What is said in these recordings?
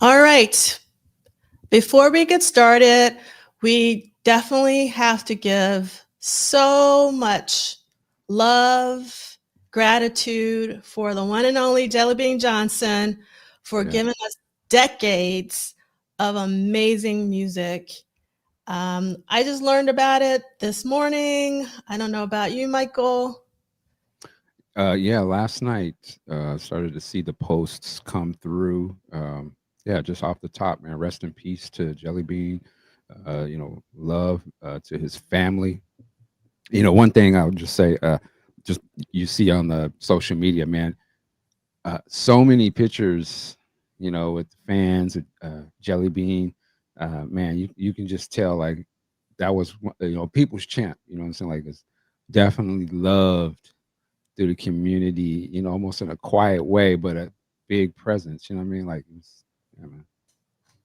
All right. Before we get started, we definitely have to give so much love, gratitude for the one and only Jellybean Johnson for Yeah. giving us decades of amazing music. I just learned about it this morning. I don't know about you, Michael. Yeah, last night started to see the posts come through. Yeah, just off the top, man. Rest in peace to Jelly Bean. Love to his family. One thing I would just say, just you see on the social media, man, so many pictures, with fans of Jelly Bean. Man, you can just tell like that was people's champ. You know what I'm saying? Like it's definitely loved through the community, almost in a quiet way, but a big presence. You know what I mean? Like, yeah, man.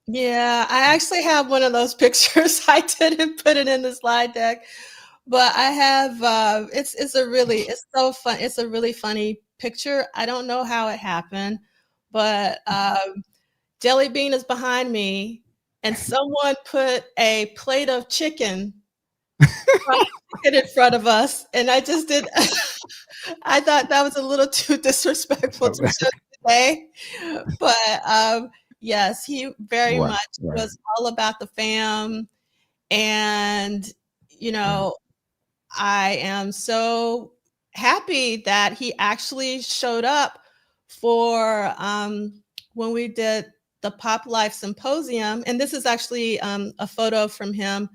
Yeah, I actually have one of those pictures. I didn't put it in the slide deck, but I have it's so fun. It's a really funny picture. I don't know how it happened, but Jelly Bean is behind me and someone put a plate of fried chicken in front of us and I just did I thought that was a little too disrespectful to show today. But yes, he very Right, much right, was all about the fam. And, you right. know, I am so happy that he actually showed up for when we did the Pop Life Symposium. And this is actually a photo from him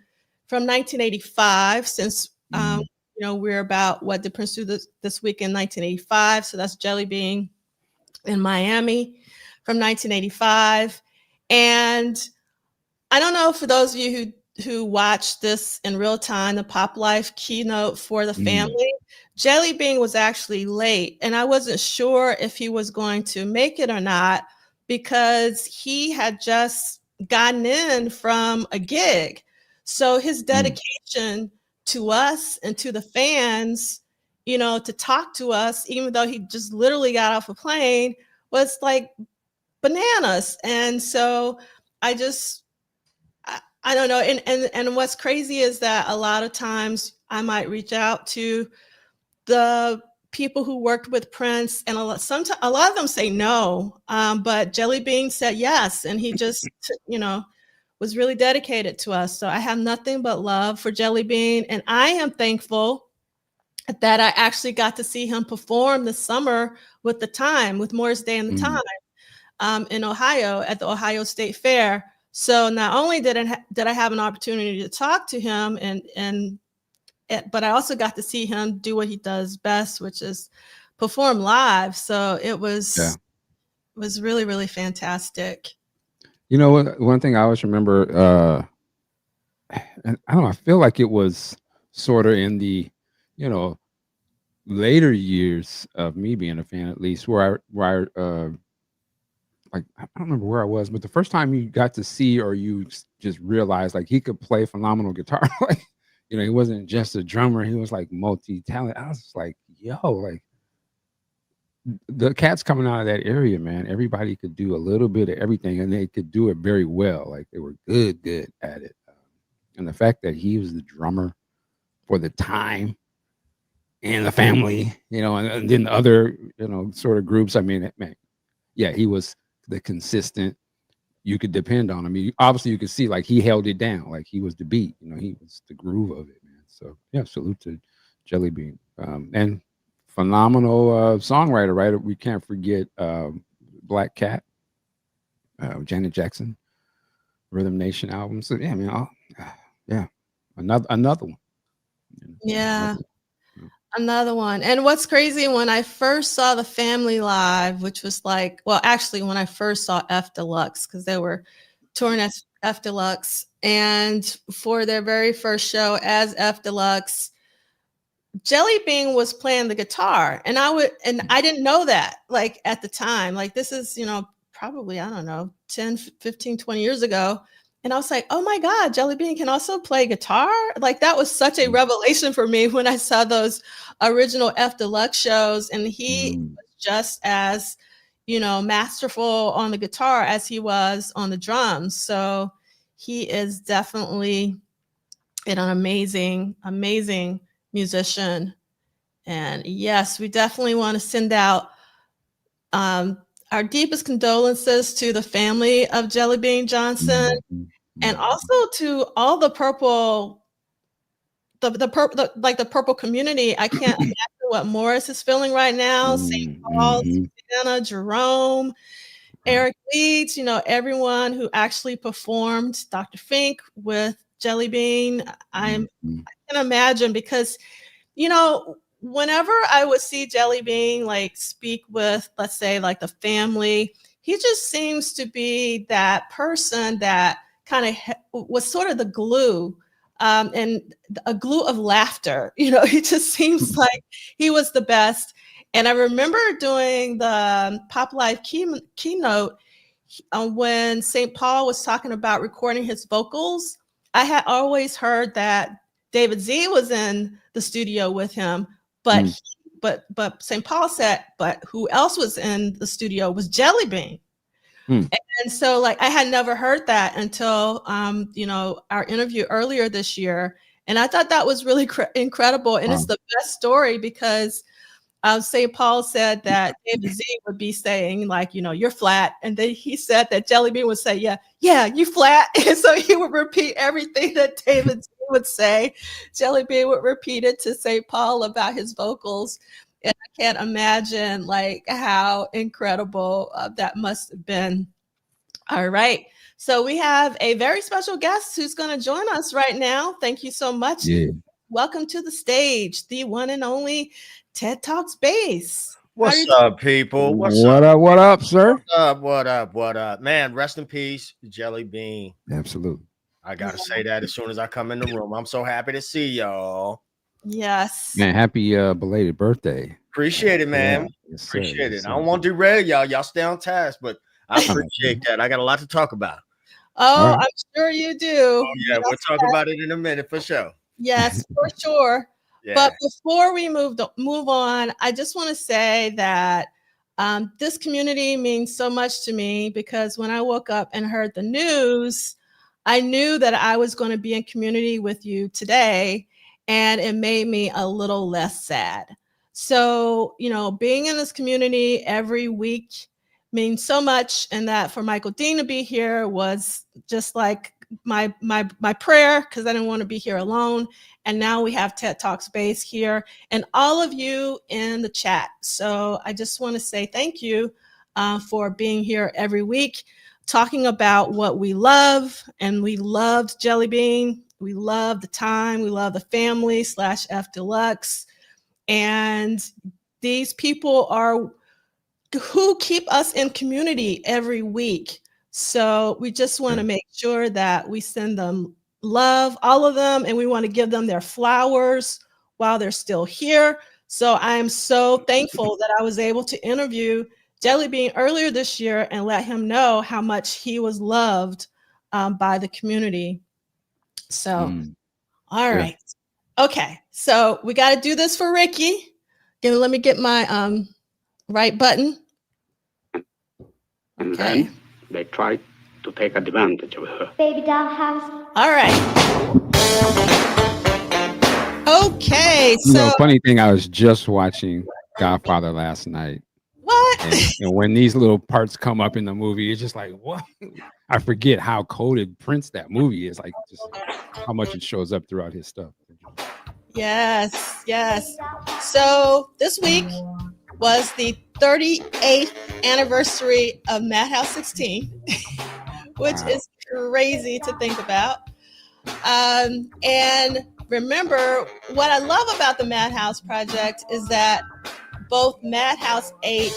from 1985, since Mm, we're about what did Prince do this week in 1985. So that's Jelly Bean in Miami from 1985. And I don't know, for those of you who watched this in real time, the Pop Life keynote for the mm, family, Jelly Bean was actually late, and I wasn't sure if he was going to make it or not because he had just gotten in from a gig. So his mm. dedication to us and to the fans, to talk to us, even though he just literally got off a plane, was like bananas. And so I just I don't know. And what's crazy is that a lot of times I might reach out to the people who worked with Prince, and a lot of them say no, but Jelly Bean said yes, and he just was really dedicated to us. So I have nothing but love for Jelly Bean, and I am thankful that I actually got to see him perform this summer with Morris Day and the Time, Mm. in Ohio at the Ohio State Fair. So not only did I have an opportunity to talk to him, but I also got to see him do what he does best, which is perform live. So it Yeah. was really, really fantastic. You know what? One thing I always remember, and I don't know, I feel like it was sort of in the, you know, later years of me being a fan, at least, where I like I don't remember where I was, but the first time you got to see or you just realized like he could play phenomenal guitar, like he wasn't just a drummer, he was like multi-talented. I was just like, yo, like the cats coming out of that area, man, everybody could do a little bit of everything and they could do it very well. Like they were good at it. And the fact that he was the drummer for the time and the family, and then the other, sort of groups. I mean, man, yeah, he was the consistent. You could depend on him. Obviously, you could see like he held it down, like he was the beat. He was the groove of it, man. So yeah, salute to Jelly Bean, and phenomenal songwriter. Right, we can't forget Black Cat, Janet Jackson, Rhythm Nation album. So yeah, man, yeah, another one. Yeah, Another one. another one. And what's crazy, when I first saw the family live, which was like, well, actually, when I first saw F Deluxe, because they were touring as F Deluxe, and for their very first show as F Deluxe, Jelly Bean was playing the guitar, and I didn't know that, like, at the time. Like, this is, probably, I don't know, 10, 15, 20 years ago. And I was like, oh my God, Jelly Bean can also play guitar. Like, that was such a Mm, revelation for me when I saw those original F Deluxe shows. And he mm, was just as, masterful on the guitar as he was on the drums. So he is definitely an amazing, amazing musician. And yes, we definitely want to send out our deepest condolences to the family of Jellybean Johnson, and also to all the purple, the purple community. I can't imagine what Morris is feeling right now. St. Paul, Susanna, Jerome, Eric Leeds, everyone who actually performed Dr. Fink with Jellybean. I can imagine, because whenever I would see Jellybean like speak with, let's say, like the family, he just seems to be that person that kind of was sort of the glue, and a glue of laughter. He just seems like he was the best. And I remember doing the Pop Life keynote when St. Paul was talking about recording his vocals. I had always heard that David Z was in the studio with him, but St. Paul said, but who else was in the studio was Jellybean. And so, like, I had never heard that until our interview earlier this year, and I thought that was really incredible. And it's the best story, because St. Paul said that David Z would be saying, like, you're flat. And then he said that Jellybean would say, yeah, you flat. And so he would repeat everything that David Z would say. Jellybean would repeat it to St. Paul about his vocals. And I can't imagine, like, how incredible that must have been. All right. So we have a very special guest who's going to join us right now. Thank you so much. Yeah. Welcome to the stage, the one and only TED Talks Bass. What's up, people? What up, sir? What up? Man, rest in peace, Jellybean. Absolutely. I gotta say that as soon as I come in the room. I'm so happy to see y'all. Yes. Man, happy belated birthday. Appreciate it, man. Yes, appreciate it. I don't want to derail y'all. Y'all stay on task, but I appreciate that. I got a lot to talk about. Oh, right. I'm sure you do. Oh, yeah, we'll talk about it in a minute for sure. Yes, for sure. Yeah. But before we move on, I just want to say that this community means so much to me, because when I woke up and heard the news, I knew that I was going to be in community with you today, and it made me a little less sad. So, being in this community every week means so much, and that for Michael Dean to be here was just like my prayer, because I didn't want to be here alone. And now we have TED Talks Bass here, and all of you in the chat. So I just want to say thank you for being here every week, talking about what we love. And we loved Jellybean. We love the time. We love the family /F Deluxe. And these people are who keep us in community every week. So we just want to make sure that we send them love, all of them, and we want to give them their flowers while they're still here. So I am so thankful that I was able to interview Jellybean earlier this year and let him know how much he was loved by the community. So, all right. Okay, so we got to do this for Ricky. Let me get my right button. And then they tried to take advantage of her. Baby doll house. All right. Okay, so funny thing, I was just watching Godfather last night. What? And when these little parts come up in the movie, it's just like, what? I forget how coded Prince that movie is, like just how much it shows up throughout his stuff. Yes. So this week was the 38th anniversary of Madhouse 16, which is crazy to think about. And remember, what I love about the Madhouse Project is that both Madhouse 8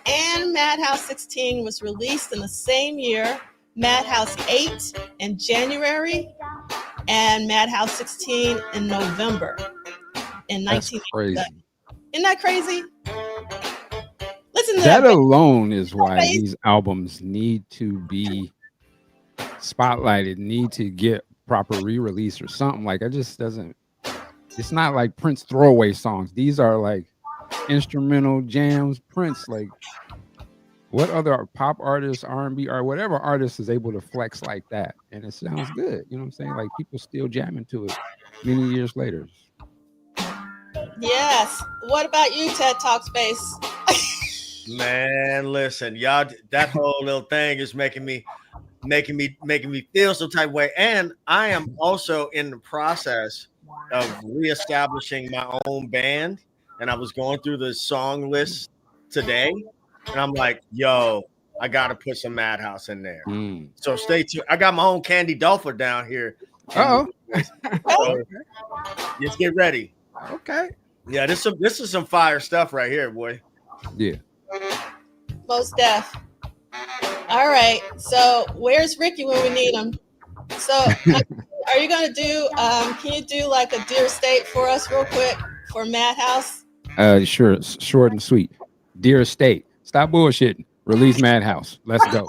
and Madhouse 16 was released in the same year. Madhouse 8 in January and Madhouse 16 in November in 1987. Isn't that crazy? Listen to that alone is why these albums need to be spotlighted, need to get proper re-release or something. Like, it's not like Prince throwaway songs. These are like instrumental jams. Prince, like, what other pop artist, R&B, or whatever artist is able to flex like that, and it sounds good. You know what I'm saying? Like people still jamming to it many years later. Yes. What about you, TED Talk Space? Man, listen, y'all, that whole little thing is making me feel some type of way. And I am also in the process of reestablishing my own band. And I was going through the song list today, and I'm like, yo, I gotta put some Madhouse in there. So stay tuned. I got my own Candy Dolphin down here. Oh, so just get ready. Okay. Yeah, this is some fire stuff right here, boy. Yeah. Most deaf. All right. So where's Ricky when we need him? So are you gonna do? Can you do like a Dear State for us real quick for Madhouse? Sure. Short and sweet. Dear State, stop bullshitting. Release Madhouse. Let's go.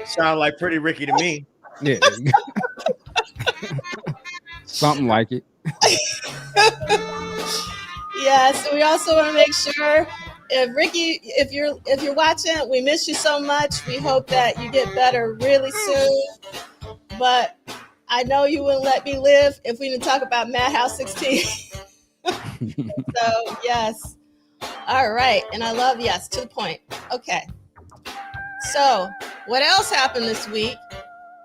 Sound like Pretty Ricky to me. Yeah. Something like it. Yes. We also want to make sure. If Ricky, if you're watching, we miss you so much. We hope that you get better really soon. But I know you wouldn't let me live if we didn't talk about Madhouse 16. So yes. All right. And I love yes, to the point. Okay. So what else happened this week?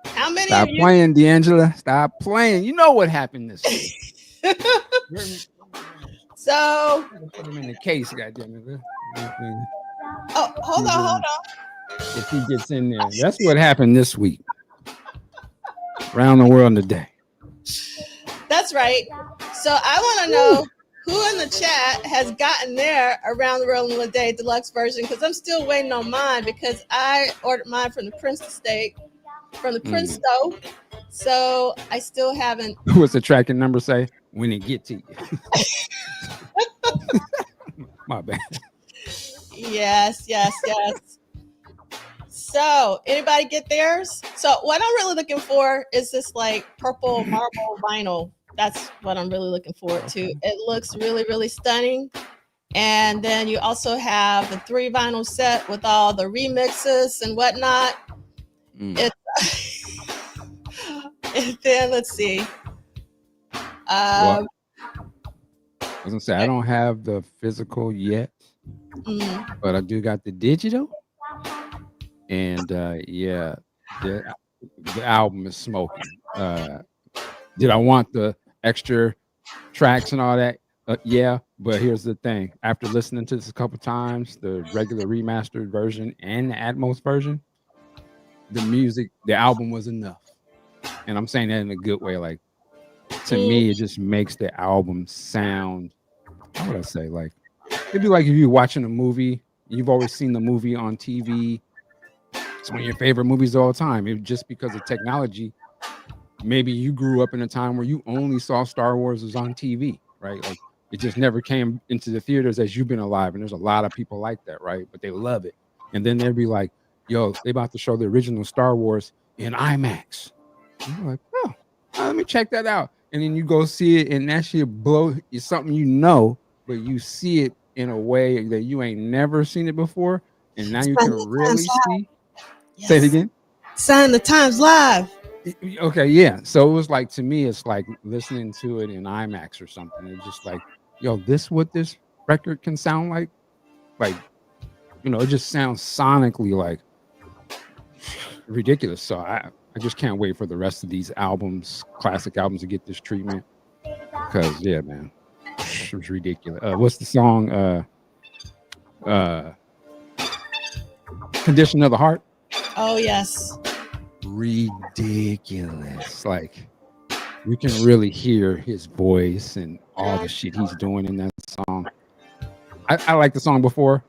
How many Stop of you playing, D'Angela. Stop playing. You know what happened this week. So Put him in the case, goddamn it. oh, hold on. If he gets in there. That's what happened this week. Around the world today. That's right. So I want to know who in the chat has gotten their Around the World in a Day deluxe version, because I'm still waiting on mine because I ordered mine from the Prince Estate, from the Prince Stove. So I still haven't. What's the tracking number say? When it get to you. My bad. Yes. So anybody get theirs? So what I'm really looking for is this like purple marble vinyl. That's what I'm really looking forward to. It looks really, really stunning. And then you also have the 3 vinyl set with all the remixes and whatnot. And then let's see. Well, I was gonna say I don't have the physical yet, but I do got the digital. And yeah, the album is smoking. Did I want the extra tracks and all that? Yeah, but here's the thing. After listening to this a couple times, the regular remastered version and the Atmos version, the album was enough. And I'm saying that in a good way. Like, to me, it just makes the album sound, how would I say? Like, it'd be like if you're watching a movie, you've always seen the movie on TV. It's one of your favorite movies all the time. Just because of technology, maybe you grew up in a time where you only saw Star Wars was on TV, right? Like, it just never came into the theaters as you've been alive. And there's a lot of people like that, right? But they love it. And then they'd be like, yo, they about to show the original Star Wars in IMAX. And you're like, oh, let me check that out. And then you go see it, and that shit blow. It's something you know, but you see it in a way that you ain't never seen it before. And now you can really see. Yes. Say it again. Sign the Times Live. Okay, yeah. So it was like, to me, it's like listening to it in IMAX or something. It's just like, yo, this what this record can sound like? Like, you know, it just sounds sonically like ridiculous. So I just can't wait for the rest of these albums, classic albums, to get this treatment. Because, yeah, man, it was ridiculous. What's the song? Condition of the Heart. Oh, yes. Ridiculous. Like, you can really hear his voice and all the shit he's doing in that song. I like the song before.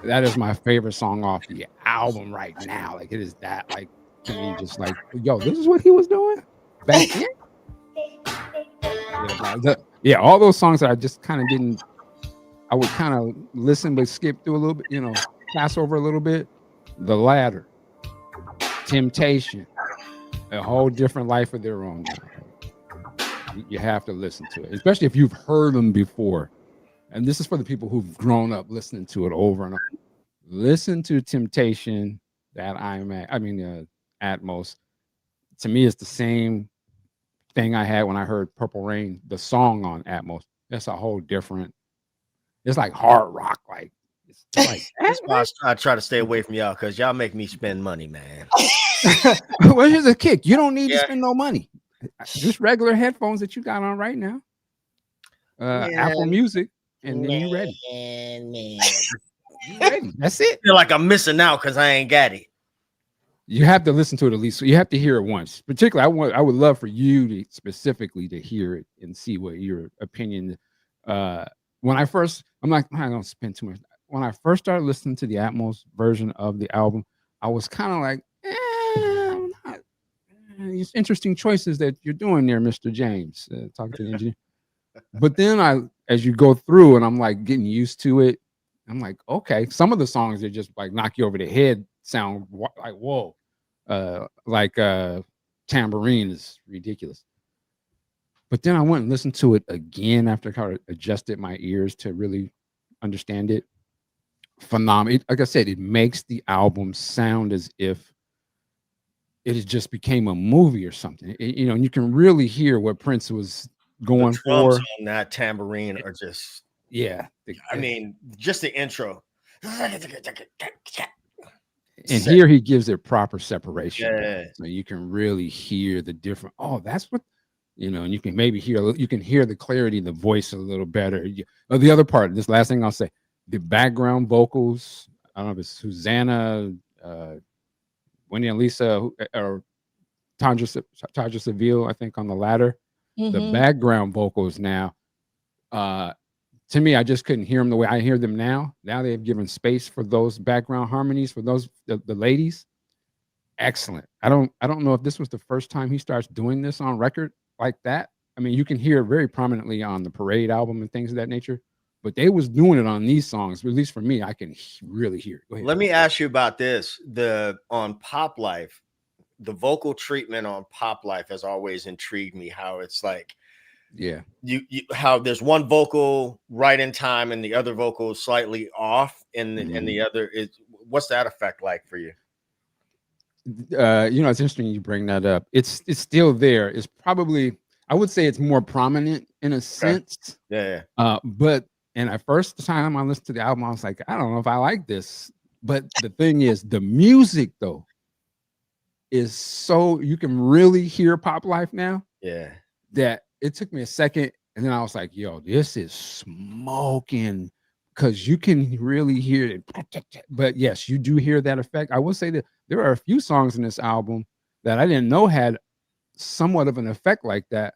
That is my favorite song off the album right now. Like, it is that, like, to me, just like, yo, this is what he was doing back then. Yeah, all those songs that I just kind of didn't, I would kind of listen but skip through a little bit, you know, pass over a little bit. The Ladder, Temptation, A Whole Different Life of Their Own. You have to listen to it, especially if you've heard them before. And this is for the people who've grown up listening to it over and over. listen to Temptation, that Atmos. To me, it's the same thing I had when I heard Purple Rain, the song on Atmos. That's a whole different. It's like hard rock, like it's like. That's why I try to stay away from y'all because y'all make me spend money, man. Well, here's a kick. You don't need to Yeah. spend no money. Just regular headphones that you got on right now. Apple Music, and then you ready. You ready. That's it. I feel like I'm missing out because I ain't got it. You have to listen to it at least. So you have to hear it once. Particularly, I would love for you to specifically to hear it and see what your opinion. When I first, I'm like, I don't spend too much. When I first started listening to the Atmos version of the album, I was kind of like, I'm not. These interesting choices that you're doing there, Mr. James. Talking to the engineer. But then as you go through and I'm like getting used to it, I'm like, okay, some of the songs that just like knock you over the head sound like, whoa, Tambourine is ridiculous. But then I went and listened to it again after I kind of adjusted my ears to really understand it. Phenomenal. Like I said, it makes the album sound as if it has just became a movie or something. And you can really hear what Prince was going The drums for. on that tambourine are just, yeah. I mean, just the intro. And here he gives it proper separation. Yeah. So you can really hear the different. Oh, that's what, and you can maybe hear the clarity in the voice a little better. The other part, this last thing I'll say, the background vocals, I don't know if it's Susanna, Wendy and Lisa, or Tanja Seville, I think on the latter. The background vocals now, to me, I just couldn't hear them the way I hear them now. Now they've given space for those background harmonies for those the ladies. Excellent. I don't know if this was the first time he starts doing this on record like that. I mean, you can hear it very prominently on the Parade album and things of that nature, but they was doing it on these songs. At least for me, I can really hear it. Go ahead. Let me ask you about this. On Pop Life, the vocal treatment on Pop Life has always intrigued me. How it's like, yeah, you how there's one vocal right in time and the other vocal is slightly off, and the other is. What's that effect like for you? It's interesting you bring that up. It's still there. It's probably, I would say it's more prominent in a sense. Yeah. But at first time I listened to the album, I was like, I don't know if I like this. But the thing is, the music though is so, you can really hear Pop Life now. Yeah. That it took me a second, and then I was like, yo, this is smoking, because you can really hear it. But yes, you do hear that effect. I will say that there are a few songs in this album that I didn't know had somewhat of an effect like that.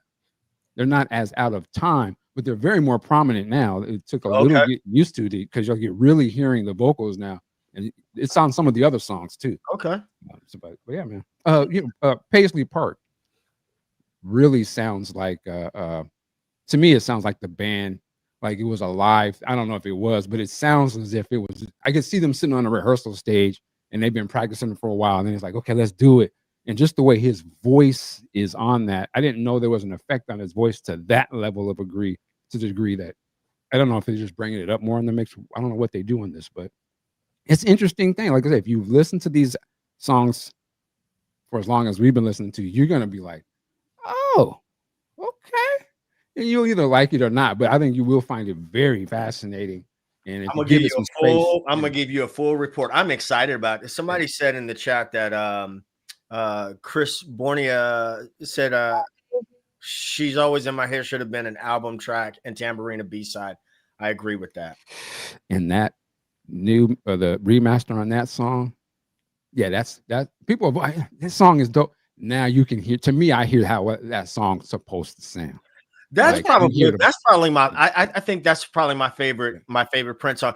They're not as out of time, but they're very more prominent now. It took a little to get used to it, because you'll get really hearing the vocals now, and it's on some of the other songs too. Okay. But yeah, man. Paisley Park really sounds like to me it sounds like the band, like it was alive. I don't know if it was, but it sounds as if it was. I could see them sitting on a rehearsal stage and they've been practicing for a while, and then it's like, okay, let's do it. And just the way his voice is on that, I didn't know there was an effect on his voice to that level of to the degree that I don't know if they're just bringing it up more in the mix. I don't know what they do in this, but it's an interesting thing. Like I said, if you've listened to these songs for as long as we've been listening to, you're gonna be like, oh, okay. And you'll either like it or not, but I think you will find it very fascinating. And if I'm gonna give you a full report. I'm excited about it. Somebody said in the chat that Chris Bornia said She's Always in My Hair should have been an album track and Tambourine a B-side. I agree with that. And that new the remaster on that song, yeah, that's people. This song is dope. Now you can hear. To me, I hear how that song's supposed to sound. That's probably my. I think that's probably my favorite Prince song.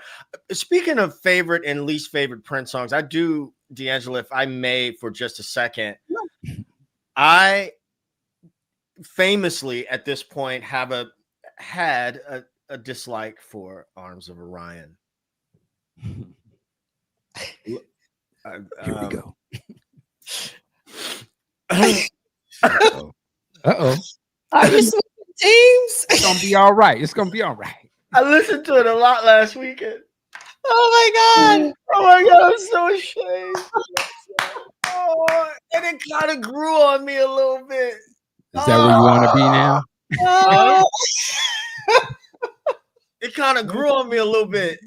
Speaking of favorite and least favorite Prince songs, I do, D'Angelo, if I may, for just a second. I famously at this point had a dislike for Arms of Orion. Here we go. Uh-oh. Are you switching teams? It's gonna be all right. It's gonna be all right. I listened to it a lot last weekend. Oh my God. Oh my God, I'm so ashamed. Oh, and it kind of grew on me a little bit. Is that where you want to be now? Oh, It kind of grew on me a little bit.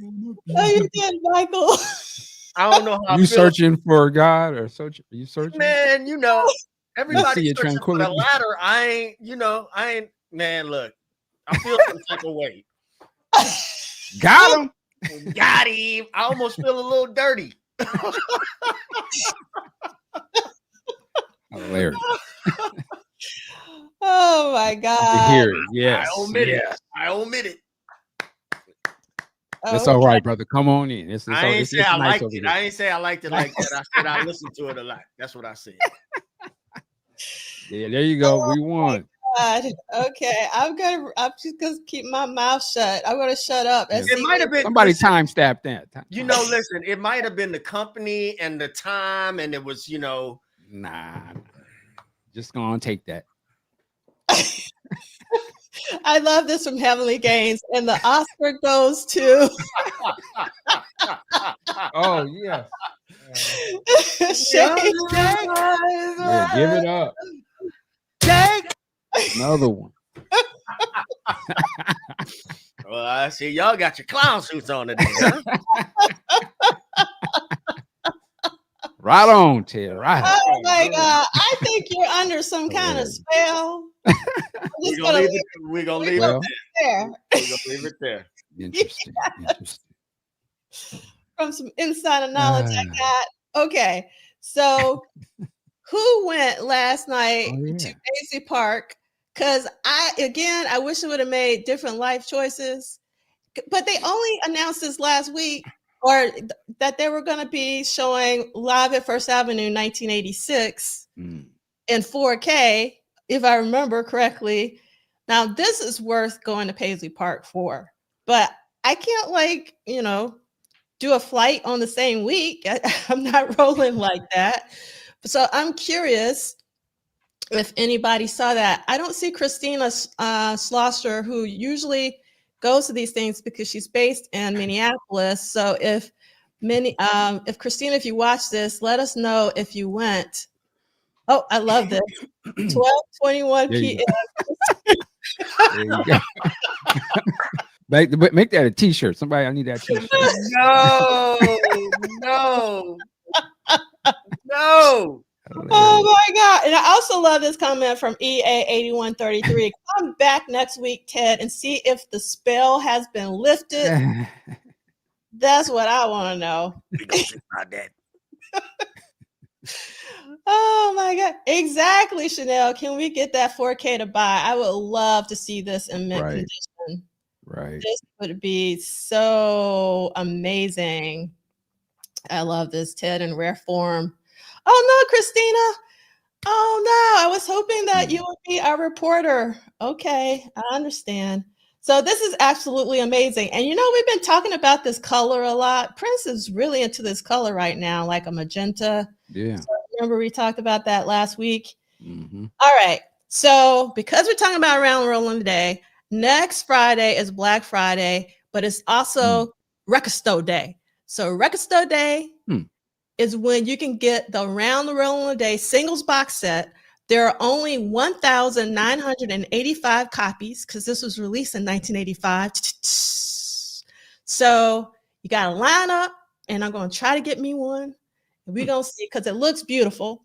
oh, you did, Michael. I don't know how You I feel. searching for God or search? Are you searching? Man, you know, everybody's your searching for the tranquility? ladder. I ain't, man, look, I feel some type of way. Got him. Got him. I almost feel a little dirty. Hilarious. Oh my To God. hear it. Yes. I omit it. Yes. I omit it. That's all right, brother. Come on in. It's I ain't say I nice liked over it. here. I ain't say I liked it like that. I said I listened to it a lot. That's what I said. Yeah, there you go. We won. God. Okay, I'm just gonna keep my mouth shut. I'm gonna shut up. And It see might have been Somebody time stamped that. You know, listen, it might have been the company and the time, and it was, Nah. Just gonna take that. I love this from Heavenly Gains, and the Oscar goes to Oh yeah. Shane. Yeah, give it up. Take. Another one. Well, I see y'all got your clown suits on today, huh? Right on, Ted. Right. Oh my God! I think you're under some kind of spell. We're gonna leave it. We're gonna leave Well, it there there. We're gonna leave it there. Interesting. Interesting. from some insider knowledge I got. Okay, so who went last night to Paisley Park? Because I wish it would have made different life choices, but they only announced this last week, or that they were going to be showing Live at First Avenue 1986 in 4K, if I remember correctly. Now, this is worth going to Paisley Park for, but I can't do a flight on the same week. I'm not rolling like that. So I'm curious if anybody saw that. I don't see Christina Slosser, who usually goes to these things because she's based in Minneapolis. So if Christina, if you watch this, let us know if you went. Oh, I love this. 12:21 p.m. There you go. Make that a t-shirt. Somebody, I need that t-shirt. No. Oh my God. And I also love this comment from EA8133. Come back next week, Ted, and see if the spell has been lifted. That's what I want to know. We gonna see about that. Oh my God. Exactly, Chanel. Can we get that 4K to buy? I would love to see this in mint condition. Right. This would be so amazing. I love this, Ted, in rare form. Oh no, Christina. Oh no, I was hoping that you would be our reporter. Okay, I understand. So this is absolutely amazing. And we've been talking about this color a lot. Prince is really into this color right now, like a magenta. Yeah. So remember we talked about that last week? Mm-hmm. All right. So because we're talking about Around the Rolling today, next Friday is Black Friday, but it's also Record Store Day. So Record Store Day is when you can get the Around the Rolling Day singles box set. There are only 1,985 copies because this was released in 1985. So you got to line up, and I'm going to try to get me one. We're going to see because it looks beautiful.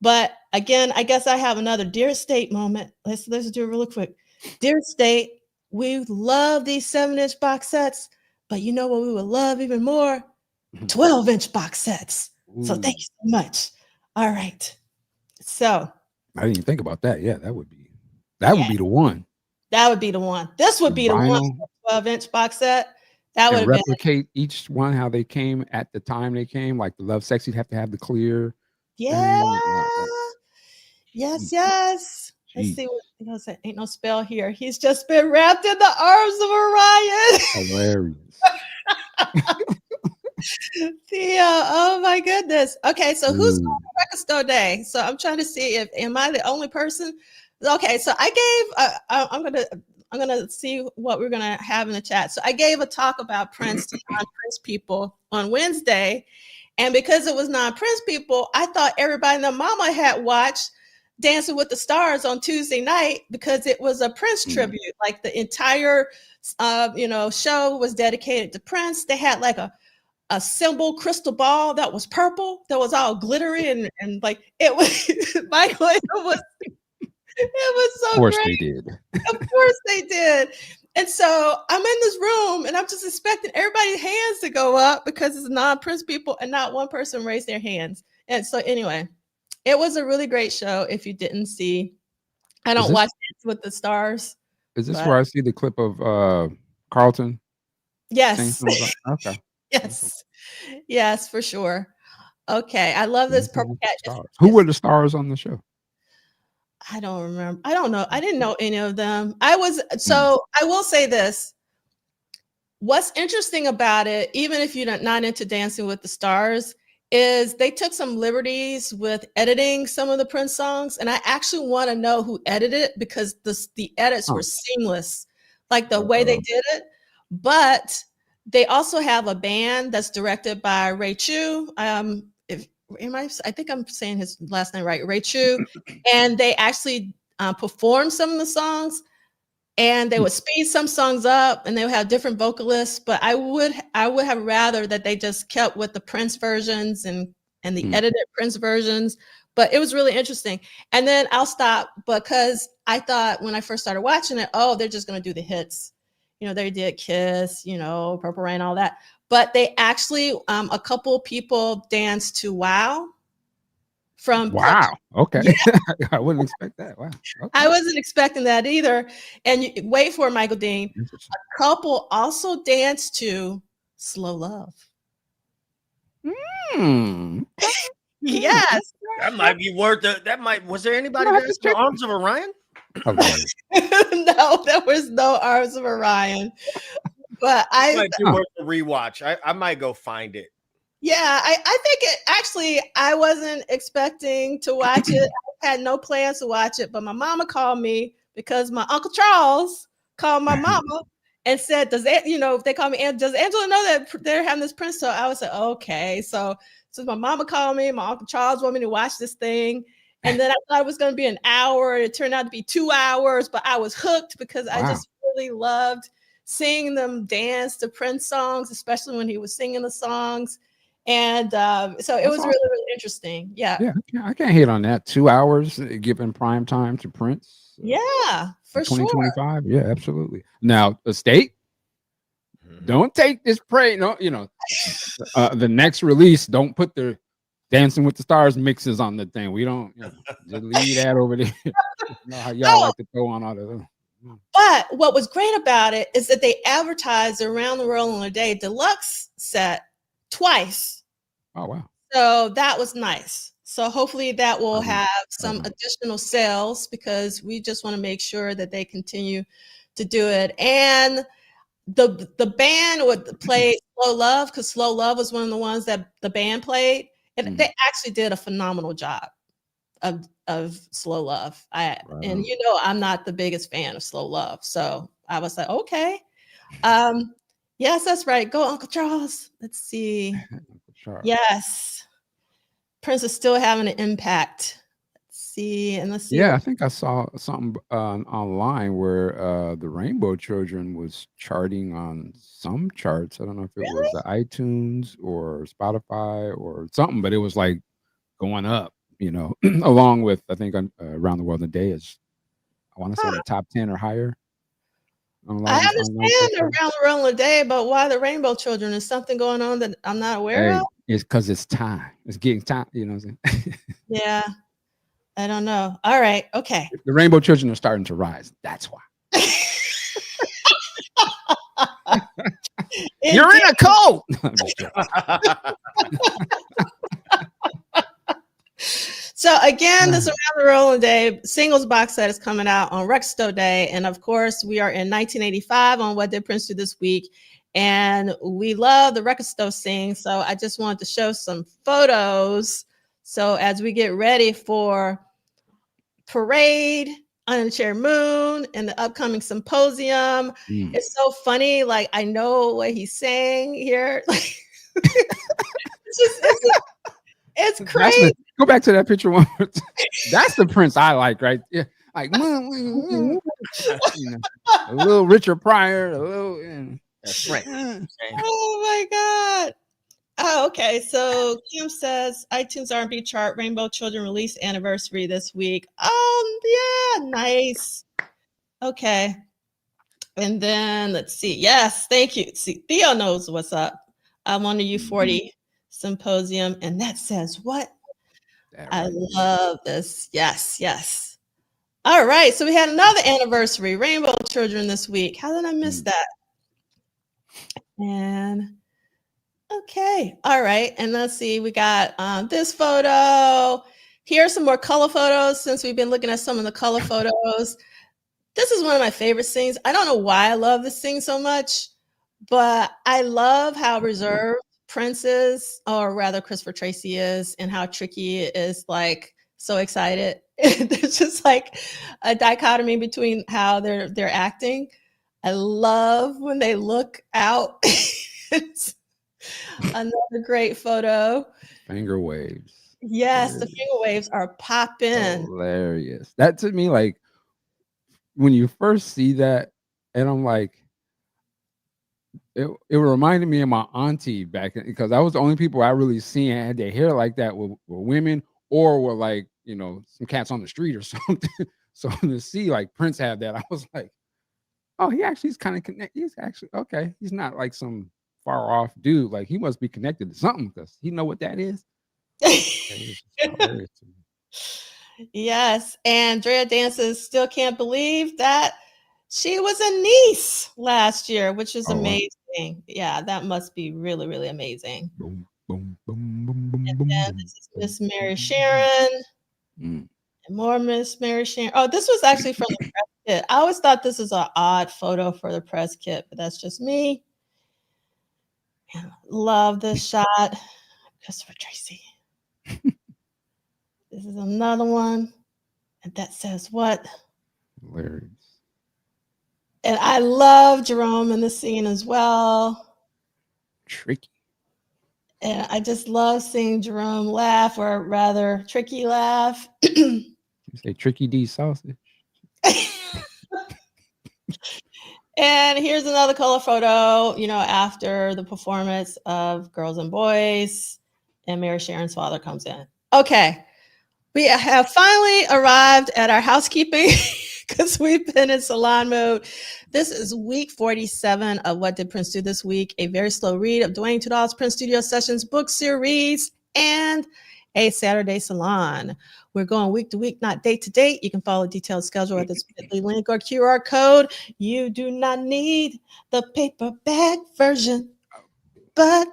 But again, I guess I have another Dear State moment. Let's do it really quick. Dear State, we love these 7-inch box sets, but you know what we would love even more? 12-inch box sets. So thank you so much. All right. So I didn't even think about that. Yeah, that would be the one. That would be the one. This would be the one 12-inch box set. That would replicate each one how they came at the time they came. Like the Love Sex, you'd have to have the clear. Yeah. Yes. Let's see what say. Ain't no spell here. He's just been wrapped in the arms of Orion. Hilarious. Thea, oh my goodness. Okay, so who's on the Record Store Day? So I'm trying to see am I the only person? Okay, so I gave I'm gonna I'm gonna see what we're gonna have in the chat. So I gave a talk about Prince to non-Prince people on Wednesday, and because it was non-Prince people, I thought everybody and their mama had watched Dancing with the Stars on Tuesday night because it was a Prince tribute. Like the entire, show was dedicated to Prince. They had like a symbol crystal ball that was purple, that was all glittery and like it was. Michael, it was so Of course great. they did. Of course they did. And so I'm in this room and I'm just expecting everybody's hands to go up because it's non-Prince people and not one person raised their hands. And so anyway, it was a really great show. If you didn't see, I don't watch Dance with the Stars. Is this where I see the clip of Carlton? Yes. Okay. Yes. Yes, for sure. Okay. I love this purple cat. Who were the stars on the show? I don't remember. I don't know. I didn't know any of them. I will say this. What's interesting about it, even if you're not into Dancing with the Stars, is they took some liberties with editing some of the Prince songs. And I actually want to know who edited it because the edits were seamless, like the way they did it. But they also have a band that's directed by Ray Chu. I think I'm saying his last name right, Ray Chu, and they actually performed some of the songs, and they would speed some songs up, and they would have different vocalists. But I would have rather that they just kept with the Prince versions and the edited Prince versions. But it was really interesting. And then I'll stop because I thought when I first started watching it, oh, they're just going to do the hits. They did Kiss, Purple Rain, all that. But they actually, a couple people danced to Wow. Wow. Okay. Yeah. I wouldn't expect that. Wow. Okay. I wasn't expecting that either. And wait for it, Michael Dean. A couple also danced to Slow Love. Yes. That might be worth it. Was there anybody dancing to Arms of Orion? No, there was no Arms of Orion. But it might be worth a rewatch. I might go find it. Yeah, I think it actually, I wasn't expecting to watch it. I had no plans to watch it, but my mama called me because my Uncle Charles called my mama and said, if they call me, does Angela know that they're having this Prince show? I was like, okay. So my mama called me, my Uncle Charles wanted me to watch this thing. And then I thought it was going to be an hour. It turned out to be 2 hours, but I was hooked because I just really loved seeing them dance to Prince songs, especially when he was singing the songs. And so it was really, really interesting. Yeah. Yeah, I can't hate on that. 2 hours given prime time to Prince. Yeah, for 2025. Sure. Yeah, absolutely. Now, the state, don't take this prey. No, the next release, don't put the Dancing with the Stars mixes on the thing. We don't just leave that over there. Know how y'all like to throw on all the. But what was great about it is that they advertised Around the World in a Day Deluxe set twice. Oh, wow. So that was nice. So hopefully that will have some additional sales because we just want to make sure that they continue to do it. And the band would play Slow Love because Slow Love was one of the ones that the band played. And they actually did a phenomenal job of Slow Love. And I'm not the biggest fan of Slow Love. So I was like, okay. Yes, that's right. Go, Uncle Charles. Let's see. Yes. Prince is still having an impact. Let's see. Yeah, I think I saw something online where the Rainbow Children was charting on some charts. I don't know if it was the iTunes or Spotify or something, but it was like going up, along with, I think, Around the World in a Day is, I want to say the top 10 or higher. I understand Around the World in a Day, but why the Rainbow Children? Is something going on that I'm not aware of? It's because it's time. It's getting time. You know what I'm saying? Yeah. I don't know. All right. Okay. The Rainbow Children are starting to rise. That's why. You're in a cult. So again, this Around the World in a Day singles box set is coming out on Record Store Day. And of course, we are in 1985 on What Did Prince Do This Week. And we love the Record Store Sing. So I just wanted to show some photos. So as we get ready for Parade, Unchair Moon and the upcoming symposium. Mm. It's so funny. Like, I know what he's saying here. It's crazy. Go back to that picture one more time. That's the Prince I like, right? Yeah, like you know, a little Richard Pryor, a little. That's right. Oh my God. Oh, okay. So Kim says iTunes R&B chart Rainbow Children release anniversary this week. Yeah, nice. Okay. And then let's see. Yes, thank you. See, Theo knows what's up. I'm on the U40 symposium, and that says what? I love this. Yes, yes. All right. So we had another anniversary, Rainbow Children this week. How did I miss that? And okay. All right. And let's see. We got this photo. Here are some more color photos since we've been looking at some of the color photos. This is one of my favorite scenes. I don't know why I love this scene so much, but I love how reserved Prince is, or rather Christopher Tracy is, and how Tricky is like so excited. There's just like a dichotomy between how they're acting. I love when they look out. It's another great photo. Finger waves. Yes, the finger waves are popping. Hilarious. That to me, like when you first see that, and I'm like, it reminded me of my auntie back then, because that was the only people I really seen had their hair like that were women, or were like, you know, some cats on the street or something. So to see like Prince have that, I was like, oh, he actually is kind of connected. He's actually okay. He's not like some far off dude. Like he must be connected to something, because he know what that is. Yes, and Drea dances still can't believe that she was a niece last year, which is amazing. Yeah, that must be really, really amazing. Boom, boom, boom, boom, boom, And boom, then boom, this is Miss Mary Sharon. And more Miss Mary Sharon. Oh, this was actually from the press kit. I always thought this is an odd photo for the press kit, but that's just me. Love this shot. Christopher Tracy. This is another one. And that says what? Hilarious. And I love Jerome in the scene as well. Tricky. And I just love seeing Jerome laugh, or rather Tricky laugh. You say Tricky D sausage. And here's another color photo, you know, after the performance of Girls and Boys, and Mary Sharon's father comes in. Okay. We have finally arrived at our housekeeping because we've been in salon mode. This is week 47 of What Did Prince Do This Week, a very slow read of Duane Tudahl's Prince Studio Sessions book series and a Saturday salon. We're going week to week, not date to date. You can follow a detailed schedule at this link or QR code. You do not need the paperback version, but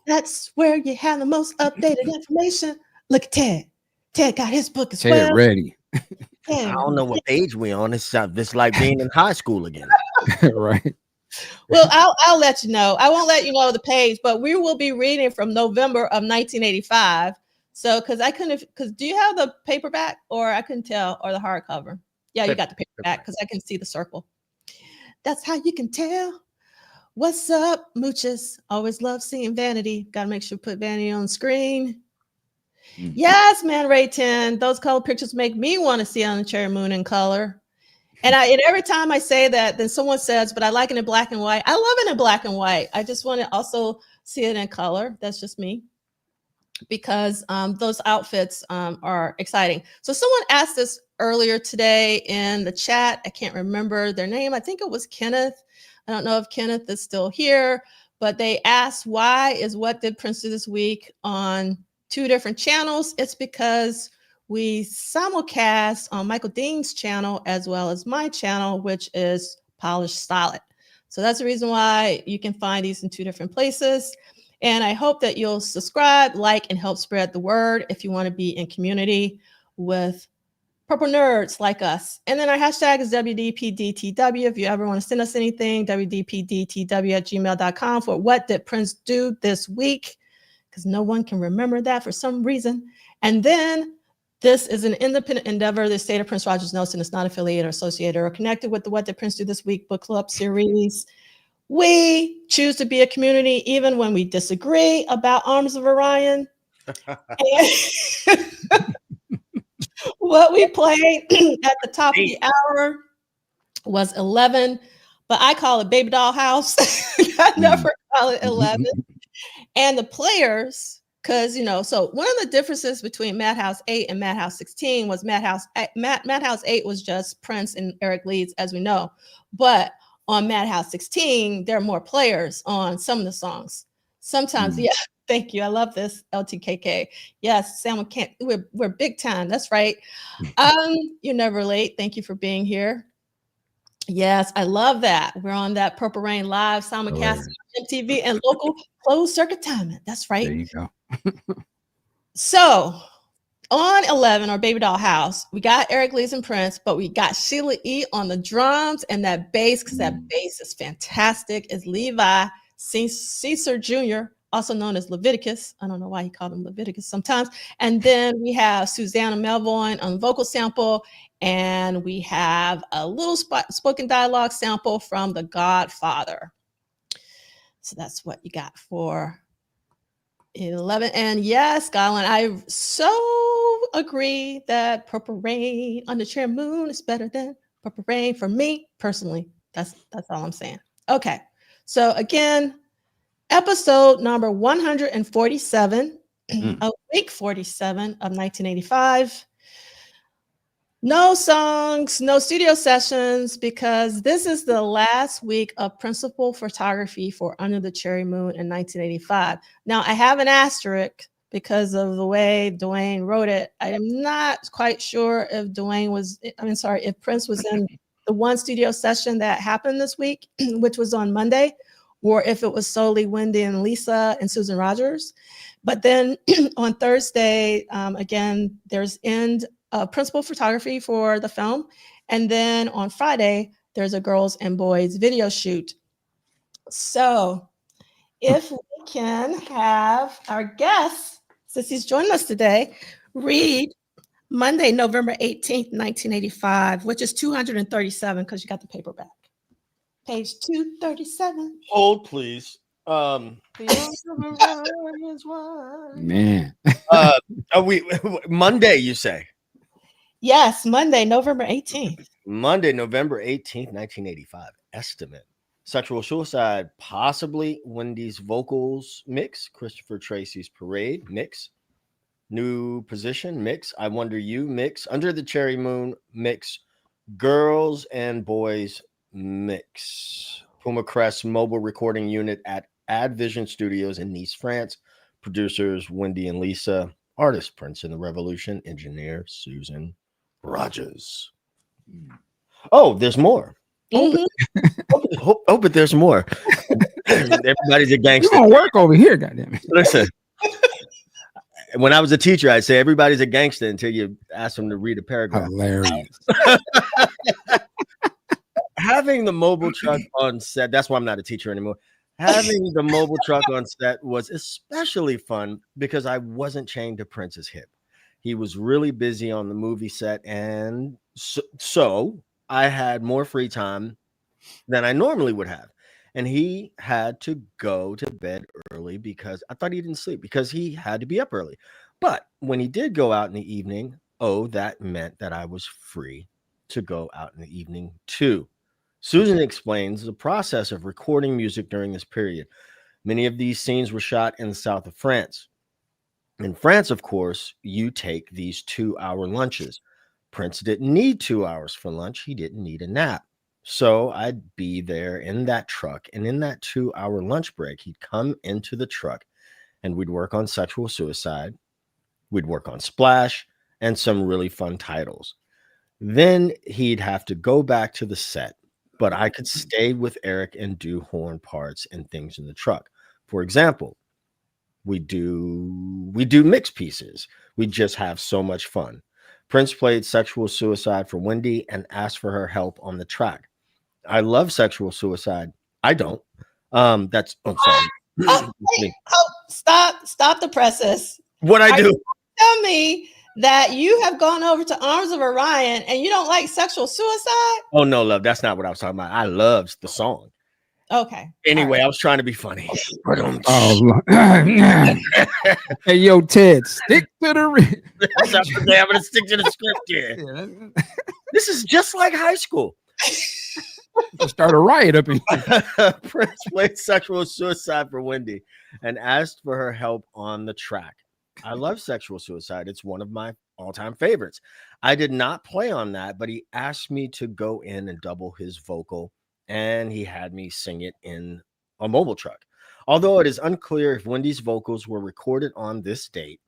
that's where you have the most updated information. Look at Ted. Ted got his book as well. Ted ready. I don't know what page we on. It's like being in high school again. Right. Well, I'll let you know. I won't let you know the page, but we will be reading from November of 1985. So, because do you have the paperback, or I couldn't tell, or the hardcover? Yeah, you got the paperback, because I can see the circle. That's how you can tell. What's up, mooches? Always love seeing Vanity. Got to make sure to put Vanity on screen. Yes, man, Ray 10. Those color pictures make me want to see On the Cherry Moon in color. And every time I say that, then someone says, but I like it in black and white. I love it in black and white. I just want to also see it in color. That's just me. Because those outfits are exciting. So someone asked us earlier today in the chat. I can't remember their name. I think it was Kenneth. I don't know if Kenneth is still here, but they asked, why is What Did Prince Do This Week on 2 different channels? It's because we simulcast on Michael Dean's channel as well as my channel, which is Polished Solid. So that's the reason why you can find these in 2 different places. And I hope that you'll subscribe, like, and help spread the word if you want to be in community with purple nerds like us. And then our hashtag is WDPDTW. If you ever want to send us anything, WDPDTW@gmail.com for What Did Prince Do This Week? Because no one can remember that for some reason. And then This is an independent endeavor. The State of Prince Rogers Nelson is not affiliated or associated or connected with the What Did Prince Do This Week book club series. We choose to be a community even when we disagree about Arms of Orion. What we played at the top of the hour was 11, but I call it Baby Doll House. I never call it 11. And the players, because, so one of the differences between Madhouse 8 and Madhouse 16 was Madhouse 8 was just Prince and Eric Leeds, as we know. But on Madhouse 16, there are more players on some of the songs. Sometimes, yeah, thank you. I love this, LTKK. Yes, Sam, we're big time. That's right. You're never late. Thank you for being here. Yes, I love that. We're on that Purple Rain Live simulcast on MTV and local closed circuit timing. That's right. There you go. So on 11, or Baby Doll House, we got Eric Leeds and Prince, but we got Sheila E. on the drums and that bass, because that bass is fantastic, is Levi Caesar Jr., also known as Leviticus. I don't know why he called him Leviticus sometimes. And then we have Susanna Melvoin on vocal sample, and we have a little spoken dialogue sample from The Godfather. So that's what you got for 11. And yes, Colin, I so agree that Purple Rain on the Cherry Moon is better than Purple Rain for me personally. That's all I'm saying. Okay, so again, episode number 147 of week 47 of 1985. No songs, no studio sessions, because this is the last week of principal photography for Under the Cherry Moon in 1985. Now, I have an asterisk because of the way Duane wrote it. I am not quite sure if if Prince was in the one studio session that happened this week, which was on Monday, or if it was solely Wendy and Lisa and Susan Rogers. But then on Thursday, again, there's principal photography for the film. And then on Friday, there's a girls and boys video shoot. So if we can have our guest, since he's joining us today, read Monday, November 18th, 1985, which is 237, because you got the paperback. Page 237. Hold, please. Man. Monday, you say? Yes, Monday, November 18th. Monday, November 18th, 1985. Estimate. Sexual suicide, possibly Wendy's vocals mix. Christopher Tracy's Parade mix. New Position mix. I Wonder You mix. Under the Cherry Moon mix. Girls and Boys mix. Puma Crest mobile recording unit at AdVision Studios in Nice, France. Producers Wendy and Lisa. Artist Prince and the Revolution. Engineer Susan Rogers. Oh, there's more. But there's more. Everybody's a gangster. You don't work over here, goddamn. Listen, when I was a teacher, I'd say everybody's a gangster until you ask them to read a paragraph. Hilarious. Having the mobile truck on set, that's why I'm not a teacher anymore. Having the mobile truck on set was especially fun because I wasn't chained to Prince's hip. He was really busy on the movie set, and so I had more free time than I normally would have. And he had to go to bed early because I thought he didn't sleep because he had to be up early. But when he did go out in the evening, that meant that I was free to go out in the evening too. Susan explains the process of recording music during this period. Many of these scenes were shot in the south of France. In France, of course, you take these 2-hour lunches. Prince didn't need 2 hours for lunch. He didn't need a nap. So I'd be there in that truck. And in that 2-hour lunch break, he'd come into the truck and we'd work on Sexual Suicide. We'd work on Splash and some really fun titles. Then he'd have to go back to the set, but I could stay with Eric and do horn parts and things in the truck. For example, we do mix pieces. We just have so much fun. Prince played Sexual Suicide for Wendy and asked for her help on the track. I love Sexual Suicide. I don't. Sorry. Stop the presses. What I do? Tell me that you have gone over to Arms of Orion and you don't like Sexual Suicide? Oh no, love, that's not what I was talking about. I loved the song. Okay. Anyway, right. I was trying to be funny. Oh, hey, yo, Ted, stick to the. I'm gonna stick to the script here. This is just like high school. Start a riot up in here. Prince played Sexual Suicide for Wendy and asked for her help on the track. I love Sexual Suicide. It's one of my all-time favorites. I did not play on that, but he asked me to go in and double his vocal, and he had me sing it in a mobile truck. Although it is unclear if Wendy's vocals were recorded on this date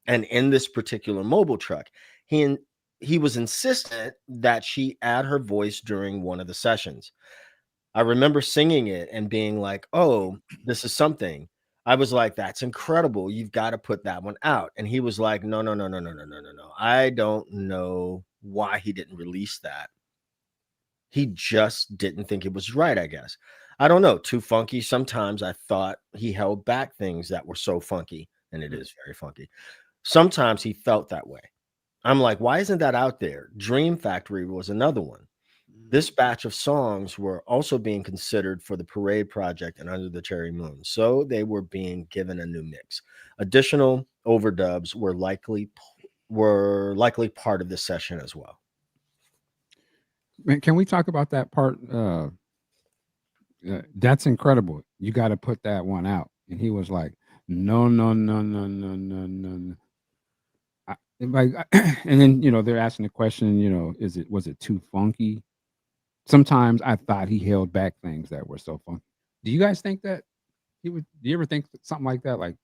and in this particular mobile truck, he was insistent that she add her voice during one of the sessions. I remember singing it and being like, oh, this is something. I was like, that's incredible. You've got to put that one out. And he was like, no. I don't know why he didn't release that. He just didn't think it was right, I guess. I don't know. Too funky. Sometimes I thought he held back things that were so funky, and it is very funky. Sometimes he felt that way. I'm like, why isn't that out there? Dream Factory was another one. This batch of songs were also being considered for the Parade project and Under the Cherry Moon, so they were being given a new mix. Additional overdubs were likely part of this session as well. Man, can we talk about that part? That's incredible. You got to put that one out. And he was like, no. Like, and then they're asking the question, was it too funky? Sometimes I thought he held back things that were so funky. Do you guys think that he would? Do you ever think something like that? Like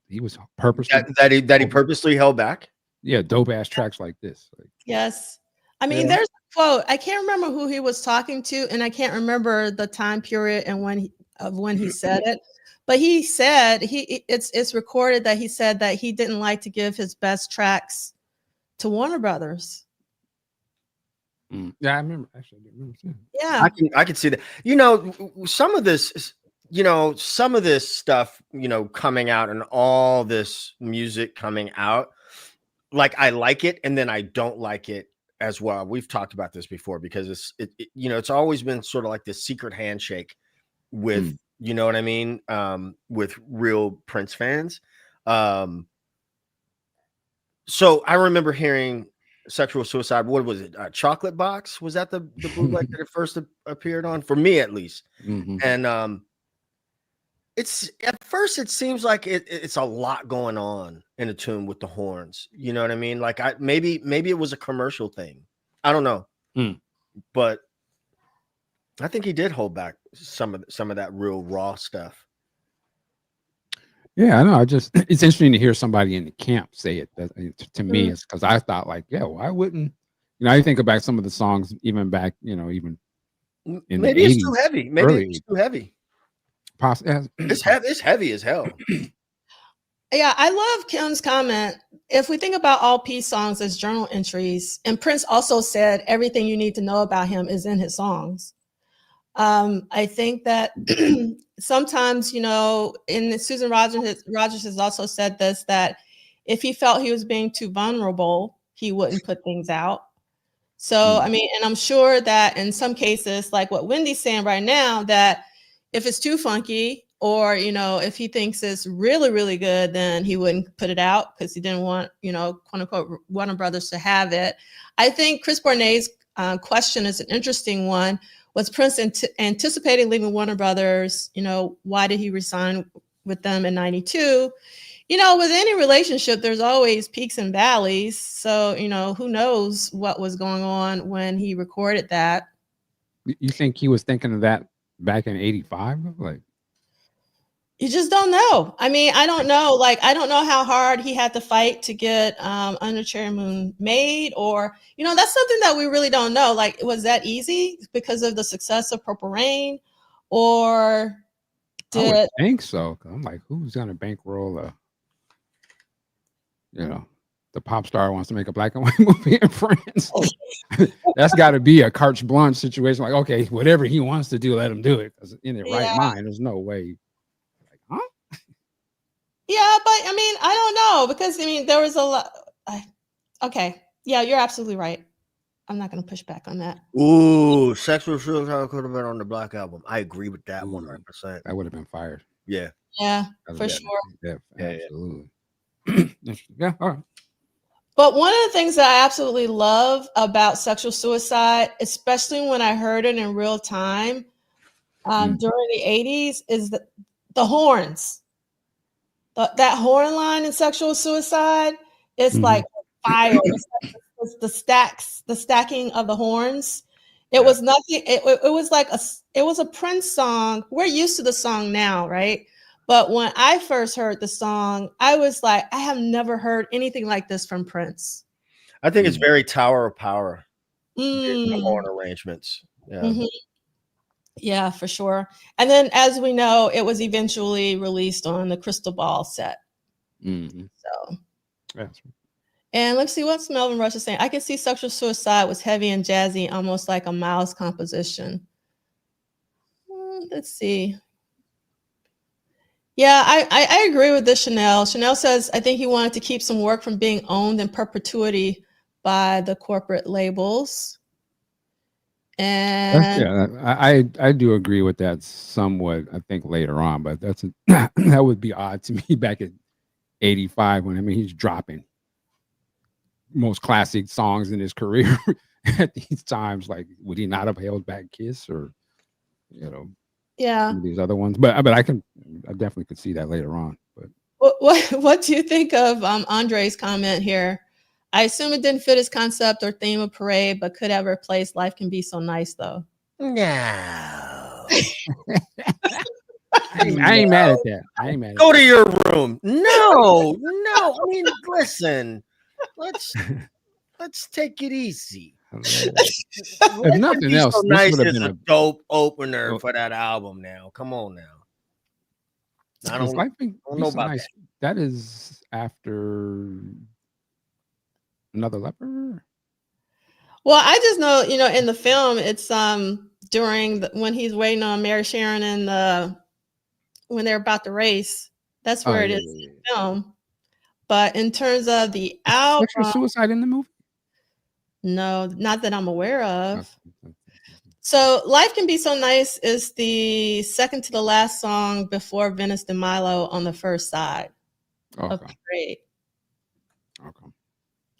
he was purposely that he purposely held back? Yeah, dope ass tracks like this. Like, yes. I mean, there's a quote. I can't remember who he was talking to, and I can't remember the time period and when he said it. But he said it's recorded that he said that he didn't like to give his best tracks to Warner Brothers. Yeah, I remember. Actually, I remember seeing. Yeah, I can see that. Some of this, stuff, coming out and all this music coming out, like I like it, and then I don't like it as well. We've talked about this before because it's always been sort of like this secret handshake with. You know what I mean? With real Prince fans. So I remember hearing Sexual Suicide. What was it? Chocolate Box? Was that the bootleg that it first appeared on? For me, at least. Mm-hmm. And it's at first it seems like it's a lot going on in a tune with the horns. You know what I mean? Like maybe it was a commercial thing. I don't know, but I think he did hold back some of that real raw stuff. Yeah, I know. It's interesting to hear somebody in the camp say it. To me, it's because I thought like, yeah, why wouldn't I think about some of the songs even back, even in maybe the 80s, it's too heavy. Maybe it's too heavy. It's heavy as hell. Yeah, I love Kim's comment. If we think about all peace songs as journal entries, and Prince also said everything you need to know about him is in his songs. I think that sometimes, and Susan Rogers has also said this, that if he felt he was being too vulnerable, he wouldn't put things out. So, I mean, and I'm sure that in some cases, like what Wendy's saying right now, that if it's too funky or, if he thinks it's really, really good, then he wouldn't put it out because he didn't want, quote unquote, Warner Brothers to have it. I think Chris Bournet's question is an interesting one. Was Prince anticipating leaving Warner Brothers? Why did he resign with them in 92? With any relationship, there's always peaks and valleys. So, who knows what was going on when he recorded that. You think he was thinking of that back in 85? Like, you just don't know. I mean, I don't know. Like, I don't know how hard he had to fight to get Under Cherry Moon made, or, that's something that we really don't know. Like, was that easy because of the success of Purple Rain, or did... I would think so. I'm like, who's going to bankroll the pop star wants to make a black and white movie in France? That's got to be a carte blanche situation. Like, okay, whatever he wants to do, let him do it. Because in his right mind, there's no way. Yeah, but I mean, I don't know because I mean, there was a lot. Okay, yeah, you're absolutely right. I'm not going to push back on that. Ooh, Sexual Suicide could have been on the Black Album. I agree with that 100%. That would have been fired. Yeah. Yeah, That for would- sure. Yeah, Yeah, yeah. absolutely. Yeah, all right. But one of the things that I absolutely love about Sexual Suicide, especially when I heard it in real time during the 80s, is the horns. That horn line in Sexual Suicide is like fire. It's the stacking of the horns. It was nothing. It was like it was a Prince song. We're used to the song now, right? But when I first heard the song, I was like, I have never heard anything like this from Prince. I think it's very Tower of Power. Mm. The horn arrangements. Yeah. Mm-hmm. Yeah, for sure. And then, as we know, it was eventually released on the Crystal Ball set. Mm-hmm. So, That's right. And let's see what's Melvin Rush is saying. I can see Sexual Suicide was heavy and jazzy, almost like a Miles composition. Let's see. Yeah, I agree with this, Chanel. Chanel says, I think he wanted to keep some work from being owned in perpetuity by the corporate labels. And I do agree with that somewhat. I think later on, but that would be odd to me back at 85 when he's dropping most classic songs in his career at these times. Like, would he not have held back Kiss or yeah, some of these other ones? But I definitely could see that later on. But what do you think of Andre's comment here? I assume it didn't fit his concept or theme of Parade, but could have replaced Life Can Be So Nice, though. No. I ain't mad at that. I ain't mad. Go to your room. No. I mean, listen. Let's take it easy. If nothing else, So this Nice would have is been a dope opener for that album. Now, come on now. I don't know about nice. That is after Another Leper. Well, I just know, in the film, it's during when he's waiting on Mary Sharon and when they're about to race. That's where it is in the film. But in terms of the album, Sexual Suicide in the movie? No, not that I'm aware of. So Life Can Be So Nice is the second to the last song before Venice de Milo on the first side of Parade. Okay.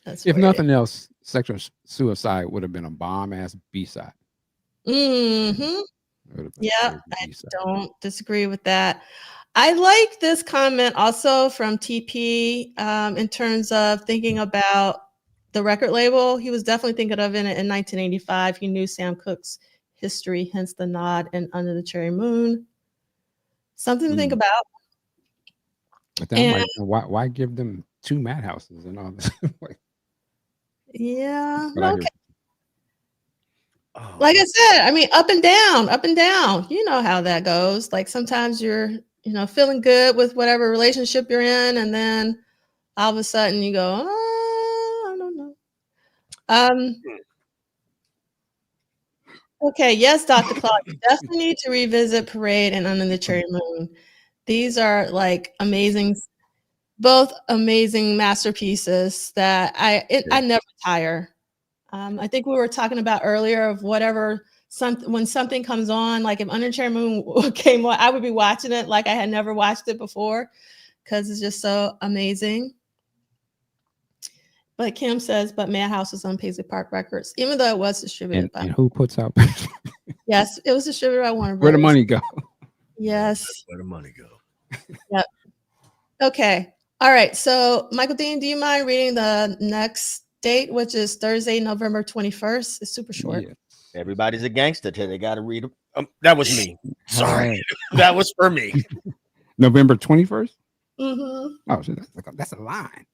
That's if nothing else, Sexual Suicide would have been a bomb-ass B-side. Mm-hmm. Yeah, I don't disagree with that. I like this comment also from TP in terms of thinking about the record label. He was definitely thinking of it in 1985. He knew Sam Cooke's history, hence the nod and Under the Cherry Moon. Something to think about. But then why give them two madhouses and all this? Yeah. Okay. Like I said, I mean, up and down, up and down. You know how that goes. Like sometimes you're, feeling good with whatever relationship you're in, and then all of a sudden you go, I don't know. Okay, yes, Dr. Clark, you definitely need to revisit Parade and Under the Cherry Moon. These are like both amazing masterpieces that I never tire. I think we were talking about earlier of when something comes on, like if Under the Cherry Moon came on, I would be watching it like I had never watched it before because it's just so amazing. But Kim says, but Madhouse was on Paisley Park Records, even though it was distributed by. And who puts out? Yes, it was distributed by Warner Brothers. Where the money go? Yes. Where the money go? Yep. Okay. All right. So, Michael Dean, do you mind reading the next date, which is Thursday, November 21st? It's super short. Yeah. Everybody's a gangster till they got to read. That was me. Sorry. That was for me. November 21st? Mm-hmm. Oh, that's a line.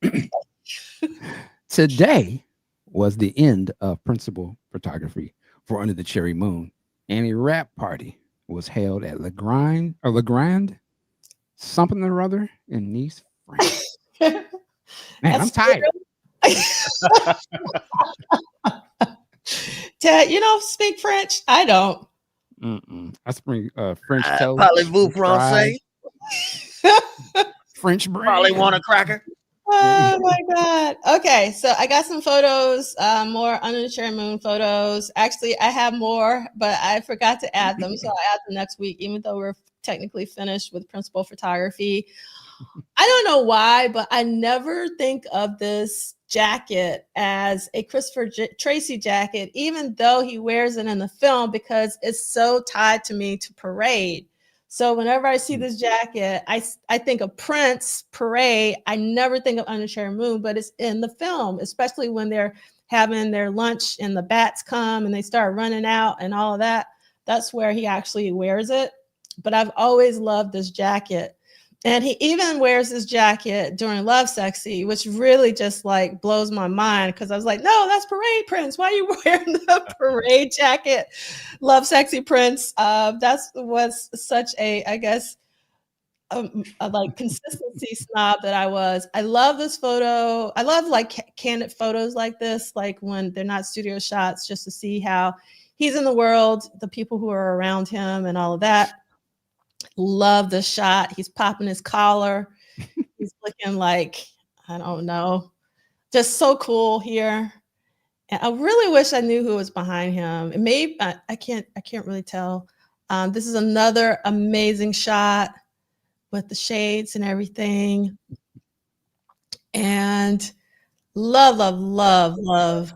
Today was the end of principal photography for Under the Cherry Moon, and a rap party was held at Legrand something or other in Nice, France. Man, I'm tired. Ted, you don't speak French? I don't. I speak French toast. Parlez-vous français? French bread. Probably want a cracker. Oh my God. Okay, so I got some photos, more Under the Cherry Moon photos. Actually, I have more, but I forgot to add them, so I'll add them next week, even though we're technically finished with principal photography. I don't know why, but I never think of this jacket as a Christopher Tracy jacket, even though he wears it in the film, because it's so tied to me to Parade. So whenever I see this jacket, I think of Prince, Parade. I never think of Under Cherry Moon, but it's in the film, especially when they're having their lunch and the bats come and they start running out and all of that. That's where he actually wears it. But I've always loved this jacket. And he even wears this jacket during Love Sexy, which really just like blows my mind, because I was like, no, that's Parade Prince. Why are you wearing the Parade jacket? Love Sexy Prince. That's was such a, I guess, a like consistency snob that I was. I love this photo. I love like candid photos like this, like when they're not studio shots, just to see how he's in the world, the people who are around him and all of that. Love the shot. He's popping his collar. He's looking like, I don't know, just so cool here. And I really wish I knew who was behind him. It may, I can't really tell. This is another amazing shot with the shades and everything. And love, love, love, love.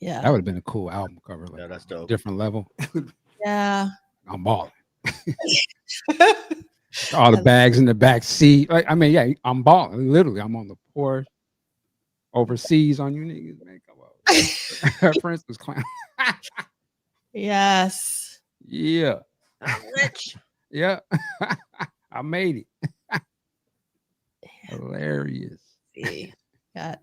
Yeah. That would have been a cool album cover. Like, Yeah, that's dope. Different level. Yeah. I'm balling. All the bags in the back seat. Like, I mean, yeah, I'm balling. Literally, I'm on the porch overseas on you niggas. Man, come on. For instance, clown. Yes. Yeah. I'm rich. Yeah. I made it. Hilarious. See, got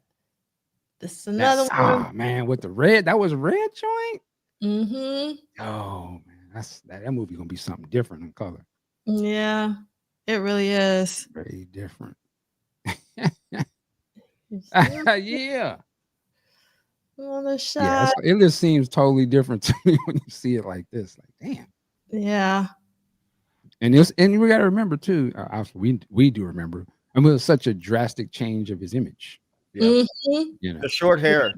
this is another one. Oh man, with the red, that was a red joint. Mm-hmm. Oh man, that movie gonna be something different in color. Yeah, it really is. Very different. Yeah. Yeah. Another Yeah, shot. it just seems totally different to me when you see it like this. Like, damn. Yeah. And we got to remember too. We do remember. I mean, it was such a drastic change of his image. Yeah. Mm-hmm. You know, The short hair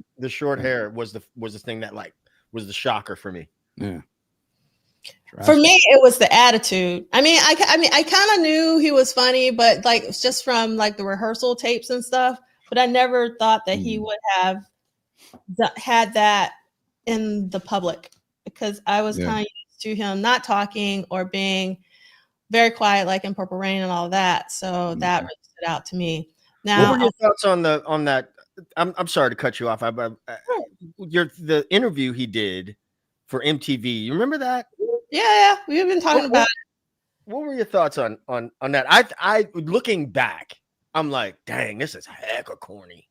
was the thing that like was the shocker for me. yeah. For me, it was the attitude. I mean, I kind of knew he was funny, but like it's just from like the rehearsal tapes and stuff. But I never thought that he would have had that in the public, because I was kind of used to him not talking or being very quiet, like in Purple Rain and all that. So that really stood out to me. Now, what were your thoughts on that? I'm sorry to cut you off. The interview he did for MTV. You remember that? Yeah, we've been talking about it. What were your thoughts on that? I looking back, I'm like, dang, this is hecka corny.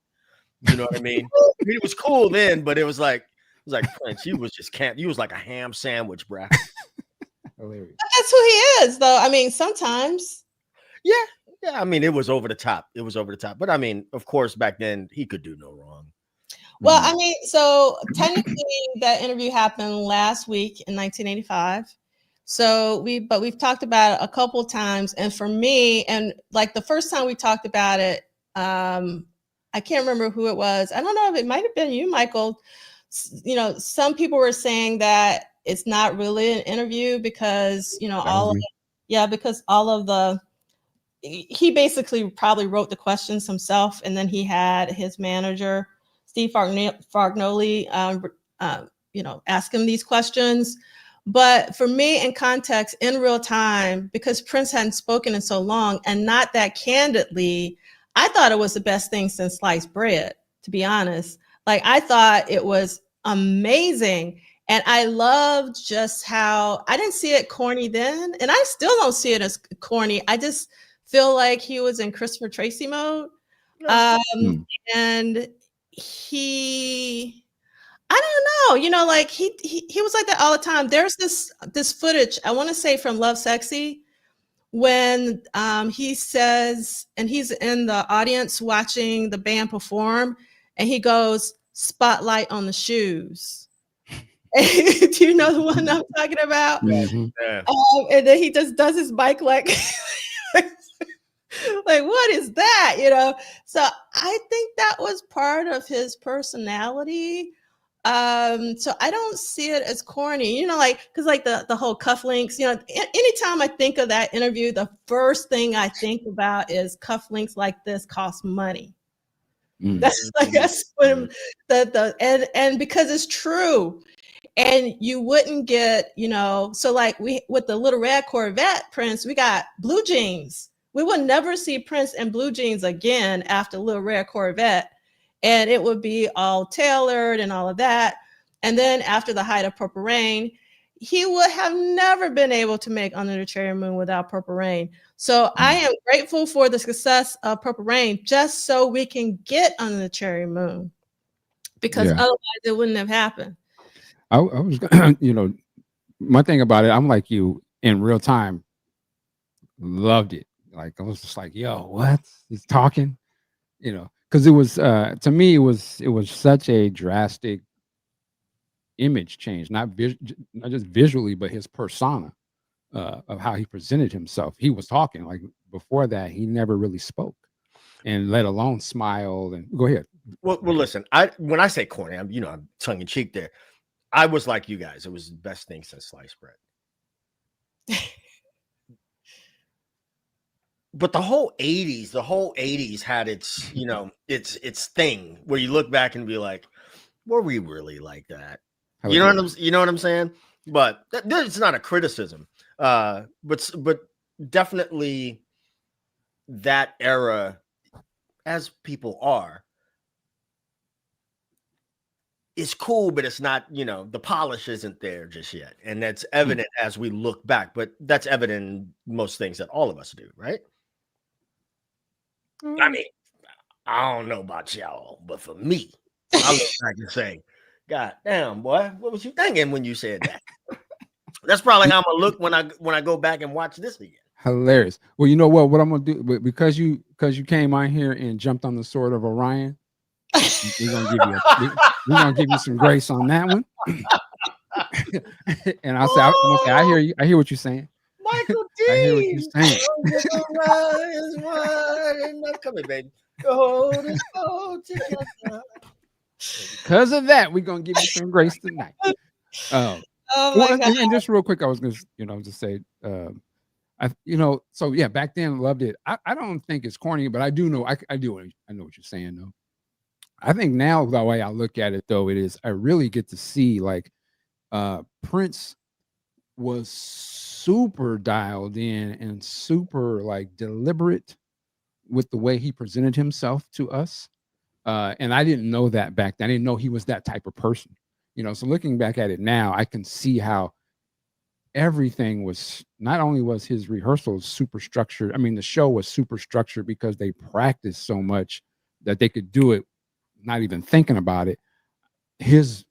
You know what I mean? It was cool then, but it was like Prince, you was just you was like a ham sandwich, bruh. Hilarious. But that's who he is, though. I mean, sometimes. Yeah. I mean, it was over the top. But I mean, of course, back then he could do no wrong. Well, I mean, so technically that interview happened last week in 1985. So we've talked about it a couple times. And for me, and like the first time we talked about it, I can't remember who it was. I don't know if it might have been you, Michael. You know, some people were saying that it's not really an interview because, you know, because all of the, he basically probably wrote the questions himself. And then he had his manager, Steve Fargnoli, you know, ask him these questions. But for me, in context, in real time, because Prince hadn't spoken in so long and not that candidly, I thought it was the best thing since sliced bread, to be honest. Like, I thought it was amazing. And I loved just how I didn't see it corny then. And I still don't see it as corny. I just feel like he was in Christopher Tracy mode. And he, I don't know, you know, like he was like that all the time. There's this footage, I want to say from Love Sexy, when he says, and he's in the audience watching the band perform, and he goes, "Spotlight on the shoes." Do you know the one I'm talking about? Mm-hmm. Yeah. And then he just does his bike like Like, what is that? You know? So I think that was part of his personality. So I don't see it as corny, you know, like, because like the whole cufflinks, you know, anytime I think of that interview, the first thing I think about is cufflinks like this cost money. That's like, that's what and because it's true. And you wouldn't get, you know, so like we with the little red Corvette Prince, we got blue jeans. We would never see Prince in blue jeans again after Little Red Corvette. And it would be all tailored and all of that. And then after the height of Purple Rain, he would have never been able to make Under the Cherry Moon without Purple Rain. So I am grateful for the success of Purple Rain just so we can get Under the Cherry Moon, because otherwise it wouldn't have happened. I was, you know, my thing about it, I'm like you in real time, loved it. Like I was just like, yo, what? He's talking, you know, because it was to me, it was such a drastic image change, not just visually, but his persona of how he presented himself. He was talking. Like before that, he never really spoke, and let alone smile. And go ahead. Well, listen. When I say corny, I'm tongue in cheek there. I was like you guys. It was the best thing since sliced bread. But the whole 80s had its, you know, its thing where you look back and be like, were we really like that? You know what I'm saying? But it's not a criticism. But definitely that era, as people are, it's cool, but it's not, you know, the polish isn't there just yet. And that's evident as we look back, but that's evident in most things that all of us do, right? I mean, I don't know about y'all, but for me, I look back and say, God damn, boy, what was you thinking when you said that? That's probably how I'm gonna look when I go back and watch this again. Hilarious. Well, you know what I'm gonna do, because you came on here and jumped on the sword of Orion. We're gonna give you some grace on that one. And I'm gonna say, I hear you. I hear what you're saying. Michael D. I hear what you're saying. Come here, baby. Hold us all together. Because of that, we're gonna give you some grace tonight. Oh my God. And just real quick, I was gonna, you know, just say, so yeah, back then loved it. I don't think it's corny, but I do know, I know what you're saying though. I think now the way I look at it though, it is I really get to see like Prince was super dialed in and super like deliberate with the way he presented himself to us. And I didn't know that back then. I didn't know he was that type of person, you know. So looking back at it now, I can see how everything was, not only was his rehearsals super structured. I mean, the show was super structured because they practiced so much that they could do it not even thinking about it. His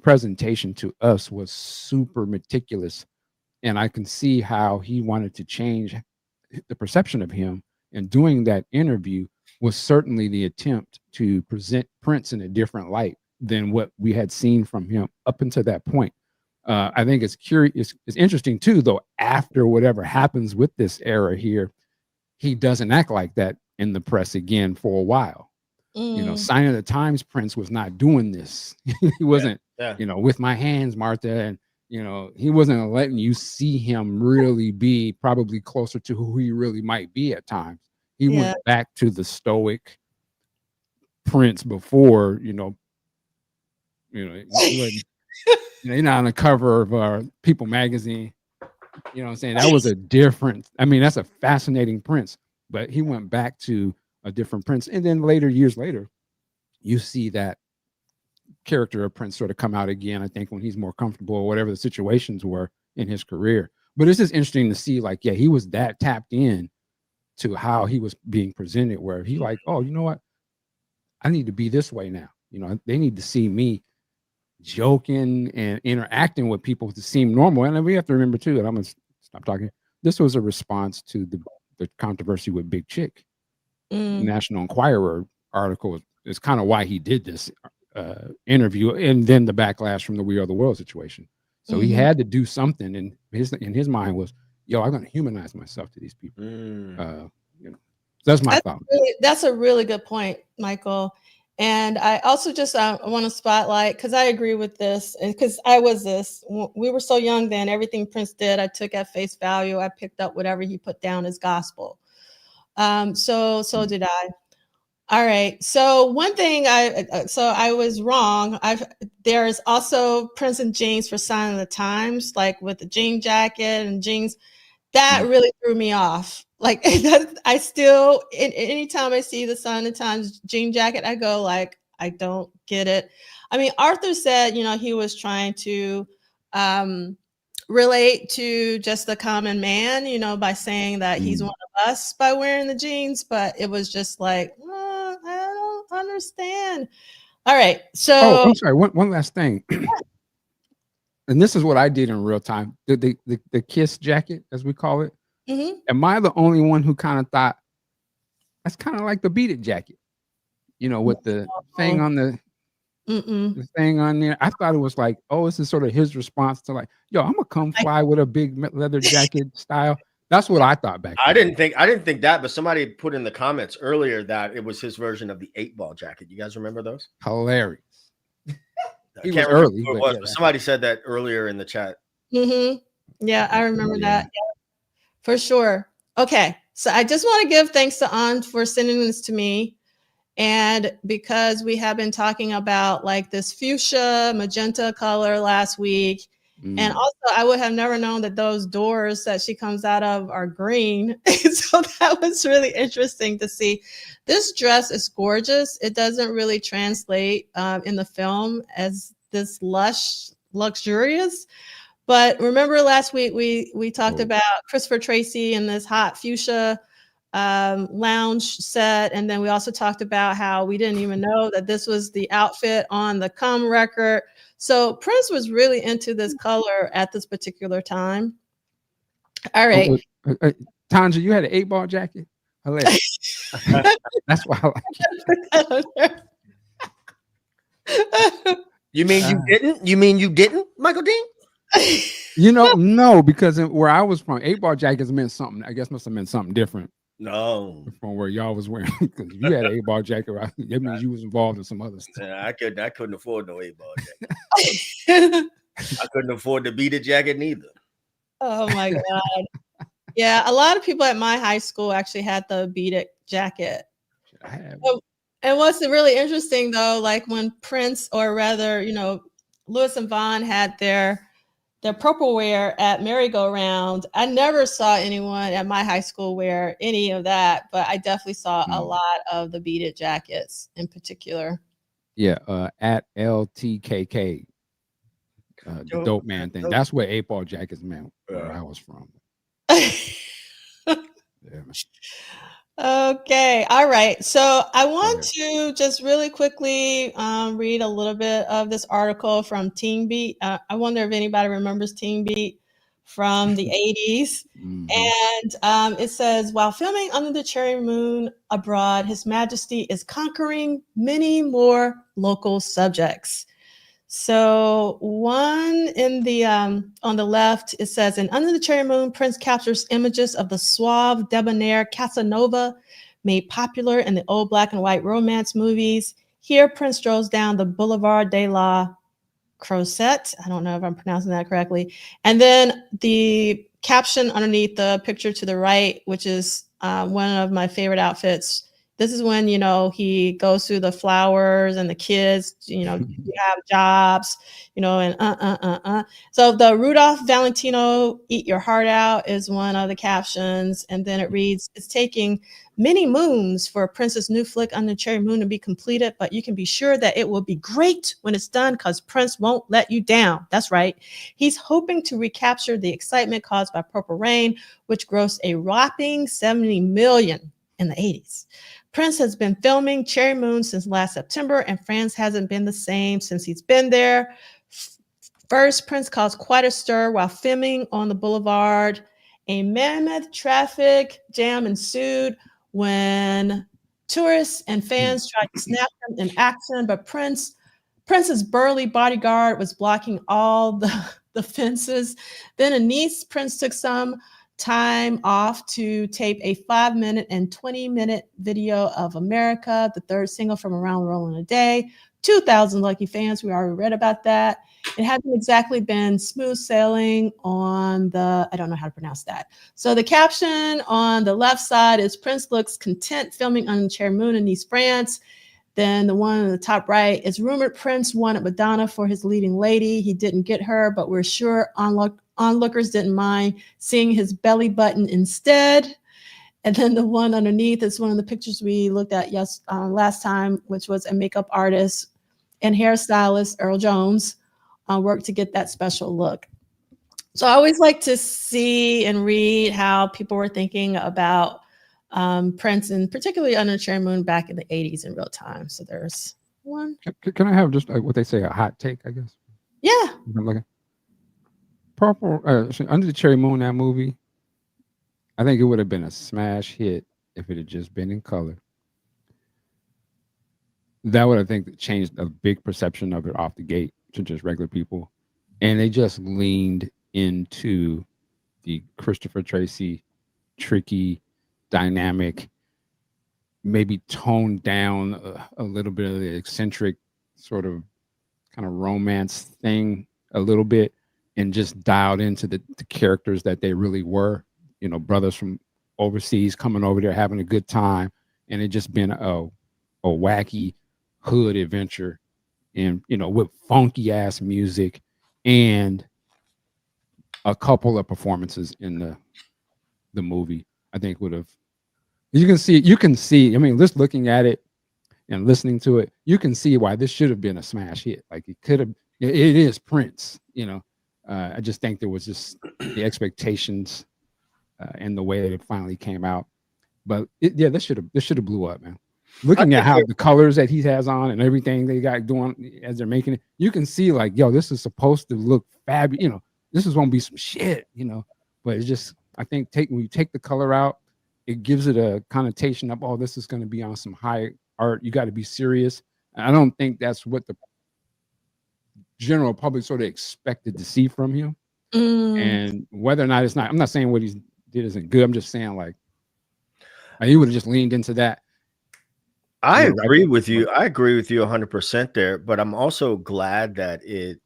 presentation to us was super meticulous, and I can see how he wanted to change the perception of him. And doing that interview was certainly the attempt to present Prince in a different light than what we had seen from him up until that point. I think it's curious. It's interesting too, though, after whatever happens with this era here, he doesn't act like that in the press again for a while. You know, Sign of the Times Prince was not doing this. He wasn't, you know, with my hands, Martha, and, you know, he wasn't letting you see him really be probably closer to who he really might be at times. He went back to the stoic Prince before, you know, you're not on the cover of People magazine. You know what I'm saying? That was a different, I mean, that's a fascinating Prince, but he went back to a different Prince. And then years later, you see that character of Prince sort of come out again, I think, when he's more comfortable or whatever the situations were in his career. But it's just interesting to see, like, yeah, he was that tapped in to how he was being presented, where he like, oh, you know what? I need to be this way now. You know, they need to see me joking and interacting with people to seem normal. And we have to remember too, and I'm gonna stop talking. This was a response to the controversy with Big Chick. National Enquirer article is kind of why he did this interview, and then the backlash from the We Are the World situation. So he had to do something, and in his mind was, yo, I'm going to humanize myself to these people. You know. That's my thought. That's a really good point, Michael. And I also just want to spotlight, because I agree with this, and because I was this. We were so young then. Everything Prince did, I took at face value. I picked up whatever he put down as gospel. So did I. All right. So one thing I was wrong. There is also Prince and jeans for Sign of the Times, like with the jean jacket and jeans. That really threw me off. Like I still, anytime I see the Sign of the Times jean jacket, I go like, I don't get it. I mean, Arthur said, he was trying to relate to just the common man, by saying that he's one of us by wearing the jeans, but it was just like, I don't understand. All right. So I'm sorry. One last thing. And this is what I did in real time. The kiss jacket, as we call it. Mm-hmm. Am I the only one who kind of thought that's kind of like the Beat It jacket? With the thing on the thing on there. I thought it was like, this is sort of his response to like, yo, I'm gonna come fly with a big leather jacket style. That's what I thought back then. I didn't think that, but somebody put in the comments earlier that it was his version of the 8-ball jacket. You guys remember those? Hilarious. He was early, but somebody said that earlier in the chat. Yeah, I remember that. Yeah, for sure. Okay, so I just want to give thanks to An for sending this to me. And because we have been talking about like this fuchsia magenta color last week. And also I would have never known that those doors that she comes out of are green. So that was really interesting to see. This dress is gorgeous. It doesn't really translate in the film as this luxurious. But remember last week we talked about Christopher Tracy and this hot fuchsia lounge set, and then we also talked about how we didn't even know that this was the outfit on the Come record. So Prince was really into this color at this particular time. All right. Tanja, you had an 8-ball jacket? Hilarious. That's why I like it. You mean you didn't? You mean you didn't, Michael Dean? No, because where I was from, 8-ball jackets meant something. I guess must have meant something different. No, from where y'all was wearing. Because if you had an 8-ball jacket, right? That means you was involved in some other stuff. Yeah, I couldn't afford no 8-ball jacket. I couldn't afford the Beat It jacket neither. Oh my God. Yeah, a lot of people at my high school actually had the Beat It jacket. And what's really interesting though, like when Prince, or rather, Louis and Vaughn had their purple wear at merry-go-round, I never saw anyone at my high school wear any of that, but I definitely saw a lot of the Beat It jackets in particular. Yeah, at LTKK, the dope man thing. That's what 8-ball jackets meant where I was from. Yeah. Okay. All right. So I want to just really quickly read a little bit of this article from Teen Beat. I wonder if anybody remembers Teen Beat from the 80s. And it says, while filming Under the Cherry Moon abroad, His Majesty is conquering many more local subjects. So one in the on the left, it says, in Under the Cherry Moon, Prince captures images of the suave, debonair Casanova made popular in the old black and white romance movies. Here, Prince strolls down the Boulevard de la Croisette. I don't know if I'm pronouncing that correctly. And then the caption underneath the picture to the right, which is one of my favorite outfits. This is when, he goes through the flowers and the kids, you have jobs, and So the Rudolph Valentino Eat Your Heart Out is one of the captions. And then it reads, it's taking many moons for Prince's new flick Under the Cherry Moon to be completed, but you can be sure that it will be great when it's done because Prince won't let you down. That's right. He's hoping to recapture the excitement caused by Purple Rain, which grossed a whopping $70 million in the 80s. Prince has been filming Cherry Moon since last September, and France hasn't been the same since he's been there. First, Prince caused quite a stir while filming on the boulevard. A mammoth traffic jam ensued when tourists and fans tried to snap him in action, but Prince's burly bodyguard was blocking all the fences. Then in Nice, Prince took some time off to tape a 5-minute and 20-minute video of America, the third single from Around the World in a Day. 2,000 lucky fans. We already read about that. It hasn't exactly been smooth sailing on the, I don't know how to pronounce that. So the caption on the left side is Prince looks content filming on Cher Moon in Nice, France. Then the one on the top right is rumored Prince wanted Madonna for his leading lady. He didn't get her, but we're sure onlookers didn't mind seeing his belly button instead. And then the one underneath is one of the pictures we looked at last time, which was a makeup artist and hairstylist, Earl Jones, worked to get that special look. So I always like to see and read how people were thinking about Prince, and particularly under Cherry Moon back in the 80s in real time. So there's one. Can I have just what they say, a hot take, I guess? Yeah. Purple, Under the Cherry Moon, that movie, I think it would have been a smash hit if it had just been in color. That would, I think, changed a big perception of it off the gate to just regular people. And they just leaned into the Christopher Tracy, tricky, dynamic, maybe toned down a little bit of the eccentric sort of kind of romance thing a little bit, and just dialed into the characters that they really were, brothers from overseas coming over there having a good time, and it just been a wacky hood adventure, and with funky ass music and a couple of performances in the movie. I think would have, you can see, I mean, just looking at it and listening to it, you can see why this should have been a smash hit. Like it could have, it is Prince, I just think there was just the expectations and the way that it finally came out. But this should have blew up, man. Looking at how the colors that he has on and everything they got doing as they're making it, you can see like, yo, this is supposed to look fabulous. This is going to be some shit, But it's just, I think when you take the color out, it gives it a connotation of, oh, this is going to be on some high art. You got to be serious. And I don't think that's what the general public sort of expected to see from him. And whether or not it's not, I'm not saying what he did isn't good. I'm just saying like he would have just leaned into that. I agree with you. I agree with you 100% there, but I'm also glad that it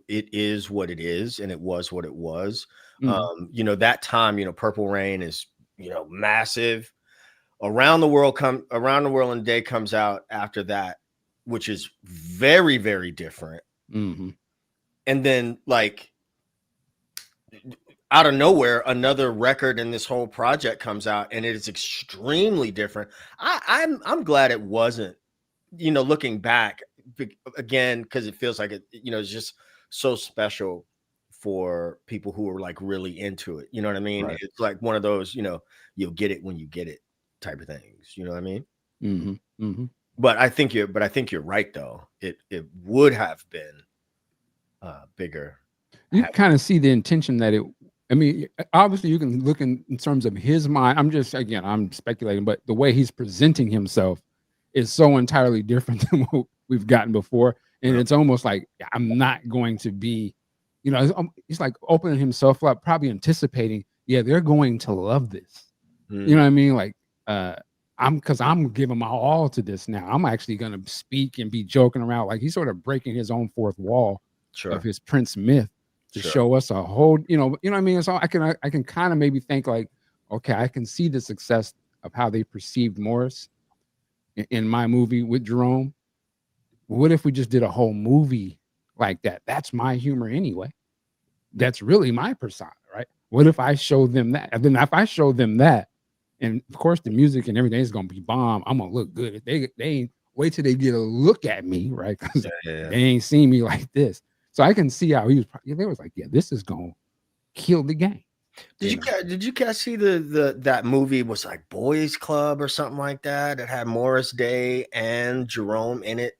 is what it is, and it was what it was. That time, Purple Rain is, massive. Around the World in a Day comes out after that, which is very, very different. And then like out of nowhere, another record in this whole project comes out, and it is extremely different. I'm glad it wasn't, looking back again, because it feels like it, it's just so special for people who are like really into it. You know what I mean? Right. It's like one of those, you'll get it when you get it type of things. You know what I mean? But I think you're right though. It would have been bigger. You kind of see the intention that it. I mean, obviously, you can look in terms of his mind. I'm speculating, but the way he's presenting himself is so entirely different than what we've gotten before. And it's almost like, I'm not going to be, he's like opening himself up, probably anticipating, they're going to love this. You know what I mean? Like, I'm giving my all to this now. I'm actually going to speak and be joking around. Like he's sort of breaking his own fourth wall of his Prince myth. To show us a whole, you know what I mean? So I can kind of maybe think like, okay, I can see the success of how they perceived Morris in my movie with Jerome. What if we just did a whole movie like that? That's my humor anyway. That's really my persona, right? What if I show them that? And then if I show them that, and of course the music and everything is gonna be bomb, I'm gonna look good. They ain't wait till they get a look at me, right? Because they ain't seen me like this. So I can see how they was like, this is gonna kill the game. Did you guys see that movie was like Boys Club or something like that? It had Morris Day and Jerome in it,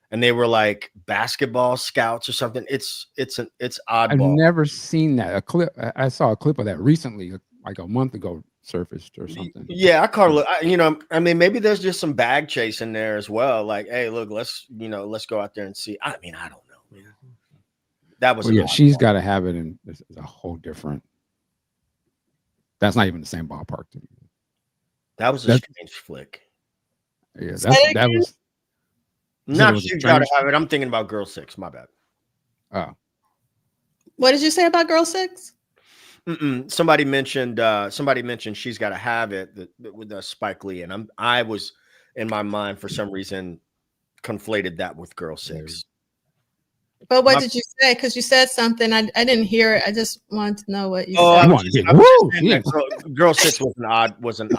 and they were like basketball scouts or something. It's oddball. I've never seen that. I saw a clip of that recently, like a month ago, surfaced or something. Yeah, I caught a look. I mean, maybe there's just some bag chase in there as well. Like, hey, look, let's go out there and see. I mean, I don't know. That was she's got to have it in a whole different That's not even the same ballpark to me. That was a That's- strange flick. Yeah, Say it that again? was. Not was a She's Gotta strange- Have It. I'm thinking about Girl 6. My bad. Oh, What did you say about Girl 6? Somebody mentioned She's Gotta Have It with Spike Lee, and I was in my mind for some reason conflated that with Girl 6. But what did you say? Because you said something. I didn't hear it. I just wanted to know what you said. I You was want to just- get I was just woo? saying Yeah. that Girl 6 was an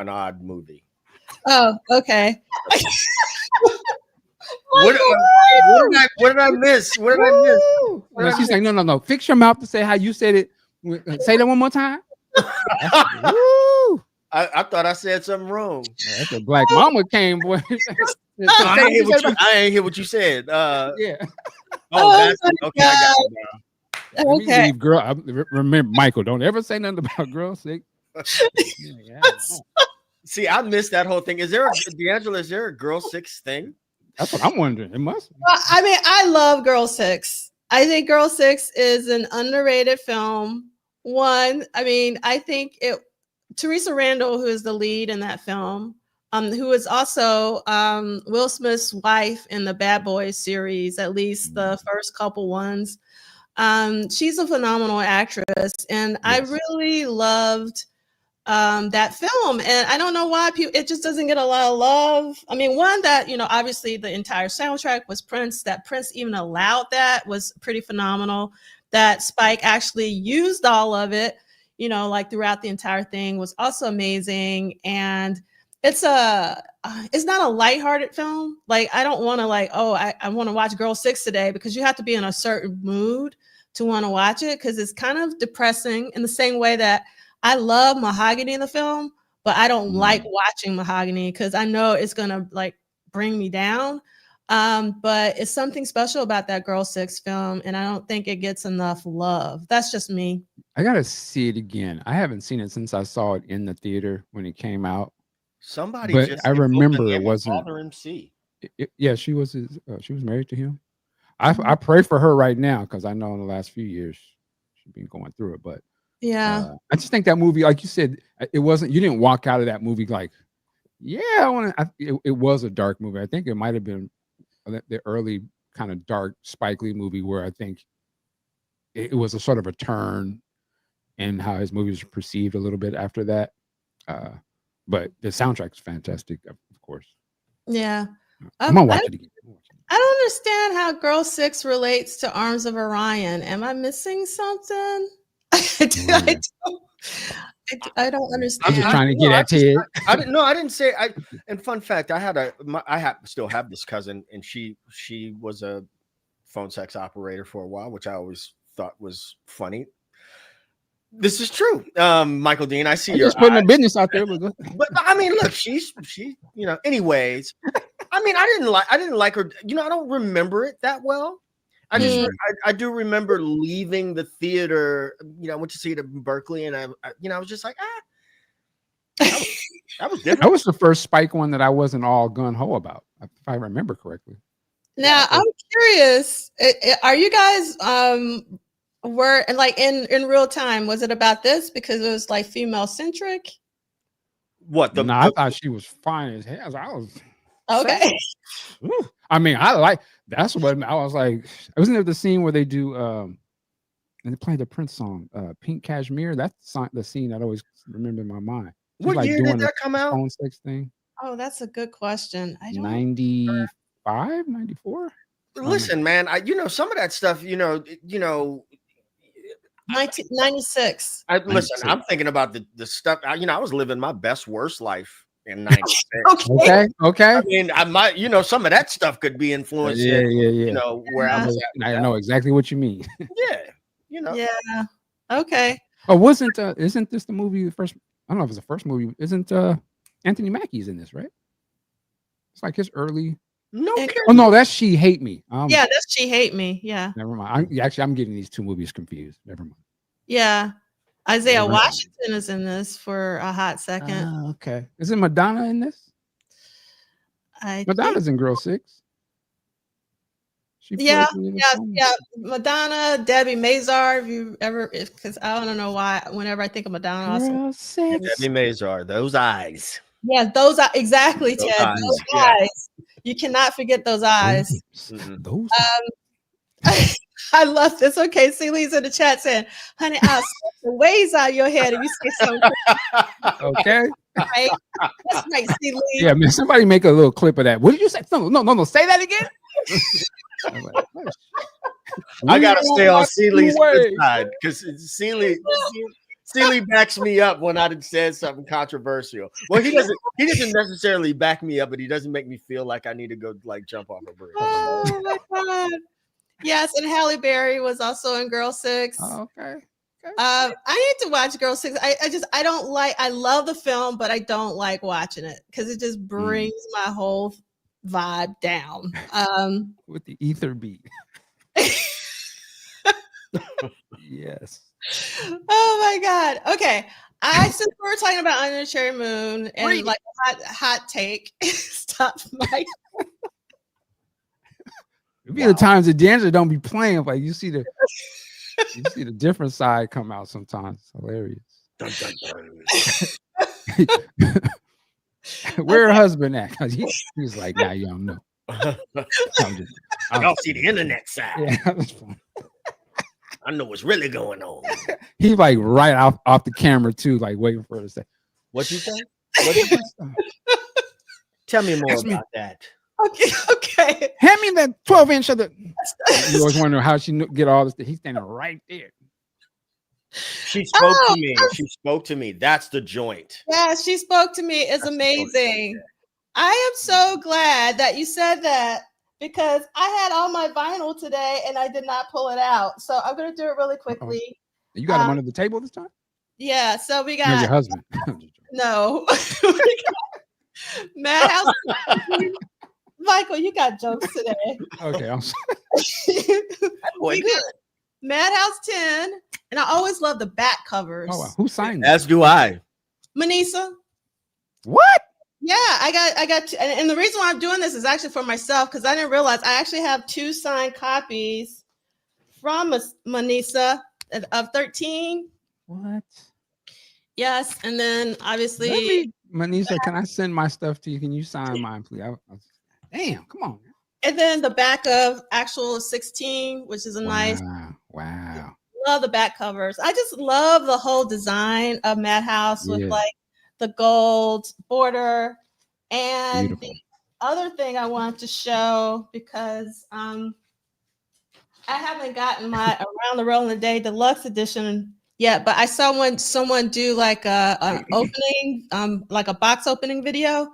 odd movie. Oh, okay. What did I miss? What did I miss? Woo! No, she's like, no. Fix your mouth to say how you said it. Say that one more time. Woo! I thought I said something wrong. That's a black mama came, boy. I ain't hear what you said. Yeah. That's my okay. I got it now. Okay. Leave girl. Remember, Michael, don't ever say nothing about Girl 6. Yeah. See, I missed that whole thing. Is there a Girl 6 thing? That's what I'm wondering. It must be. Well, I mean, I love Girl 6. I think Girl 6 is an underrated film. One, I mean, I think Teresa Randall, who is the lead in that film, who is also Will Smith's wife in the Bad Boys series, at least the first couple ones. She's a phenomenal actress, and I really loved that film, and I don't know why it just doesn't get a lot of love. I mean, one that, obviously the entire soundtrack was Prince. That Prince even allowed that was pretty phenomenal. That Spike actually used all of it, like throughout the entire thing was also amazing. And it's not a lighthearted film. Like, I don't want to I want to watch Girl 6 today, because you have to be in a certain mood to want to watch it, because it's kind of depressing in the same way that I love Mahogany in the film, but I don't like watching Mahogany because I know it's gonna bring me down. But it's something special about that Girl 6 film, and I don't think it gets enough love. That's just me. I gotta see it again. I haven't seen it since I saw it in the theater when it came out. Somebody But just I remember it him as wasn't. Father MC. Yeah, she was married to him. I pray for her right now, because I know in the last few years she's been going through it. But Yeah. I just think that movie, like you said, it wasn't. You didn't walk out of that movie like, yeah, I want to. It was a dark movie. I think it might have been the early kind of dark Spike Lee movie where I think it was a sort of a turn in how his movies were perceived a little bit after that. But the soundtrack's fantastic, of course. Yeah. I'm gonna watch it again. I don't understand how Girl 6 relates to Arms of Orion. Am I missing something? I don't understand. I'm just trying to get at Ted. I didn't say. And fun fact, I still have this cousin, and she was a phone sex operator for a while, which I always thought was funny. This is true. Michael Dean, I see I'm your just putting eyes. a business out there. But I mean, look, she, anyways. I mean, I didn't like her. I don't remember it that well. I do remember leaving the theater. I went to see it in Berkeley, and I was just like, that was different. That was the first Spike one that I wasn't all gun ho about, if I remember correctly. Now, I'm curious. Are you guys were like in real time? Was it about this because it was like female centric? What I thought she was fine as hell. I was okay. I mean, that's what I was like. Wasn't there the scene where they do and they play the Prince song, Pink Cashmere? That's the scene I always remember in my mind. She's what year did that come out? Phone sex thing. Oh, that's a good question. I don't 95, 94. Listen, man, some of that stuff, 1996. Listen, I'm thinking about the stuff. I was living my best worst life in 96. Okay. I mean, I might, some of that stuff could be influenced. Yeah. Where I was at. I know exactly what you mean. Yeah. Yeah. Okay. Oh, isn't this the movie? The first, I don't know if it's the first movie. Isn't Anthony Mackie's in this, right? It's like his early. No. Oh no, that's She Hate Me. Yeah, that's She Hate Me. Yeah. Never mind. I'm getting these two movies confused. Never mind. Yeah. Isaiah Washington is in this for a hot second. Okay. Is it Madonna in this? Madonna's in Girl 6. She Yeah, played me in yeah, so much. yeah. Madonna, Debbie Mazar. If you ever, because I don't know why. Whenever I think of Madonna, also Girl, sex. Debbie Mazar, those eyes. yeah, those are exactly Those Ted. eyes, Those yeah. eyes. You cannot forget those eyes. Those I love this. Okay, Celine's in the chat saying, "Honey, I'll snap the waves out of your head if you say something." okay. Right? That's right, Celine. Yeah, man. Somebody make a little clip of that. What did you say? No. Say that again. I was like, oh, I gotta we stay don't on like Seeley's you good way. side because Seeley backs me up when I said something controversial. Well, he doesn't necessarily back me up, but he doesn't make me feel like I need to go like jump off a bridge. Oh my god. Yes, and Halle Berry was also in Girl 6. Oh, okay. I need to watch Girl 6. I don't like, I love the film, but I don't like watching it because it just brings my whole vibe down. With the ether beat. Yes. Oh my god. Okay. Since we were talking about Under the Cherry Moon and like hot take, stop Mike. It'd be the times that D'Angelo don't be playing. Like you see the different side come out sometimes. It's hilarious. Dun, dun, dun. Where her husband at? Because he's like, nah, you don't know. Y'all see the internet side. Yeah, that's fun. I know what's really going on. He's like right off the camera too, like waiting for her to say, What you say? Tell me more about that. Okay. Hand me that 12-inch of the. You always wonder how she get all this. He's standing right there. She spoke to me. She spoke to me. That's the joint. Yeah, she spoke to me. It's amazing. I am so glad that you said that because I had all my vinyl today and I did not pull it out. So I'm going to do it really quickly. You got him under the table this time? Yeah. So we Or got your husband. No. Madhouse. Michael, you got jokes today. Okay, I'm sorry. We got Madhouse 10, and I always love the back covers. Oh, wow. Who signed that? As do I. Manisa. What? Yeah, I got and the reason why I'm doing this is actually for myself because I didn't realize I actually have 2 signed copies from Manisa of 13. What? Yes, and then obviously Manisa, can I send my stuff to you? Can you sign mine, please? Damn, come on. And then the back of actual 16, which is a nice. Wow. Love the back covers. I just love the whole design of Madhouse with like the gold border. And beautiful. The other thing I want to show because I haven't gotten my Around the Rolling Day Deluxe edition yet, but I saw someone do like an opening, like a box opening video.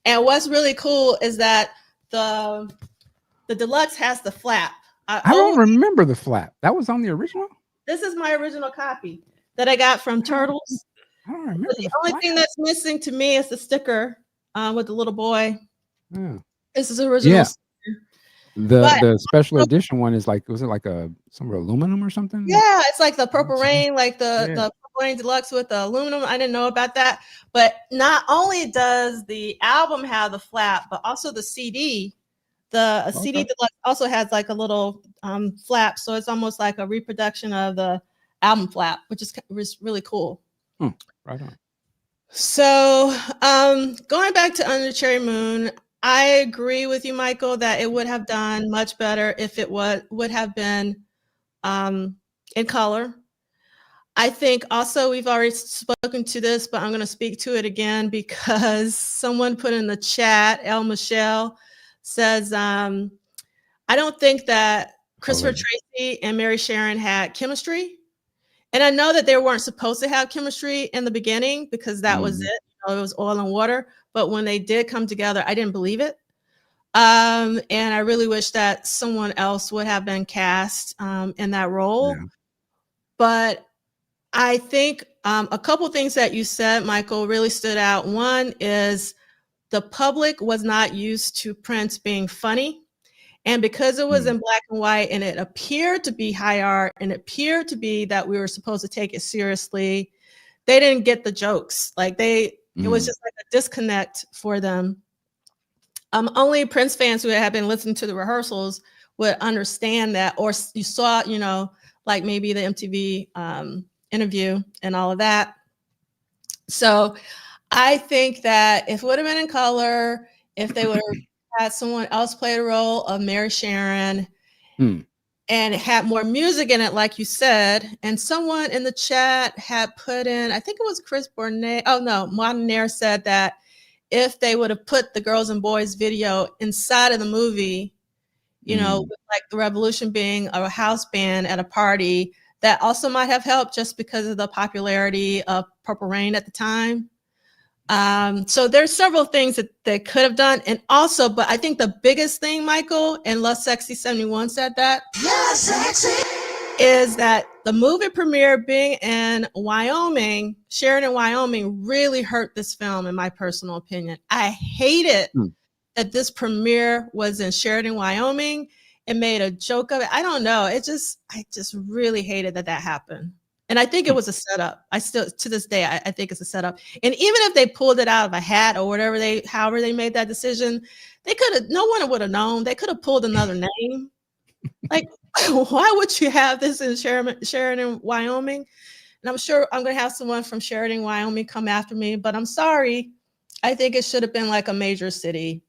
And what's really cool is that the Deluxe has the flap. I don't remember the flap. That was on the original? This is my original copy that I got from Turtles. I don't remember. The only thing that's missing to me is the sticker with the little boy. Yeah. This is original. Yeah. The special edition one is like, was it like some aluminum or something? Yeah, it's like the Purple Rain, like the Purple Rain Deluxe with the aluminum. I didn't know about that. But not only does the album have the flap, but also the CD. The CD Deluxe also has like a little flap. So it's almost like a reproduction of the album flap, which is really cool. Right on. So going back to Under the Cherry Moon, I agree with you, Michael, that it would have done much better if it would have been in color. I think also we've already spoken to this, but I'm going to speak to it again because someone put in the chat, El Michelle says, I don't think that Christopher Tracy and Mary Sharon had chemistry. And I know that they weren't supposed to have chemistry in the beginning because that was it. You know, it was oil and water. But when they did come together, I didn't believe it. And I really wish that someone else would have been cast in that role. Yeah. But I think a couple things that you said, Michael, really stood out. One is the public was not used to Prince being funny. And because it was in black and white and it appeared to be high art and it appeared to be that we were supposed to take it seriously, they didn't get the jokes. Like it was just like a disconnect for them. Only Prince fans who had been listening to the rehearsals would understand that, or you saw, you know, like maybe the MTV interview and all of that. So I think that if it would have been in color, if they would have had someone else play the role of Mary Sharon, and it had more music in it, like you said, and someone in the chat had put in, I think it was Chris Bournet. Oh no, Montanair said that if they would have put the Girls and Boys video inside of the movie, you know, with like the Revolution being a house band at a party, that also might have helped just because of the popularity of Purple Rain at the time. So there's several things that they could have done. And also, but I think the biggest thing, Michael, and Love Sexy 71 said that, is that the movie premiere being in Wyoming, Sheridan, Wyoming, really hurt this film, in my personal opinion. I hated that this premiere was in Sheridan, Wyoming, and made a joke of it. I don't know. I just really hated that happened. And I think it was a setup. I still, to this day, I think it's a setup. And even if they pulled it out of a hat or whatever however they made that decision, they could have, no one would have known. They could have pulled another name. Like, why would you have this in Sheridan, Wyoming? And I'm sure I'm going to have someone from Sheridan, Wyoming come after me, but I'm sorry. I think it should have been like a major city.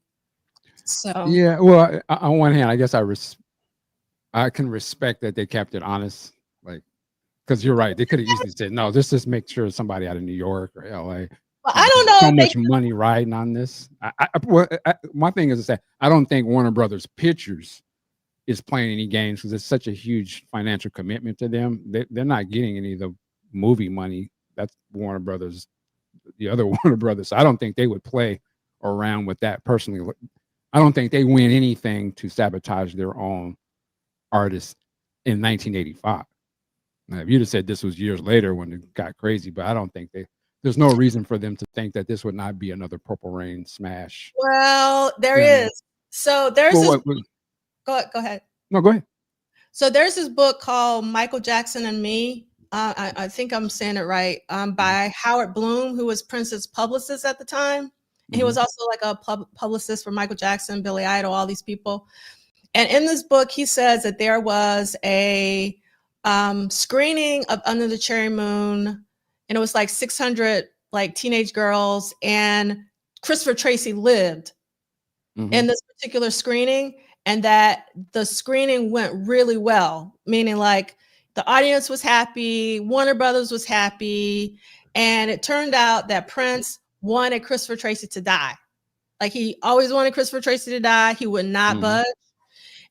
So yeah, well, on one hand, I guess I can respect that they kept it honest, like, because you're right. They could have easily said, no, just make sure it's somebody out of New York or LA. Well, I don't know. So much money riding on this. My thing is that I don't think Warner Brothers Pictures is playing any games because it's such a huge financial commitment to them. They're not getting any of the movie money. That's Warner Brothers, the other Warner Brothers. So I don't think they would play around with that personally. I don't think they win anything to sabotage their own artists in 1985. Now, if you'd have said this was years later when it got crazy, but I don't think there's no reason for them to think that this would not be another Purple Rain smash. Well, there is. So there's go ahead. No, go ahead. So there's this book called Michael Jackson and Me. I think I'm saying it right. By Howard Bloom, who was Prince's publicist at the time. And he was also like a publicist for Michael Jackson, Billy Idol, all these people. And in this book, he says that there was a screening of Under the Cherry Moon, and it was like 600 like teenage girls, and Christopher Tracy lived in this particular screening, and that the screening went really well, meaning like the audience was happy, Warner Brothers was happy, and it turned out that Prince wanted Christopher Tracy to die. Like, he always wanted Christopher Tracy to die. He would not budge.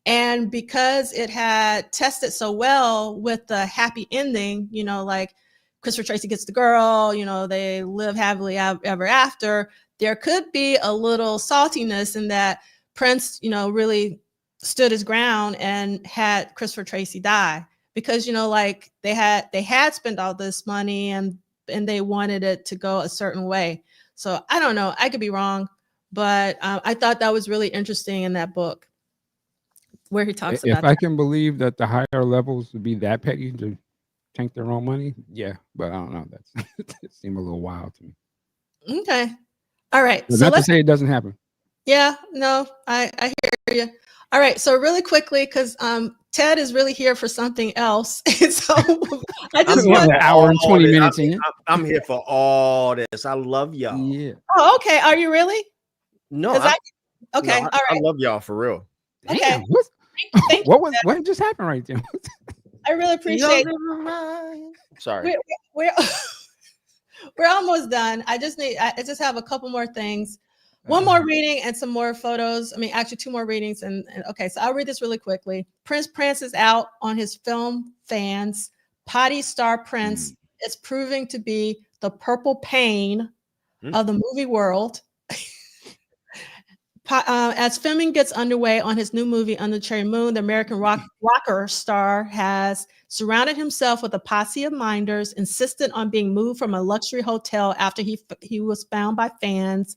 And because it had tested so well with the happy ending, you know, like Christopher Tracy gets the girl, you know, they live happily ever after, there could be a little saltiness in that Prince, you know, really stood his ground and had Christopher Tracy die, because, you know, like they had spent all this money and they wanted it to go a certain way. So I don't know, I could be wrong, but I thought that was really interesting in that book, where he talks about if I can believe that the higher levels would be that petty to tank their own money, yeah, but I don't know. It seemed a little wild to me. Okay, all right. But so not to say it doesn't happen. Yeah, no, I hear you. All right, so really quickly, because Ted is really here for something else, so I just want an hour and 20 minutes in. I'm here for all this. I love y'all. Yeah. Oh, okay. Are you really? No. Okay. All right. I love y'all for real. Okay. Damn, what just happened right there? I really appreciate it. Sorry. We're almost done. I just have a couple more things. One more reading and some more photos. I mean, actually 2 more readings. And okay, so I'll read this really quickly. Prince prances out on his film fans. Potty star Prince is proving to be the purple pain of the movie world. As filming gets underway on his new movie, Under the Cherry Moon, the American rocker star has surrounded himself with a posse of minders, insisted on being moved from a luxury hotel after he was found by fans,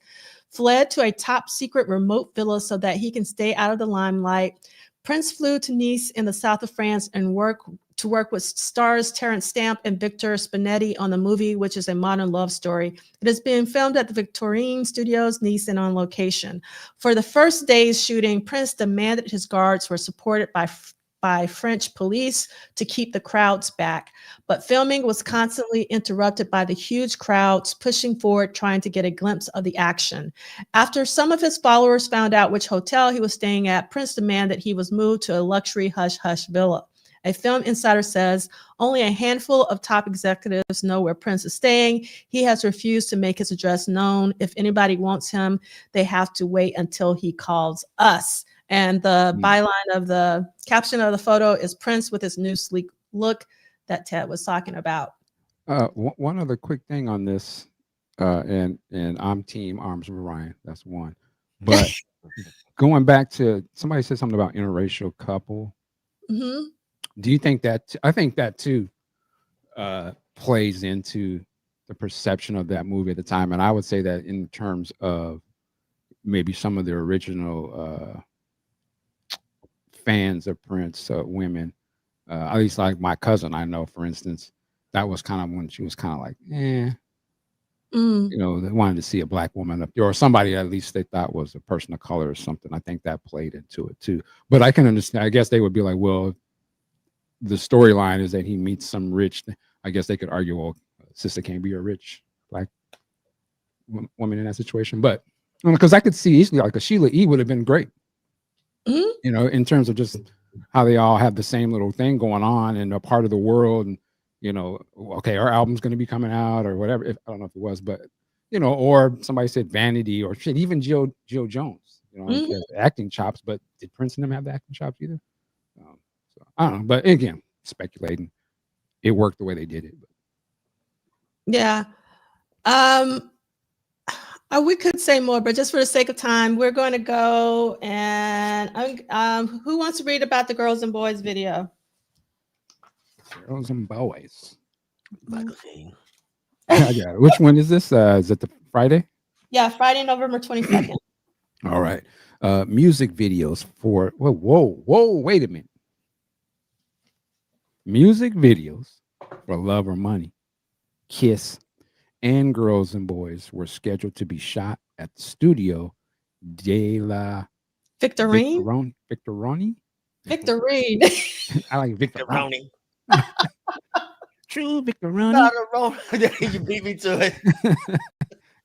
fled to a top secret remote villa so that he can stay out of the limelight. Prince flew to Nice in the south of France and worked to work with stars Terrence Stamp and Victor Spinetti on the movie, which is a modern love story. It is being filmed at the Victorine Studios, Nice, and on location. For the first day's shooting, Prince demanded his guards were supported by French police to keep the crowds back. But filming was constantly interrupted by the huge crowds pushing forward, trying to get a glimpse of the action. After some of his followers found out which hotel he was staying at, Prince demanded he was moved to a luxury hush-hush villa. A film insider says only a handful of top executives know where Prince is staying. He has refused to make his address known. If anybody wants him, they have to wait until he calls us. And the byline of the caption of the photo is Prince with his new sleek look that Ted was talking about. One other quick thing on this, and I'm Team Arms of Orion. That's one. But going back to somebody said something about interracial couple. Mm-hmm. Do you think that? I think that too plays into the perception of that movie at the time, and I would say that in terms of maybe some of the original fans of Prince, women, at least like my cousin, I know, for instance, that was kind of when she was kind of like, you know, they wanted to see a black woman up there, or somebody at least they thought was a person of color or something. I think that played into it too. But I can understand. I guess they would be like, well, the storyline is that he meets some rich. I guess they could argue, well, sister can't be a rich black woman in that situation. But because I could see easily, like a Sheila E. would have been great. Mm-hmm. You know, in terms of just how they all have the same little thing going on in a part of the world, and you know, okay, our album's going to be coming out or whatever. I don't know if it was, but you know, or somebody said Vanity or shit, even Joe Jones. You know, Mm-hmm. acting chops, but did Prince and them have the acting chops either? So I don't know, but again, speculating. It worked the way they did it. But. Yeah. We could say more, but just for the sake of time, we're going to go and who wants to read about the Girls and Boys video? Girls and Boys. Yeah. Which one is this? Is it the Friday? Yeah, Friday, November 22nd. All right. Music videos for whoa, wait a minute. Music videos for Love or Money, Kiss, and Girls and Boys were scheduled to be shot at the studio de la Victorine. Victoroni. Victorine. I like Victoroni. True Victoroni. Not wrong. You beat me to it.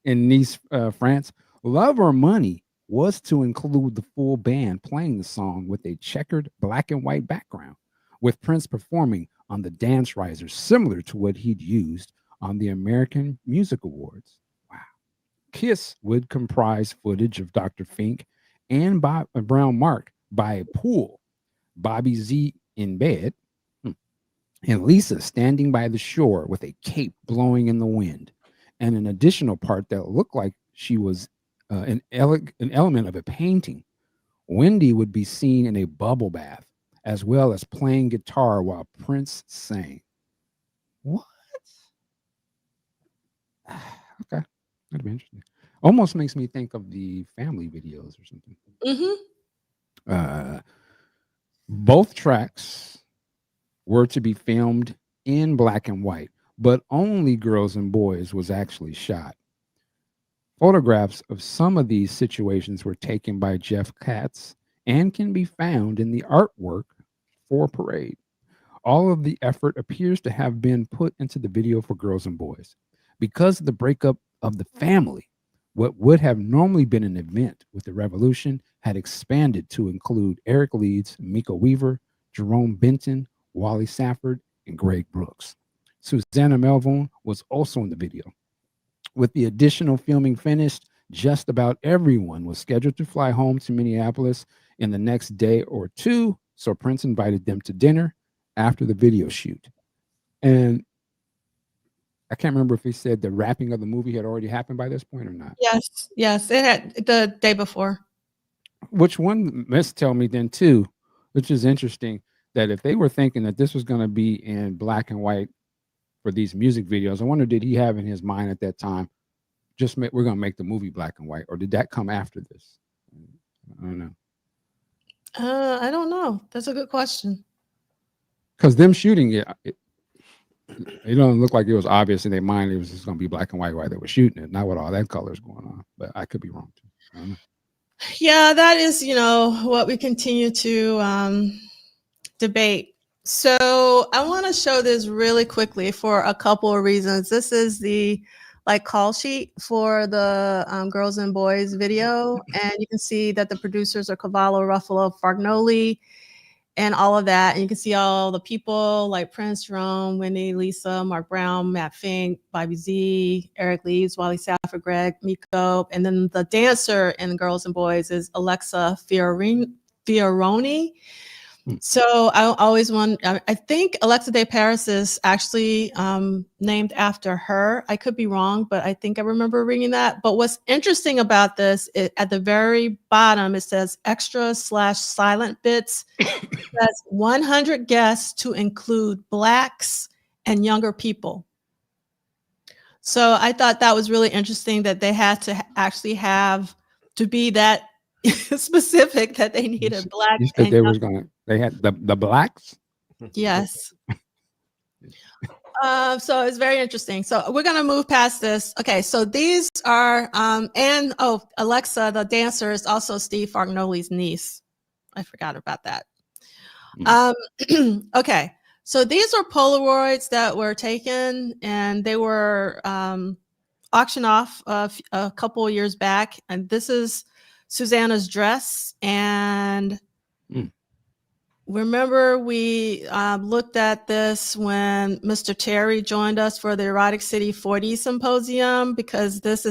In Nice, France, Love or Money was to include the full band playing the song with a checkered black and white background, with Prince performing on the dance risers similar to what he'd used on the American Music Awards. Wow. Kiss would comprise footage of Dr. Fink and Brown Mark by a pool, Bobby Z in bed, and Lisa standing by the shore with a cape blowing in the wind, and an additional part that looked like she was an element of a painting. Wendy would be seen in a bubble bath, as well as playing guitar while Prince sang. What? Okay, that'd be interesting. Almost makes me think of the Family videos or something. Mm-hmm. Both tracks were to be filmed in black and white, but only Girls and Boys was actually shot. Photographs of some of these situations were taken by Jeff Katz and can be found in the artwork for Parade. All of the effort appears to have been put into the video for Girls and Boys. Because of the breakup of the family, what would have normally been an event with the revolution had expanded to include Eric Leeds, Mika Weaver, Jerome Benton, Wally Safford, and Greg Brooks. Susanna Melvoin was also in the video. With the additional filming finished, just about everyone was scheduled to fly home to Minneapolis in the next day or two, so Prince invited them to dinner after the video shoot. And I can't remember if he said the wrapping of the movie had already happened by this point or not. Yes, it had the day before. Which one must tell me then too, which is interesting, that if they were thinking that this was going to be in black and white for these music videos, I wonder, did he have in his mind at that time, we're going to make the movie black and white, or did that come after this? I don't know. I don't know. That's a good question. because them shooting it don't look like it was obvious in their mind. It was just going to be black and white while they were shooting it, not with all that colors going on. But I could be wrong too. I don't know. Yeah, that is, what we continue to debate. So I want to show this really quickly for a couple of reasons. This is the call sheet for the Girls and Boys video, and you can see that the producers are Cavallo, Ruffalo, Fargnoli, and all of that. And you can see all the people like Prince, Jerome, Wendy, Lisa, Mark Brown, Matt Fink, Bobby Z, Eric Leeds, Wally Safford, Greg, Miko. And then the dancer in Girls and Boys is Alexa Fioroni. So I always I think Alexa de Paris is actually named after her. I could be wrong, but I think I remember reading that. But what's interesting about this, at the very bottom, it says extra/silent bits. That's 100 guests to include Blacks and younger people. So I thought that was really interesting that they had to actually have to be that specific that they needed Black. You said they had the Blacks? Yes. So it's very interesting. So we're going to move past this. Okay. So these are, Alexa, the dancer, is also Steve Fargnoli's niece. I forgot about that. Okay. So these are Polaroids that were taken, and they were auctioned off a couple of years back. And this is Susanna's dress. And remember, we looked at this when Mr. Terry joined us for the Erotic City 4D Symposium, because this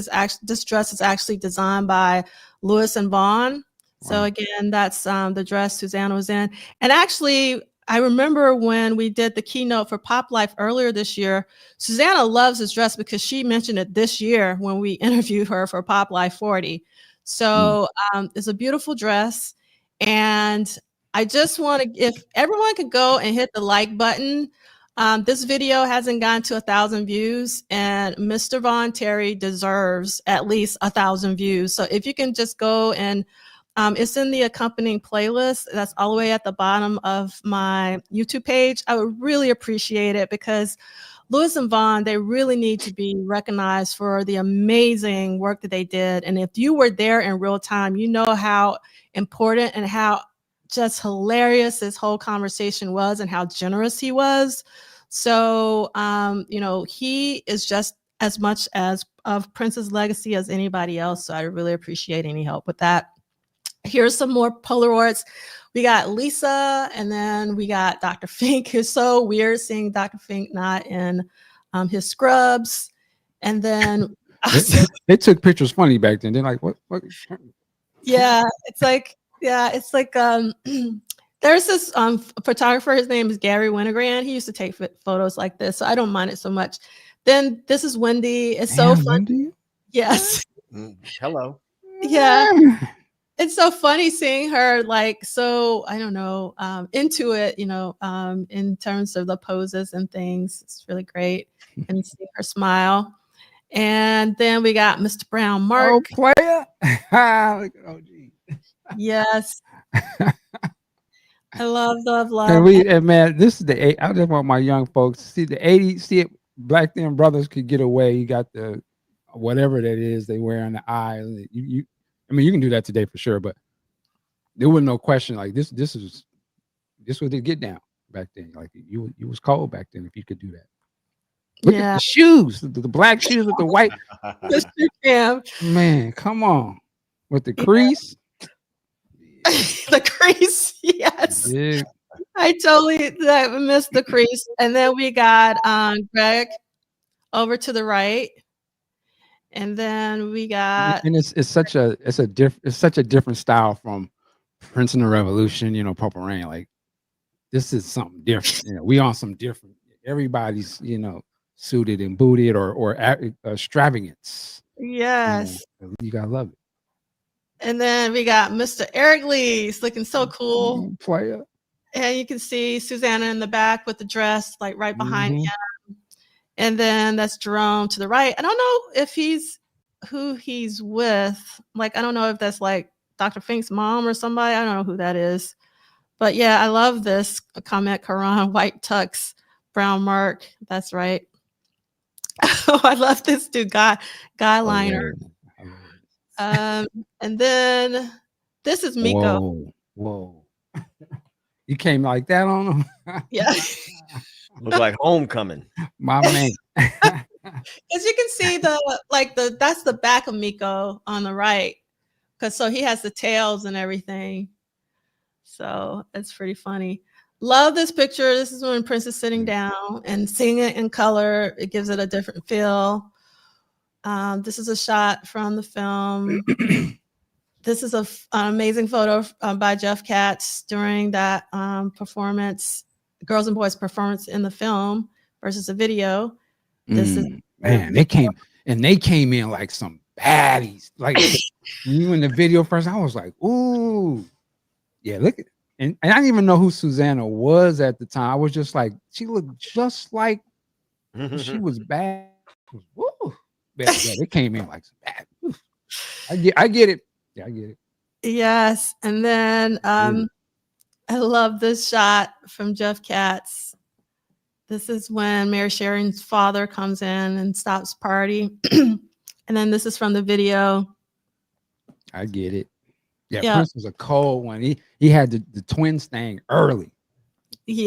dress is actually designed by Lewis and Vaughn. So again, that's the dress Susanna was in. And actually, I remember when we did the keynote for Pop Life earlier this year, Susanna loves this dress because she mentioned it this year when we interviewed her for Pop Life 40. So it's a beautiful dress. And I just want to, if everyone could go and hit the like button. This video hasn't gone to 1,000 views, and Mr. Von Terry deserves at least 1,000 views. So if you can just go and it's in the accompanying playlist. That's all the way at the bottom of my YouTube page. I would really appreciate it, because Lewis and Vaughn, they really need to be recognized for the amazing work that they did. And if you were there in real time, you know how important and how just hilarious this whole conversation was and how generous he was. So, he is just as much as of Prince's legacy as anybody else. So I really appreciate any help with that. Here's some more Polaroids. We got Lisa, and then we got Dr. Fink. It's so weird seeing Dr. Fink not in his scrubs. And then they took pictures funny back then. They're like, what? Yeah, it's like there's this photographer. His name is Gary Winogrand. He used to take photos like this, so I don't mind it so much. Then this is Wendy. It's so fun. Wendy? Yes. Hello. Yeah. It's so funny seeing her I don't know, into it, in terms of the poses and things. It's really great. And seeing her smile. And then we got Mr. Brown Mark. Oh, player. Look at OG. Yes. I love. And man, this is I just want my young folks to see the 80s, see it, black then brothers could get away. You got the whatever that is they wear on the eye. You can do that today for sure, but there was no question. Like this was the get down back then. Like you was cold back then if you could do that. Look at the shoes, the black shoes with the white. Man, come on, with the crease. The crease, yes. Yeah. I totally missed the crease. And then we got Greg over to the right. And then we got, and it's such a different style from Prince and the Revolution, Purple Rain. Like this is something different. We on some different. Everybody's suited and booted or extravagance. Yes, you gotta love it. And then we got Mr. Eric Leeds looking so cool. Player. And you can see Susanna in the back with the dress, like right behind him. And then that's Jerome to the right. I don't know if who he's with. Like, I don't know if that's like Dr. Fink's mom or somebody. I don't know who that is. But yeah, I love this comment, Karan, white tux, brown mark. That's right. Oh, I love this dude, guy liner. And then this is Miko. Whoa. You came like that on him? Yeah. Look like homecoming. My man. As you can see, that's the back of Miko on the right. So he has the tails and everything. So it's pretty funny. Love this picture. This is when Prince is sitting down and seeing it in color. It gives it a different feel. This is a shot from the film. This is an amazing photo by Jeff Katz during that performance, Girls and Boys performance in the film versus the video. This is man, they came in like some baddies. Like you in the video first, I was like, ooh, yeah, look at it. And I didn't even know who Susanna was at the time. I was just like, she looked just like she was bad. Woo. Yeah, they came in like some bad. I get it. Yeah, I get it. Yes. And then I love this shot from Jeff Katz. This is when Mary Sharon's father comes in and stops party. And then this is from the video. I get it. Yeah, Prince was a cold one. He had the twins thing early.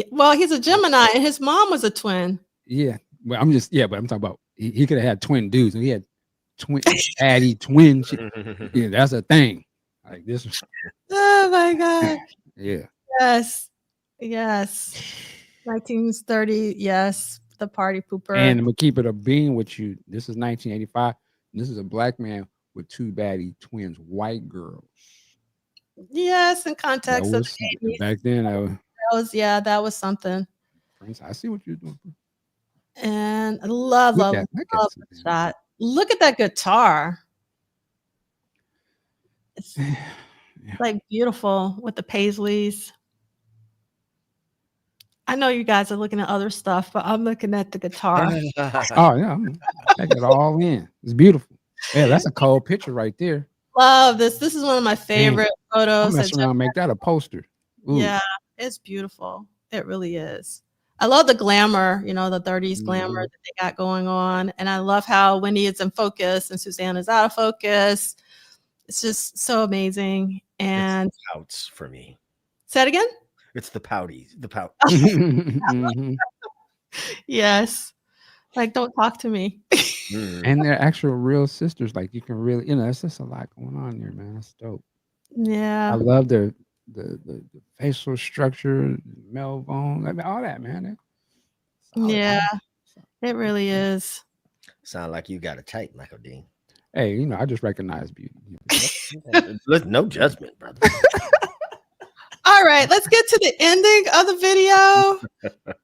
Well, he's a Gemini and his mom was a twin. Yeah. Well, I'm talking about he could have had twin dudes. And he had Addie twin. Yeah, that's a thing. Like this. Oh my God. Yeah. Yes. 1930. Yes. The party pooper. And I'm gonna keep it a bean with you. This is 1985. This is a black man with two baddie twins, white girls. Yes, in context of the 80s. Back then, that was something. Prince, I see what you're doing. And I love the shot. Look at that guitar. It's like beautiful with the paisleys. I know you guys are looking at other stuff, but I'm looking at the guitar. Oh yeah, take it all in. It's beautiful. Yeah, that's a cold picture right there. Love this. This is one of my favorite photos. I'm messing around and make that a poster. Ooh. Yeah, it's beautiful. It really is. I love the glamour, the 30s glamour that they got going on. And I love how Wendy is in focus and Susanna's out of focus. It's just so amazing. And it's the pouts for me. Say it again? It's the pouties. The pout. Yes. Like, don't talk to me. And they're actual real sisters. Like you can really, it's just a lot going on there, man. That's dope. Yeah. I love the facial structure, male bone, all that, man. Yeah, it really is. Sound like you got a type, Michael Dean. Hey, I just recognize beauty. No judgment, brother. All right, let's get to the ending of the video,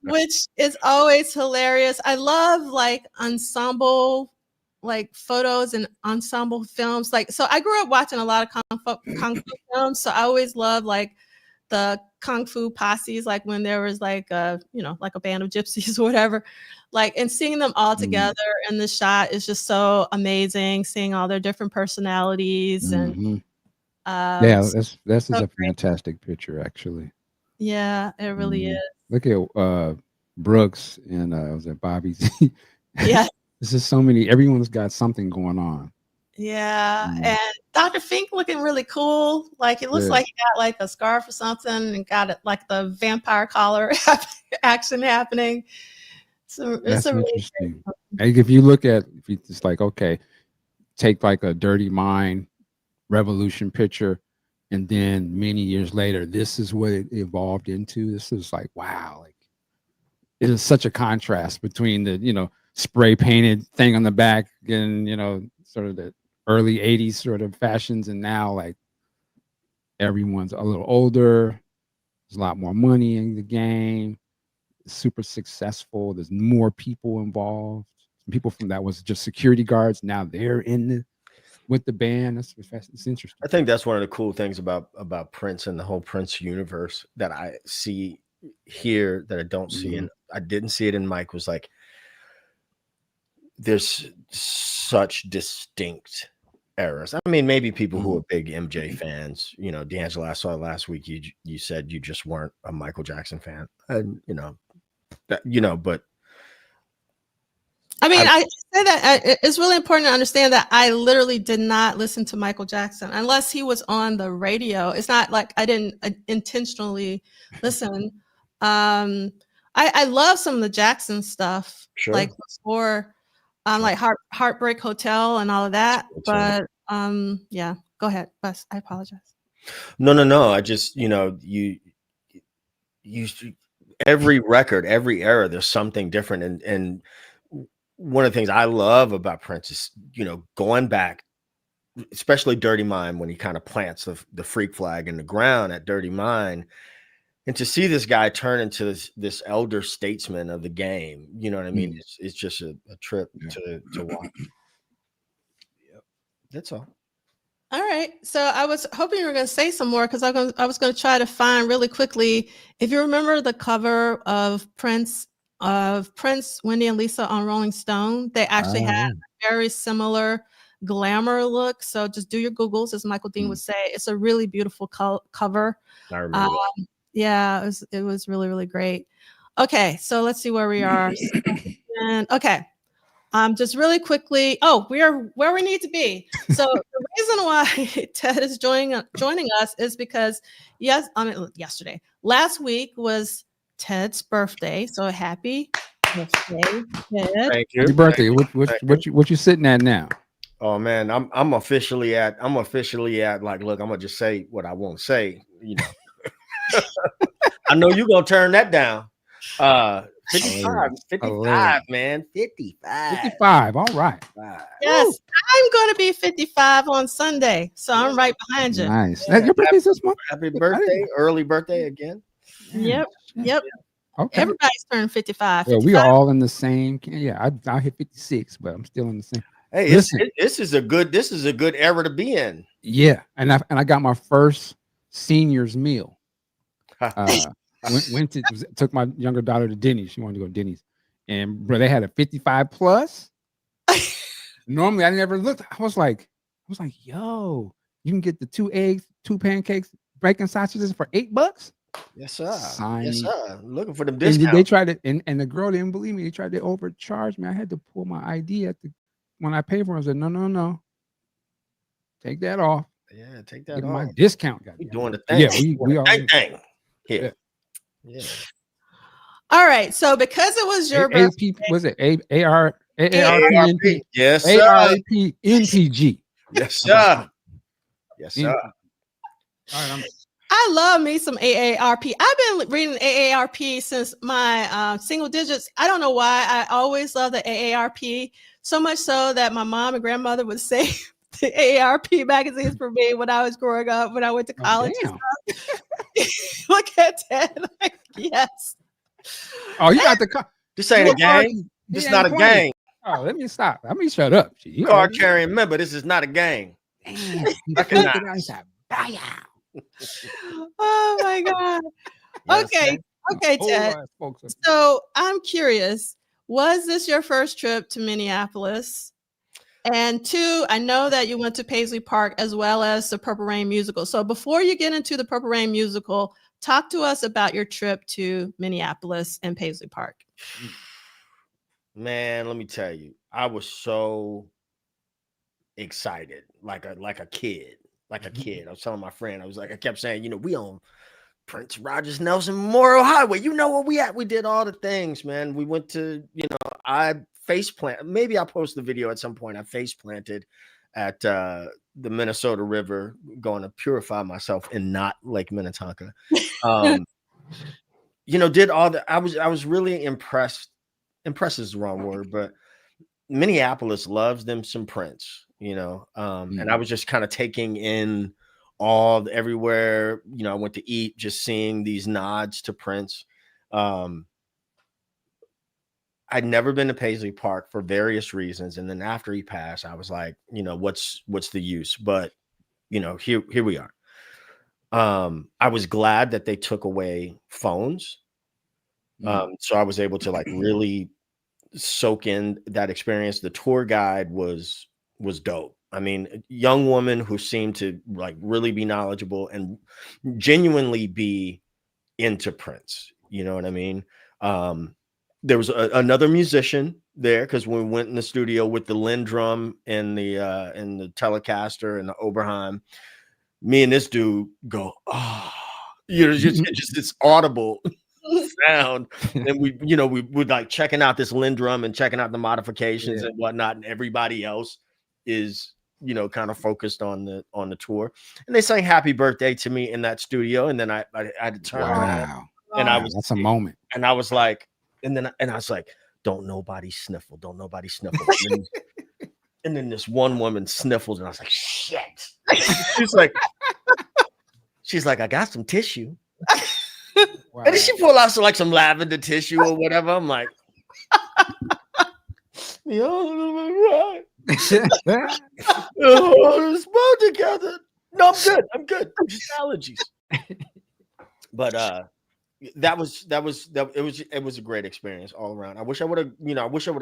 which is always hilarious. I love ensemble photos and ensemble films. So I grew up watching a lot of kung fu films. So I always love the kung fu posses, when there was a band of gypsies or whatever, and seeing them all together in the shot is just so amazing. Seeing all their different personalities and this is a fantastic picture, actually. Yeah, it really is. Look at Brooks and was it Bobby's? Yeah. This is so many. Everyone's got something going on. Yeah, and Dr. Fink looking really cool. It looks like he got a scarf or something and got it the vampire collar action happening. So that's interesting. If you just okay, take a Dirty Mind Revolution picture, and then many years later, this is what it evolved into. This is wow, it is such a contrast between the spray painted thing on the back and sort of the early 80s sort of fashions, and now everyone's a little older, there's a lot more money in the game, it's super successful, there's more people involved, people from that was just security guards, now they're with the band. It's interesting. I think that's one of the cool things about Prince and the whole Prince universe that I see here that I don't see, and I didn't see it in Mike, was there's such distinct eras. I mean, maybe people who are big MJ fans, you know, D'Angelo, I saw last week, you said you just weren't a Michael Jackson fan. And, you know, but I mean, I say that it's really important to understand that I literally did not listen to Michael Jackson unless he was on the radio. It's not like I didn't intentionally listen. I love some of the Jackson stuff, Sure. like before, like Heartbreak Hotel and all of that. But yeah, go ahead, Bus. I apologize. No. I just, you know, you every record, every era, there's something different, and one of the things I love about Prince is, you know, going back, especially Dirty Mind, when he kind of plants the freak flag in the ground at Dirty Mind, and to see this guy turn into this elder statesman of the game, you know what I mean? It's just a trip to watch. Yep. That's all. All right. So I was hoping you were going to say some more because I was going to try to find really quickly. If you remember the cover of Prince, Wendy and Lisa on Rolling Stone, they actually had a very similar glamour look. So just do your Googles, as Michael Dean would say. It's a really beautiful cover. I remember that. Yeah, it was really, really great. Okay. So let's see where we are. And okay. Just really quickly. Oh, we are where we need to be. So the reason why Ted is joining us is because yesterday, last week was Ted's birthday. So happy birthday, Ted! Thank you. Happy birthday. What you sitting at now? Oh man, I'm officially at like, look, I'm gonna just say what I won't say. You know, I know you're gonna turn that down. 55, man. 55. All right. Yes, I'm going to be 55 on Sunday, so I'm right behind you. Nice. Your birthday's this month? Happy birthday, early birthday again. Yep. Okay. Everybody's turning 55. Well, we are all in the same. Yeah, I hit 56, but I'm still in the same. Hey, this is a good era to be in. Yeah, and I got my first senior's meal. Took my younger daughter to Denny's. She wanted to go to Denny's, and bro, they had a 55 plus. Normally, I never looked. I was like, yo, you can get the 2 eggs, 2 pancakes, bacon sausages for $8. Yes, sir. Yes, sir. Looking for them discounts. And they tried it, and the girl didn't believe me. They tried to overcharge me. I had to pull my ID when I paid for it. I said, no, take that off. Yeah, take that Get off. my discount. We doing the thing. Yeah, we are. Thing. Yeah. All right. So because it was your birthday, was it ARP? Yes, sir. ARP NPG. Yes, sir. Yes, sir. All right, I love me some AARP. I've been reading AARP since my single digits. I don't know why. I always love the AARP, so much so that my mom and grandmother would say the AARP magazines for me when I was growing up, when I went to college. Look at that. Like, yes. Oh, you got the This ain't a gang. This is not a gang. Oh, let me stop. Let me shut up. Card carrying member. This is not a gang. Oh my God. Okay, Ted. So I'm curious, was this your first trip to Minneapolis? And 2, I know that you went to Paisley Park as well as the Purple Rain musical. So before you get into the Purple Rain musical, talk to us about your trip to Minneapolis and Paisley Park. Man, let me tell you, I was so excited, like a kid. I was telling my friend, I kept saying, you know, we on Prince Rogers Nelson Memorial Highway. You know where we at? We did all the things, man. We went to, you know, I face plant. Maybe I'll post the video at some point. I face planted at the Minnesota River, going to purify myself in not Lake Minnetonka. You know, did all the. I was really impressed. Impressed is the wrong word, but Minneapolis loves them some Prince. You know, and I was just kind of taking in everywhere. You know, I went to eat, just seeing these nods to Prince. I'd never been to Paisley Park for various reasons. And then after he passed, I was like, you know, what's the use? But, you know, here we are. I was glad that they took away phones. So I was able to like really soak in that experience. The tour guide was dope. I mean, a young woman who seemed to like really be knowledgeable and genuinely be into Prince. You know what I mean? There was another musician there because we went in the studio with the Lindrum and the Telecaster and the Oberheim. Me and this dude go, oh, you know, just this audible sound, and we would like checking out this Lindrum and checking out the modifications and whatnot, and everybody else is kind of focused on the tour, and they sang "Happy Birthday" to me in that studio, and then I had to turn around, and that's a moment, and I was like, and I was like, don't nobody sniffle, and then this one woman sniffles, and I was like, shit. She's like, I got some tissue. Wow. And then she pulled out some lavender tissue or whatever. I'm like, right. Let's both together. No, I'm good. Just allergies. But it was a great experience all around. I wish I would have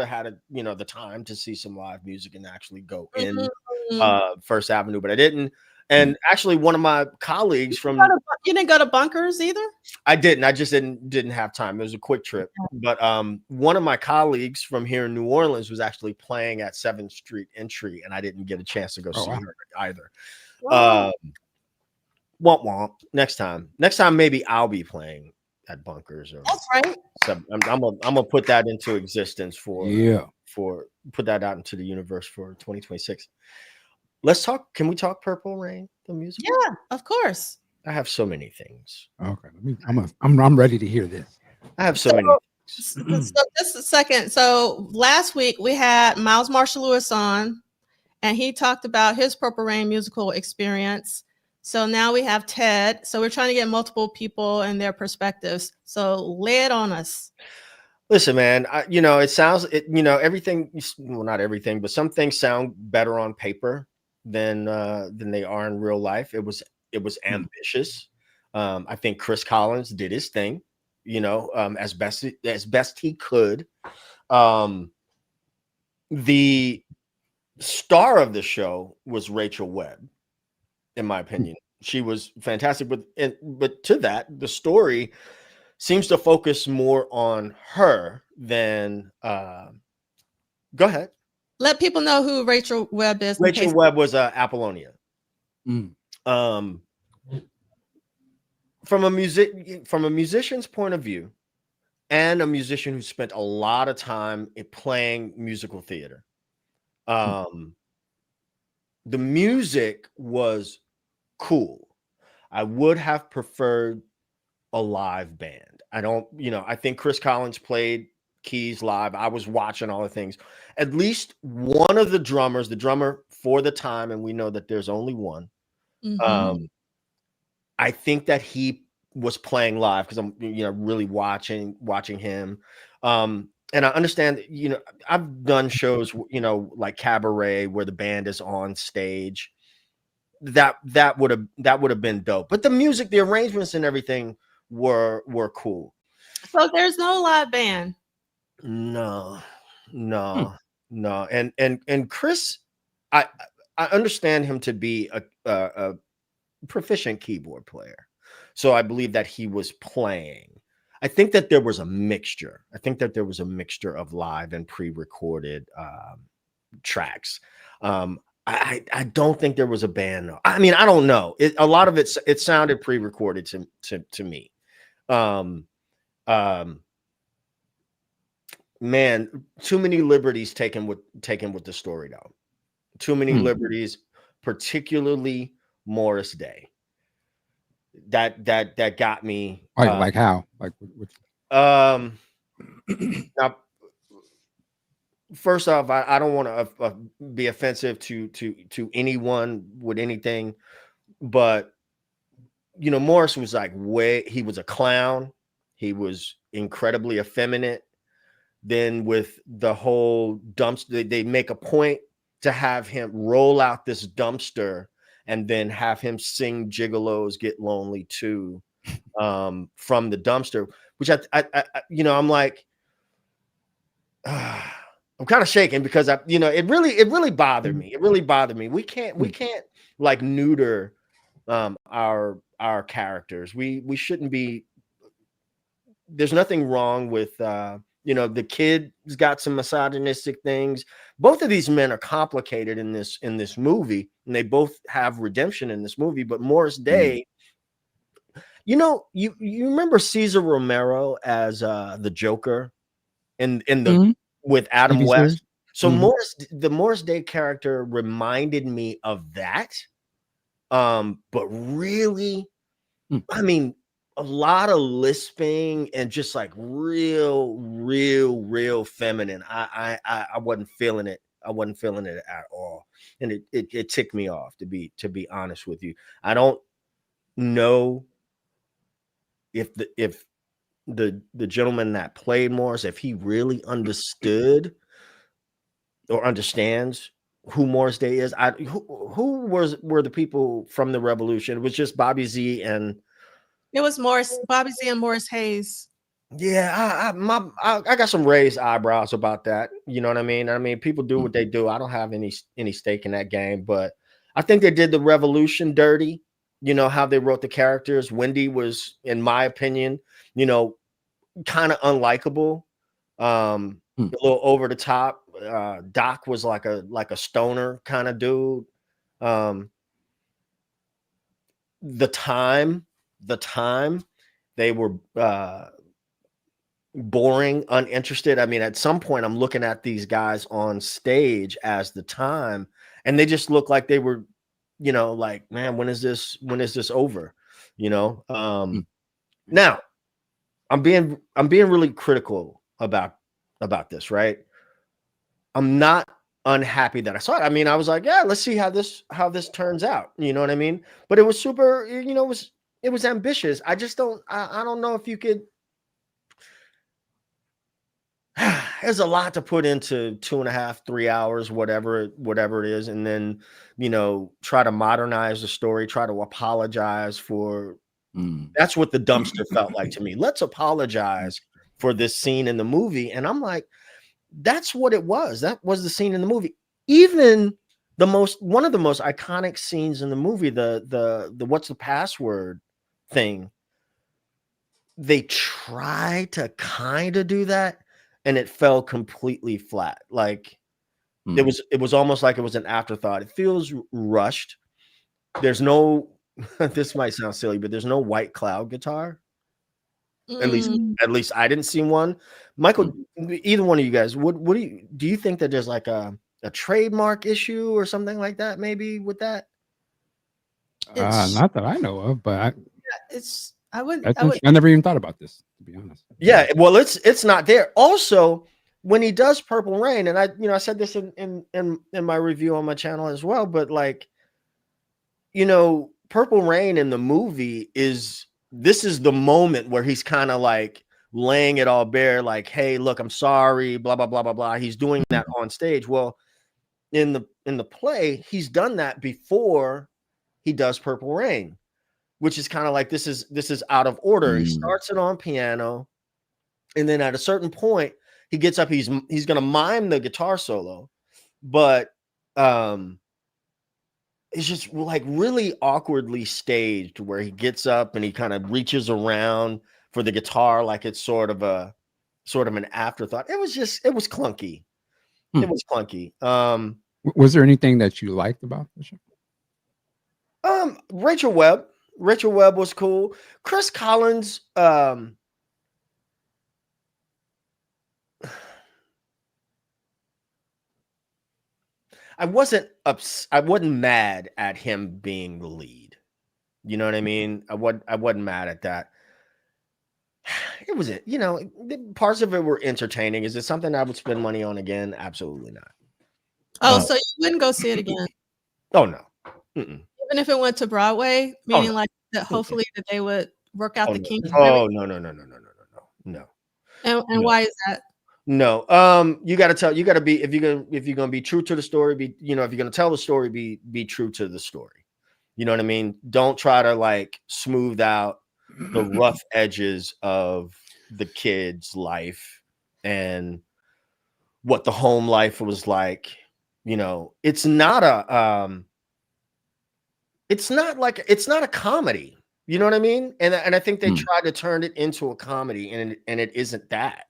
had the time to see some live music and actually go in First Avenue, but I didn't. And actually, one of my colleagues from you didn't go to Bunkers either? I didn't. I just didn't have time. It was a quick trip. But one of my colleagues from here in New Orleans was actually playing at 7th Street Entry, and I didn't get a chance to go see her either. Wow. Womp womp. Next time, maybe I'll be playing at Bunkers. That's right. So I'm gonna put that into existence put that out into the universe for 2026. Let's talk. Can we talk Purple Rain, the music? Yeah, of course. I have so many things. Okay, I'm ready to hear this. I have so many things. So just a second. So last week we had Miles Marshall Lewis on, and he talked about his Purple Rain musical experience. So now we have Ted. So we're trying to get multiple people and their perspectives. So lay it on us. Listen, man, it sounds, everything, well, not everything, but some things sound better on paper than they are in real life. It was ambitious. I think Chris Collins did his thing, as best he could. The star of the show was Rachel Webb, in my opinion. She was fantastic, but to that, the story seems to focus more on her than go ahead. Let people know who Rachel Webb is. Rachel Webb was Apollonia. From a musician's point of view, and a musician who spent a lot of time playing musical theater. The music was cool. I would have preferred a live band. I think Chris Collins played keys live. I was watching all the things. At least one of the drummer for the time, and we know that there's only one. I think that he was playing live because I'm really watching him. And I understand, I've done shows, like Cabaret where the band is on stage. That would have been dope. But the music, the arrangements and everything were cool. So there's no live band. No. And Chris, I understand him to be a proficient keyboard player. So I believe that he was playing. I think that there was a mixture. Of live and pre-recorded tracks. I don't think there was a band. I mean, I don't know. A lot of it sounded pre-recorded to me. Man, too many liberties taken with the story though. Too many liberties, particularly Morris Day. That got me. Like how? Like which? Now, first off, I don't want to be offensive to anyone with anything, but Morris was he was a clown. He was incredibly effeminate. Then with the whole dumpster, they make a point to have him roll out this dumpster and then have him sing Gigolos Get Lonely Too from the dumpster, which I'm like, I'm kind of shaking because it really bothered me. It really bothered me. We can't like neuter our characters. We shouldn't be. There's nothing wrong with the kid's got some misogynistic things. Both of these men are complicated in this movie, and they both have redemption in this movie. But Morris Day, you remember Cesar Romero as the Joker in the with Adam TV West. series? So the Morris Day character reminded me of that. But really, I mean, a lot of lisping and just like real feminine. I wasn't feeling it. I wasn't feeling it at all, and it ticked me off, to be honest with you. I don't know if the gentleman that played Morris, if he really understood or understands who Morris Day is. Who were the people from the revolution? It was just Bobby Z and it was Bobby Z and Morris Hayes. Yeah, I got some raised eyebrows about that. You know what I mean? I mean, people do what they do. I don't have any stake in that game, but I think they did the revolution dirty. You know how they wrote the characters. Wendy was, in my opinion, kind of unlikable, a little over the top. Doc was like a stoner kind of dude. The time they were boring, uninterested. I mean, at some point I'm looking at these guys on stage as the time, and they just look like they were, like, man, when is this over? Now I'm being really critical about this, right? I'm not unhappy that I saw it. I mean, I was like, yeah, let's see how this turns out. You know what I mean? But it was super, it was ambitious. I just don't know if you could. There's a lot to put into 2.5, 3 hours, whatever it is, and then try to modernize the story, try to apologize for. That's what the dumpster felt like to me. Let's apologize for this scene in the movie, and I'm like, that's what it was. That was the scene in the movie. Even one of the most iconic scenes in the movie, the what's the password thing. They tried to kind of do that, and it fell completely flat. Like it was almost like it was an afterthought. It feels rushed. There's no this might sound silly, but there's no White Cloud guitar. At least I didn't see one. Michael, either one of you guys, what do you think that there's like a trademark issue or something like that, maybe with that? Not that I know of, but I never even thought about this, to be honest. Yeah, well, it's not there. Also, when he does Purple Rain, and I said this in my review on my channel as well, but like, Purple Rain in the movie is the moment where he's kind of like laying it all bare, like, hey, look, I'm sorry, blah blah blah blah blah. He's doing that on stage. Well, in the play, he's done that before he does Purple Rain, which is kind of like this is out of order. He starts it on piano, and then at a certain point, he gets up. He's gonna mime the guitar solo, but it's just like really awkwardly staged where he gets up and he kind of reaches around for the guitar like it's sort of an afterthought. It was clunky. It was clunky. Was there anything that you liked about the show? Rachel Webb was cool. Chris Collins, I wasn't mad at him being the lead. You know what I mean? I wasn't mad at that. It was parts of it were entertaining. Is it something I would spend money on again? Absolutely not. Oh, so you wouldn't go see it again? Oh no. Even if it went to Broadway, meaning like that, hopefully that they would work out the kinks. No. And why is that? No. You got to be, if you're going to be true to the story, if you're going to tell the story, be true to the story. You know what I mean? Don't try to like smooth out the rough edges of the kid's life and what the home life was like. You know, it's not a it's not a comedy. You know what I mean? And I think they tried to turn it into a comedy, and it isn't that.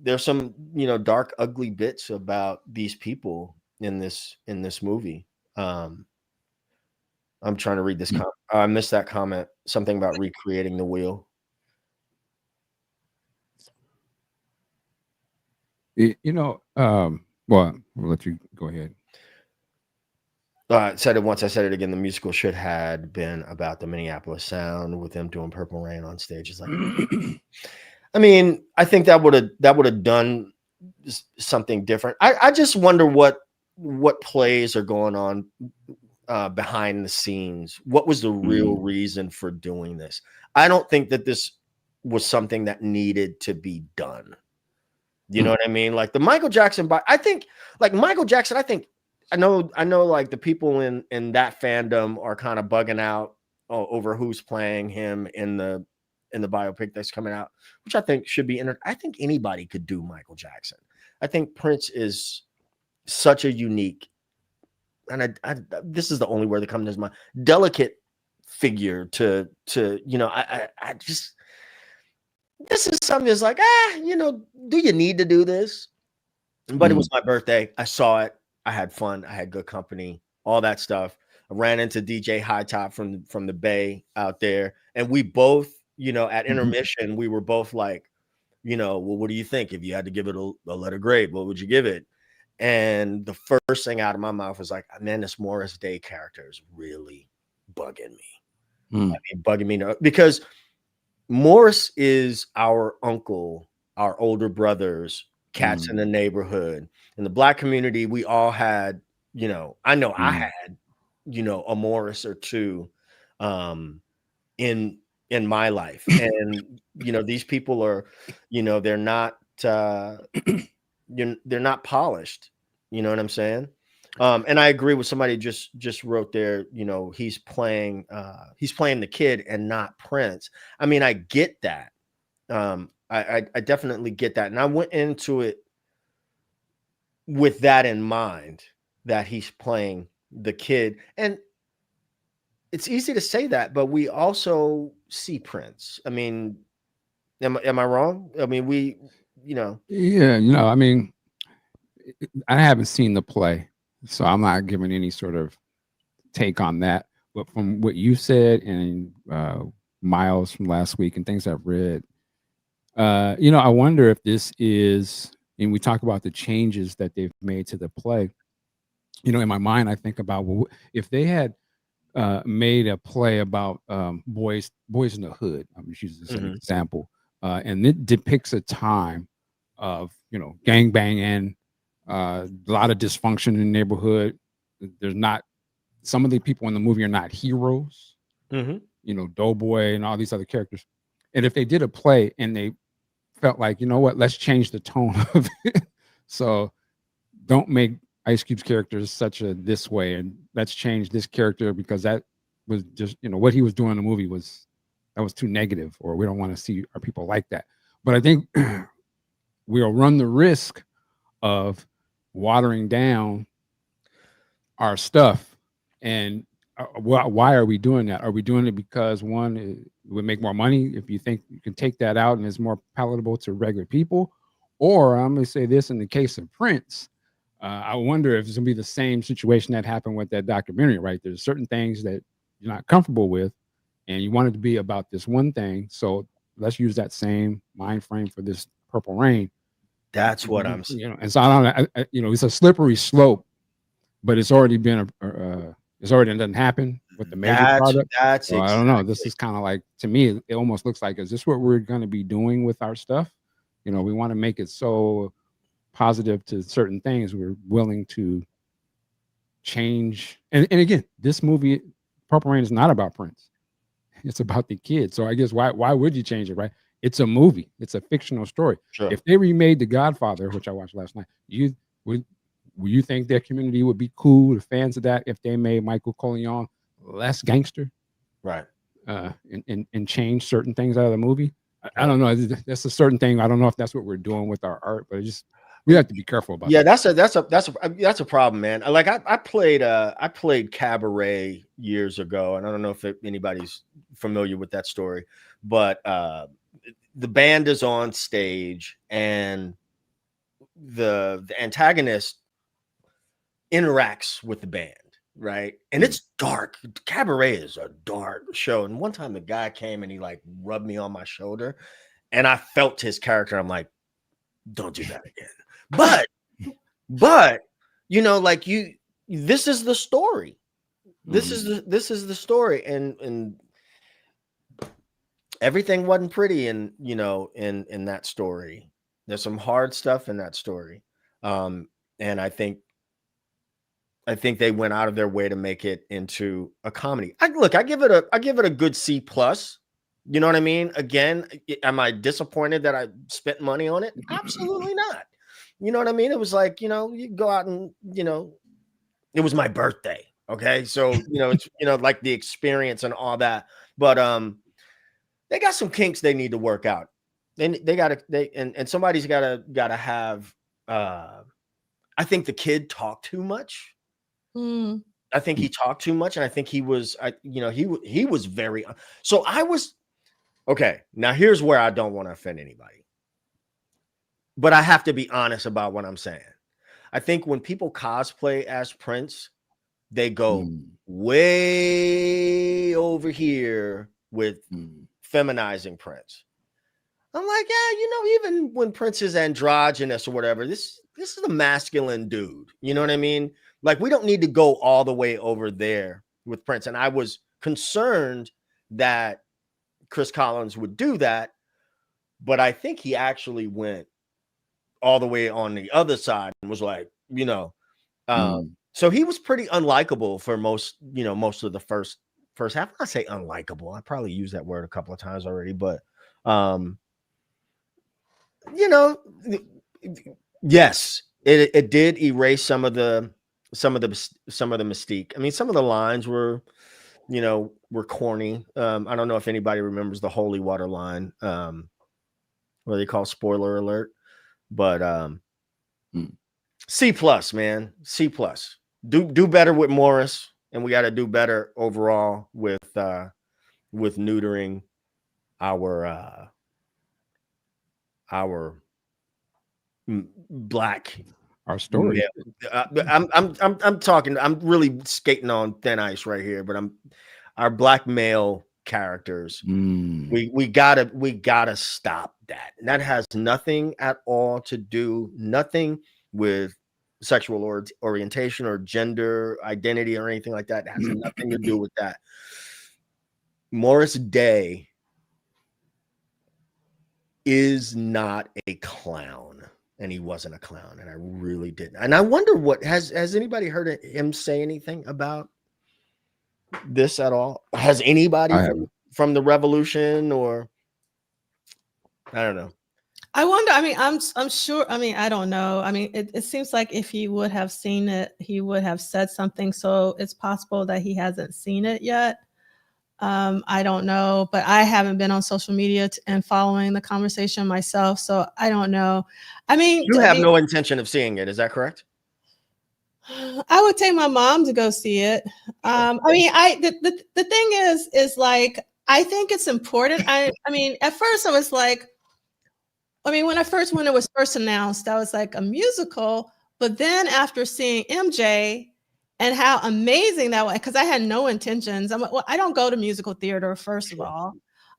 There's some, you know, dark, ugly bits about these people in this movie. I'm trying to read this comment. I missed that comment. Something about recreating the wheel. You know, well, we'll let you go ahead. I said it once, I said it again. The musical should had been about the Minneapolis sound with them doing Purple Rain on stage. It's like, I mean, I think that would have done something different. I just wonder what plays are going on behind the scenes. What was the real reason for doing this? I don't think that this was something that needed to be done. You know what I mean? Like the Michael Jackson, I think like Michael Jackson, I know like the people in that fandom are kind of bugging out over who's playing him in the biopic that's coming out, which I think should be I think anybody could do Michael Jackson. I think Prince is such a unique, and I this is the only word that comes to mind, delicate figure to you know, I just, this is something that's like, you know, do you need to do this? But it was my birthday. I saw it. I had fun. I had good company, all that stuff. I ran into DJ High Top from the Bay out there. And we both, you know, at intermission, we were both like, you know, well, what do you think? If you had to give it a letter grade, what would you give it? And the first thing out of my mouth was like, man, this Morris Day character is really bugging me. I mean, bugging me because Morris is our uncle, our older brothers, cats in the neighborhood. In the Black community, we all had, you know, I know I had, you know, a Morris or two in my life. And, you know, these people are, you know, they're not polished. You know what I'm saying? And I agree with somebody just wrote there, you know, he's playing the kid and not Prince. I mean, I get that. I definitely get that. And I went into it with that in mind, that he's playing the kid. And it's easy to say that, but we also see Prince. I mean, am I wrong? I mean, you know. Yeah, you know, I mean, I haven't seen the play, so I'm not giving any sort of take on that. But from what you said and Miles from last week and things I've read, you know, I wonder if this is, and we talk about the changes that they've made to the play. You know, in my mind, I think about, well, if they had made a play about boys in the hood. I'm just using this as an example, and it depicts a time of, you know, gang banging, a lot of dysfunction in the neighborhood. There's not, some of the people in the movie are not heroes. You know, Doughboy and all these other characters. And if they did a play and they felt like, you know what, let's change the tone of it. So don't make Ice Cube's characters such a this way, and let's change this character because that was just, you know, what he was doing in the movie was too negative, or we don't want to see our people like that. But I think we'll run the risk of watering down our stuff. And why are we doing that? Are we doing it because, one, it would make more money if you think you can take that out and it's more palatable to regular people? Or I'm going to say this, in the case of Prince, I wonder if it's going to be the same situation that happened with that documentary, right? There's certain things that you're not comfortable with, and you want it to be about this one thing. So let's use that same mind frame for this Purple Rain. That's what I'm saying. You know, and so you know, it's a slippery slope, but it's already been it's already done happen with the major product. So I don't know. This is kind of like, to me, it almost looks like, is this what we're going to be doing with our stuff? You know, we want to make it so positive to certain things, we're willing to change. And again, this movie, Purple Rain, is not about Prince. It's about the kid. So I guess why would you change it, right? It's a movie. It's a fictional story. Sure. If they remade The Godfather, which I watched last night, would you think their community would be cool, the fans of that, if they made Michael Corleone less gangster? Right. And change certain things out of the movie? I don't know. That's a certain thing. I don't know if that's what we're doing with our art, but we have to be careful about. Yeah, that. that's a problem, man. Like I played Cabaret years ago, and I don't know if anybody's familiar with that story, but the band is on stage, and the antagonist interacts with the band, right? And it's dark. Cabaret is a dark show. And one time the guy came and he like rubbed me on my shoulder, and I felt his character. I'm like, don't do that again. But you know, like this is the story. This is the story, and everything wasn't pretty, and you know, in that story, there's some hard stuff in that story, and I think they went out of their way to make it into a comedy. I give it a good C plus. You know what I mean? Again, am I disappointed that I spent money on it? Absolutely not. You know what I mean? It was like, you know, you go out and, you know, it was my birthday. Okay. So, you know, it's, you know, like the experience and all that. But they got some kinks they need to work out. And somebody's gotta have I think the kid talked too much. I think he talked too much, and I think he was very so I was okay. Now here's where I don't want to offend anybody, but I have to be honest about what I'm saying. I think when people cosplay as Prince, they go way over here with feminizing Prince. I'm like, yeah, you know, even when Prince is androgynous or whatever, this is a masculine dude. You know what I mean? Like, we don't need to go all the way over there with Prince. And I was concerned that Chris Collins would do that, but I think he actually went all the way on the other side and was like, you know, so he was pretty unlikable for most of the first half. I say unlikable. I probably used that word a couple of times already, but you know, yes, it did erase some of the mystique. I mean, some of the lines were corny. I don't know if anybody remembers the holy water line, what they call spoiler alert, but C plus, man, C plus. Do better with Morris, and we got to do better overall with neutering our black. Our story. I'm talking. I'm really skating on thin ice right here, but our black male characters. We gotta stop that. And that has nothing at all to do, nothing with sexual orientation or gender identity or anything like that. It has nothing to do with that. Morris Day is not a clown, and he wasn't a clown, and I really didn't. And I wonder what has anybody heard him say anything about this at all? Has anybody from the revolution, or I don't know. I wonder. I mean, I'm sure. I mean, I don't know. I mean, it seems like if he would have seen it, he would have said something. So it's possible that he hasn't seen it yet. I don't know, but I haven't been on social media and following the conversation myself, so I don't know. I mean, you have no intention of seeing it. Is that correct? I would take my mom to go see it. I mean, the thing is like, I think it's important. I mean, at first I was like, I mean, when it was first announced, I was like a musical, but then after seeing MJ and how amazing that was, because I had no intentions. I don't go to musical theater, first of all.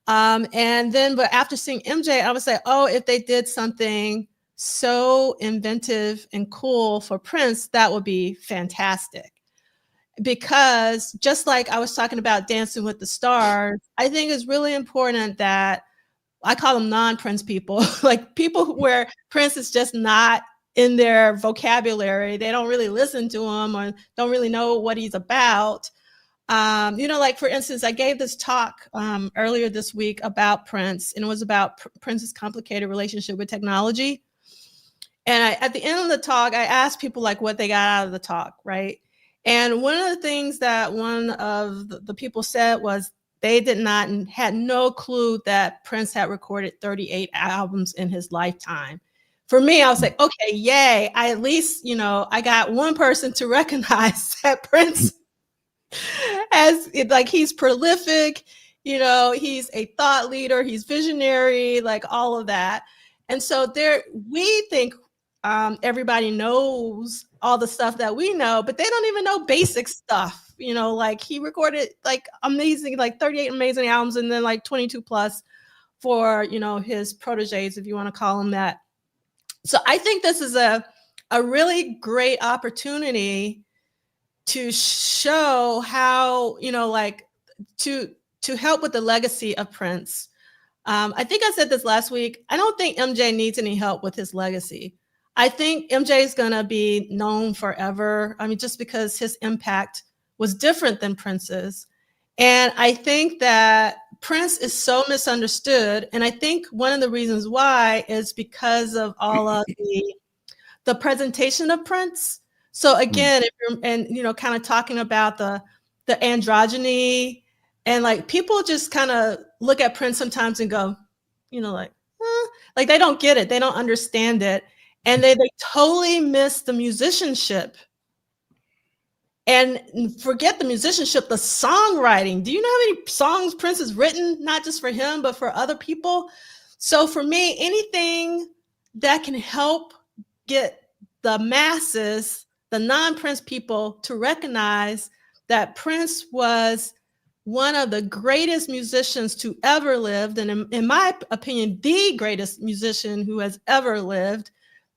And then, but after seeing MJ, I was like, oh, if they did something so inventive and cool for Prince, that would be fantastic. Because just like I was talking about Dancing with the Stars, I think it's really important that I call them non-Prince people, like people where Prince is just not in their vocabulary. They don't really listen to him or don't really know what he's about. You know, like for instance, I gave this talk earlier this week about Prince, and it was about Prince's complicated relationship with technology. And at the end of the talk, I asked people like what they got out of the talk, right? And one of the things that one of the people said was they did not and had no clue that Prince had recorded 38 albums in his lifetime. For me, I was like, okay, yay. I at least, I got one person to recognize that Prince as like he's prolific, he's a thought leader, he's visionary, like all of that. And so we think everybody knows all the stuff that we know, but they don't even know basic stuff. Like he recorded like amazing, like 38 amazing albums, and then like 22 plus for his proteges, if you want to call them that. So I think this is a really great opportunity to show how, like to help with the legacy of Prince. I think I said this last week. I don't think MJ needs any help with his legacy. I think MJ is going to be known forever. I mean, just because his impact was different than Prince's. And I think that Prince is so misunderstood. And I think one of the reasons why is because of all of the presentation of Prince. So again, if you're, kind of talking about the androgyny, and like people just kind of look at Prince sometimes and go, like they don't get it. They don't understand it. And they totally miss the musicianship. And forget the musicianship, the songwriting. Do you know how many songs Prince has written, not just for him, but for other people? So for me, anything that can help get the masses, the non-Prince people, to recognize that Prince was one of the greatest musicians to ever lived, and in my opinion, the greatest musician who has ever lived,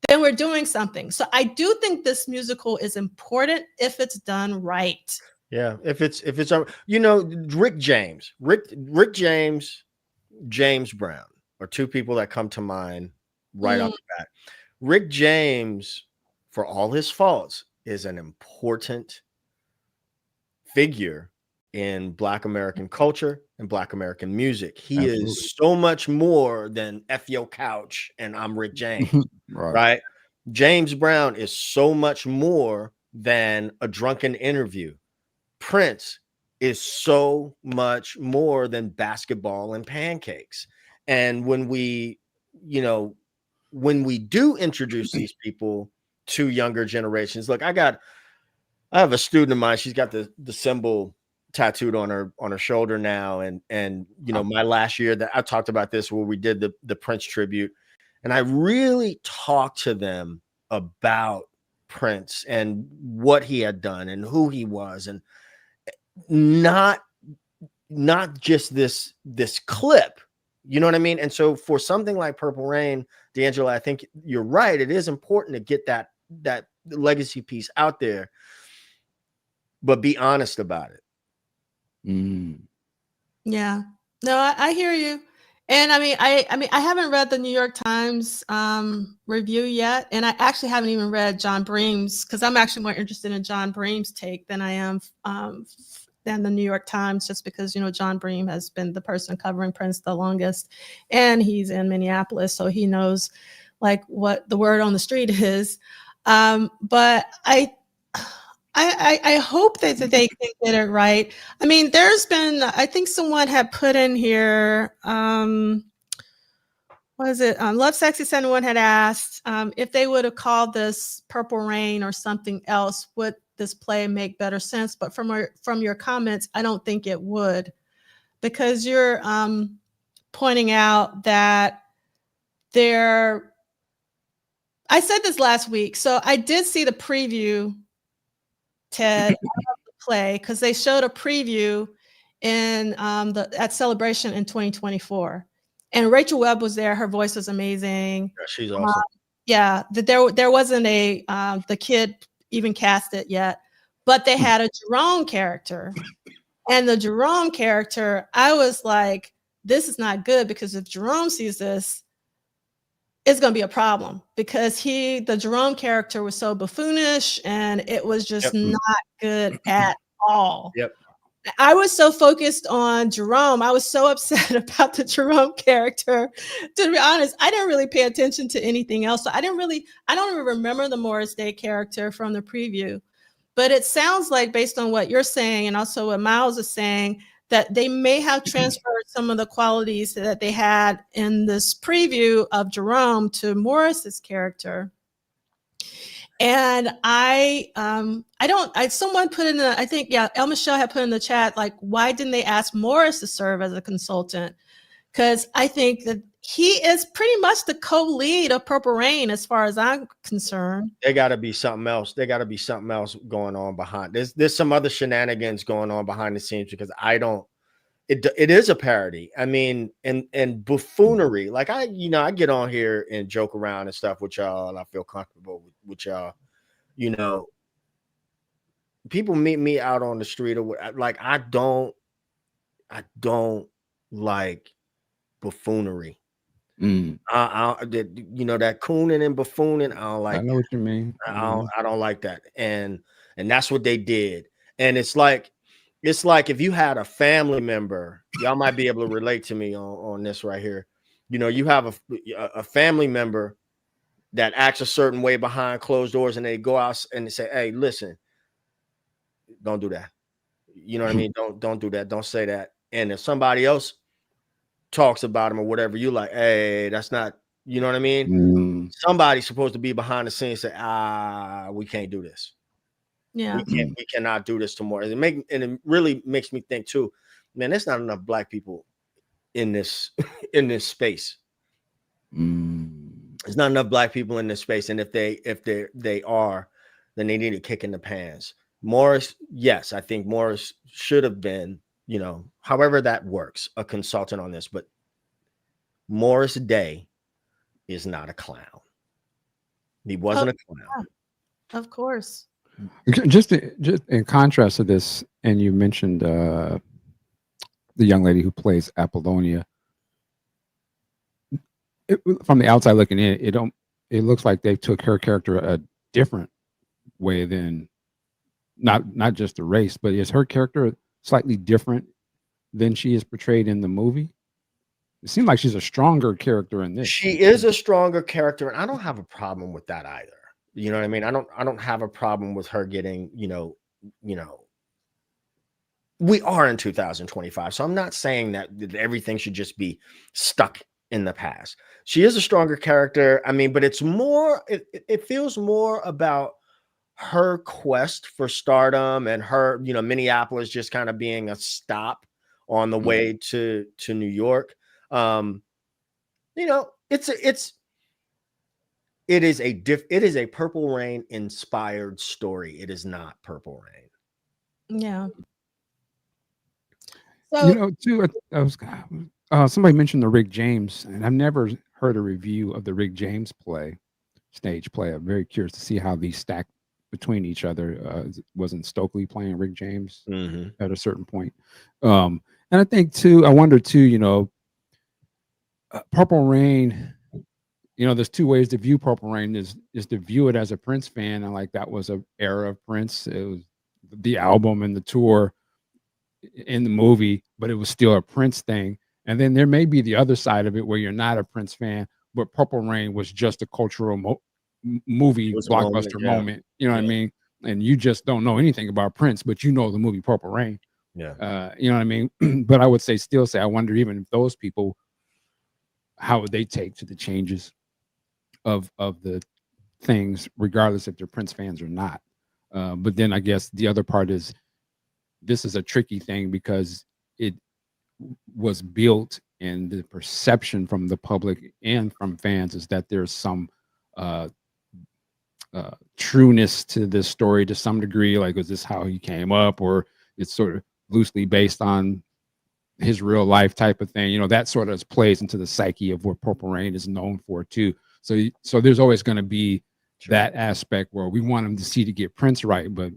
then we're doing something. So I do think this musical is important if it's done right. Yeah, if it's Rick James, James Brown are two people that come to mind right off the bat. Rick James, for all his faults, is an important figure in Black American culture and Black American music. He Absolutely. is so much more than F Your Couch and I'm Rick James, right? James Brown is so much more than A Drunken Interview. Prince is so much more than Basketball and Pancakes. And when we do introduce these people to younger generations, look, I have a student of mine. She's got the symbol tattooed on her shoulder now. And my last year that I talked about this, where we did the Prince tribute, and I really talked to them about Prince and what he had done and who he was, and not just this clip, you know what I mean? And so for something like Purple Rain, D'Angelo, I think you're right. It is important to get that legacy piece out there, but be honest about it. Yeah, no, I hear you. And I mean, I haven't read the New York Times review yet, and I actually haven't even read John Bream's, because I'm actually more interested in John Bream's take than I am than the New York Times, just because John Bream has been the person covering Prince the longest, and he's in Minneapolis, so he knows like what the word on the street is. But I hope that they can get it right. I mean, I think someone had put in here, what is it? Love Sexy 71 had asked if they would have called this Purple Rain or something else, would this play make better sense? But from your comments, I don't think it would, because you're pointing out that I said this last week, so I did see the preview, Ted, of the play, because they showed a preview at Celebration in 2024, and Rachel Webb was there. Her voice was amazing. Yeah, she's awesome. There wasn't the kid even cast it yet, but they had a Jerome character, and the Jerome character, I was like, this is not good, because if Jerome sees this, it's going to be a problem, because the Jerome character was so buffoonish, and it was just not good at all. Yep. I was so focused on Jerome. I was so upset about the Jerome character. To be honest, I didn't really pay attention to anything else. So I don't even remember the Morris Day character from the preview. But it sounds like, based on what you're saying and also what Miles is saying, that they may have transferred some of the qualities that they had in this preview of Jerome to Morris's character. And someone put in the, I think, yeah, El Michelle had put in the chat, like, why didn't they ask Morris to serve as a consultant? Because I think that he is pretty much the co-lead of Purple Rain, as far as I'm concerned. There got to be something else. There got to be something else going on behind. There's some other shenanigans going on behind the scenes, because I don't. It is a parody. I mean, and buffoonery. Like I get on here and joke around and stuff with y'all, and I feel comfortable with y'all. You know, people meet me out on the street, or like I don't like buffoonery. That cooning and buffooning, I don't like. I know what you mean. I don't like that, and that's what they did. And it's like if you had a family member, y'all might be able to relate to me on this right here. You have a family member that acts a certain way behind closed doors, and they go out and they say, "Hey, listen, don't do that." You know what I mean? Don't do that. Don't say that. And if somebody else talks about him or whatever, you like, hey, that's not, you know what I mean? Somebody's supposed to be behind the scenes and say, we can't do this. Yeah, we cannot do this tomorrow. And it really makes me think too, man, there's not enough Black people in this space. There's not enough Black people in this space, and if they are, then they need a kick in the pants. Morris, yes, I think Morris should have been, however that works, a consultant on this, but Morris Day is not a clown. He wasn't a clown. Of course. Just in contrast to this, and you mentioned the young lady who plays Apollonia. From the outside looking in, it looks like they took her character a different way than not just the race, but is her character slightly different than she is portrayed in the movie? It seems like she's a stronger character in this. She is a stronger character, and I don't have a problem with that either. You know what I mean? I don't have a problem with her getting, we are in 2025, so I'm not saying that everything should just be stuck in the past. She is a stronger character. I mean, but it's more, it feels more about her quest for stardom and her, Minneapolis just kind of being a stop on the way to New York. It is a Purple Rain inspired story. It is not Purple Rain. Yeah. So, too, somebody mentioned the Rick James, and I've never heard a review of the Rick James stage play. I'm very curious to see how these stack between each other. Wasn't Stokely playing Rick James at a certain point? And I think too, I wonder too, Purple Rain, there's two ways to view Purple Rain. Is to view it as a Prince fan, and like that was an era of Prince. It was the album and the tour in the movie, but it was still a Prince thing. And then there may be the other side of it where you're not a Prince fan, but Purple Rain was just a cultural movie blockbuster moment. You know what I mean? And you just don't know anything about Prince, but you know the movie Purple Rain. Yeah. You know what I mean? But I would still say, I wonder even if those people, how would they take to the changes of the things, regardless if they're Prince fans or not. But then I guess the other part is, this is a tricky thing because it was built, and the perception from the public and from fans is that there's some trueness to this story to some degree. Like, is this how he came up, or it's sort of loosely based on his real life type of thing? That sort of plays into the psyche of what Purple Rain is known for too. So there's always going to be that aspect where we want him to get Prince right, but